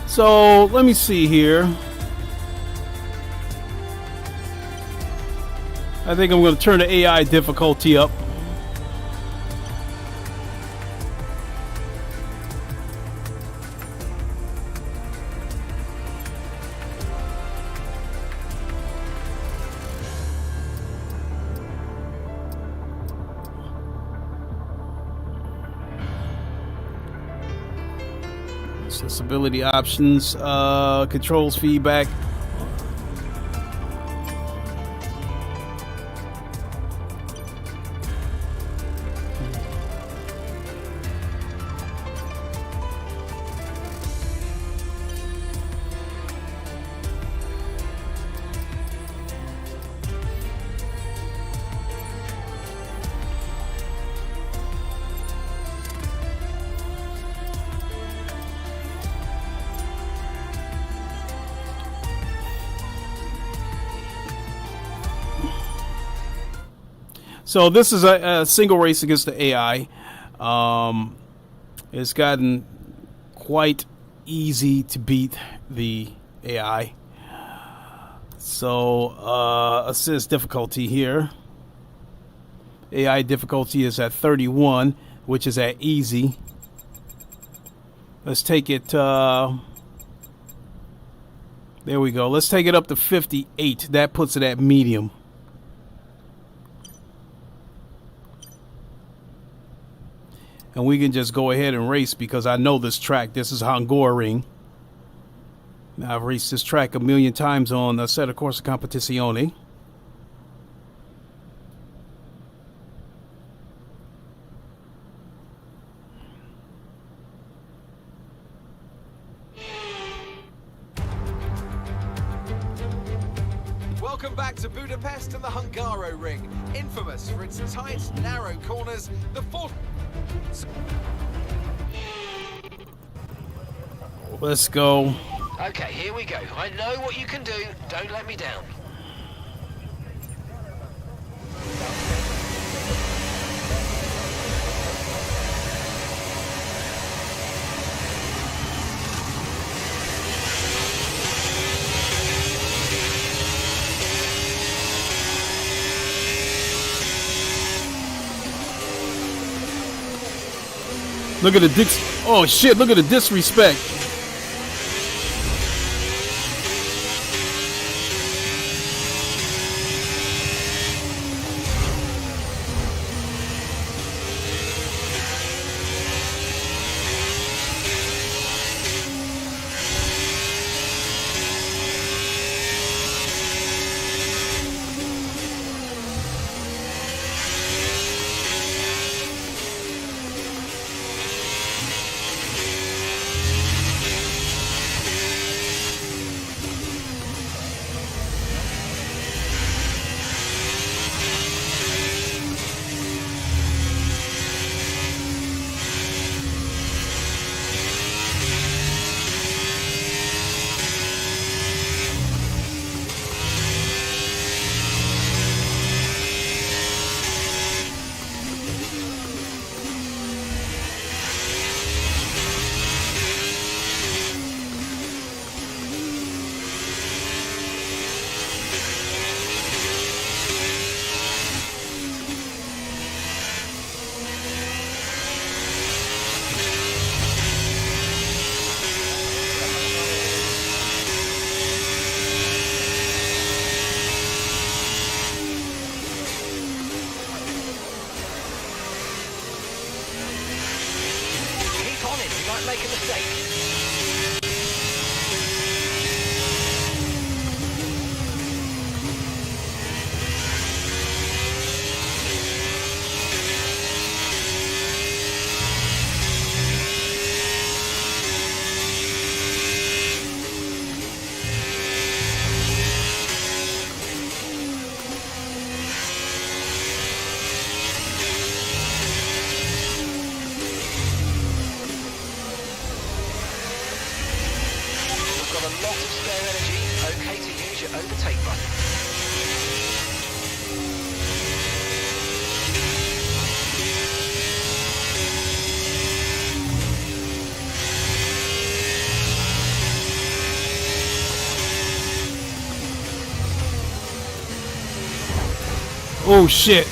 So let me see here. I think I'm going to turn the AI difficulty up. Accessibility options, controls, feedback. So this is a single race against the AI. It's gotten quite easy to beat the AI. So assist difficulty here. AI difficulty is at 31, which is at easy. Let's take it, there we go. Let's take it up to 58. That puts it at medium. And we can just go ahead and race because I know this track. This is Hungaroring. Now, I've raced this track a million times on SATA Corsa Competizione. Welcome back to Budapest and the Hungaroring, infamous for its tight, narrow corners. The fourth. Let's go. Okay, here we go. I know what you can do. Don't let me down. Look at the oh shit, look at the disrespect. Make a mistake. A lot of spare energy. Okay to use your overtake button. Oh shit.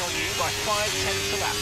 on you by 5/10 a lap.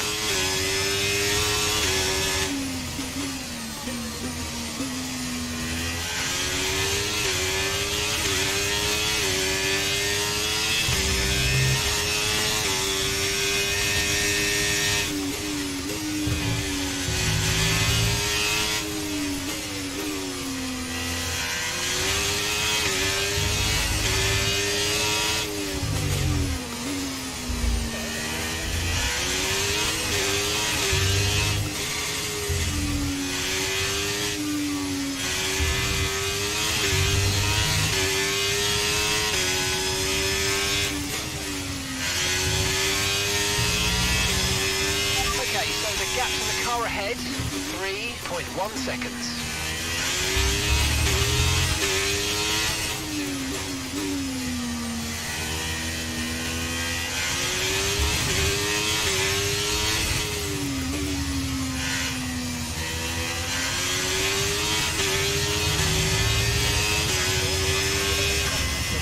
Gap to the car ahead, 3.1 seconds.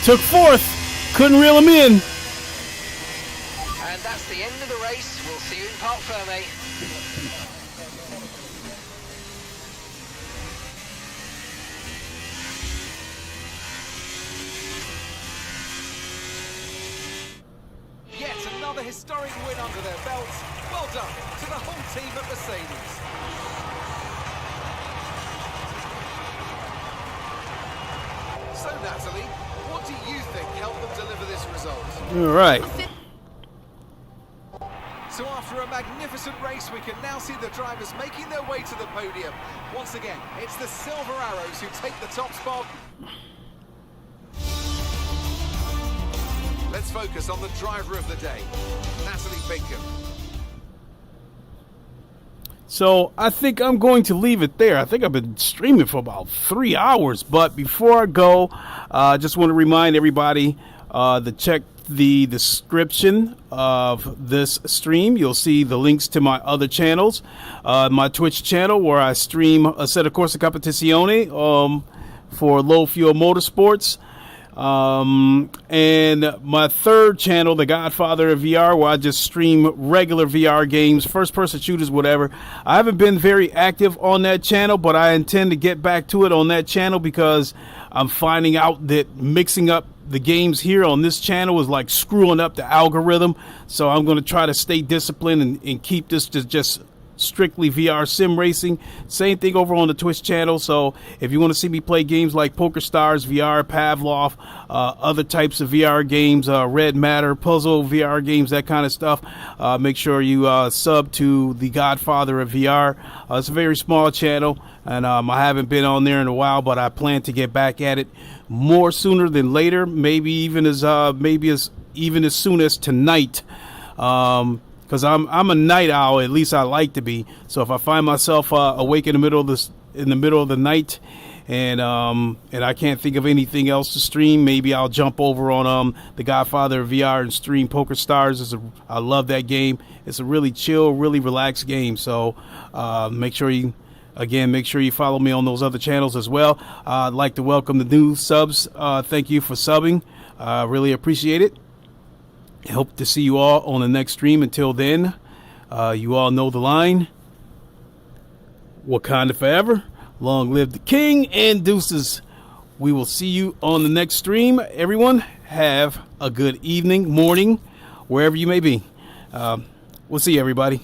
Took fourth, couldn't reel him in. And that's the end of the race. We'll see you in Parc Fermé. Yet another historic win under their belts. Well done to the whole team at Mercedes. So Natalie, what do you think helped them deliver this result? All right. So after a magnificent race, we can now see the drivers making their way to the podium. Once again, it's the Silver Arrows who take the top spot. Let's focus on the driver of the day, Natalie Pinkham. So I think I'm going to leave it there. I think I've been streaming for about 3 hours. But before I go, I just want to remind everybody to check the description of this stream. You'll see the links to my other channels, my Twitch channel where I stream a set of Corsa Competizione for low fuel motorsports. And my third channel, the Godfather of VR, where I just stream regular VR games, first-person shooters, whatever. I haven't been very active on that channel, but I intend to get back to it on that channel because I'm finding out that mixing up the games here on this channel is like screwing up the algorithm. So I'm going to try to stay disciplined and keep this to just strictly VR sim racing. Same thing over on the Twitch channel. So if you want to see me play games like Poker Stars VR, Pavlov, other types of VR games, Red Matter, puzzle VR games, that kind of stuff, make sure you sub to the Godfather of VR. It's a very small channel, and I haven't been on there in a while, but I plan to get back at it more sooner than later. Maybe even as soon as tonight. Because I'm a night owl, at least I like to be. So if I find myself awake in the middle of the night, and I can't think of anything else to stream, maybe I'll jump over on the Godfather of VR and stream Poker Stars. I love that game. It's a really chill, really relaxed game. So make sure you follow me on those other channels as well. I'd like to welcome the new subs. Thank you for subbing. Really appreciate it. Hope to see you all on the next stream. Until then, you all know the line. Wakanda forever. Long live the king, and deuces. We will see you on the next stream. Everyone, have a good evening, morning, wherever you may be. We'll see you, everybody.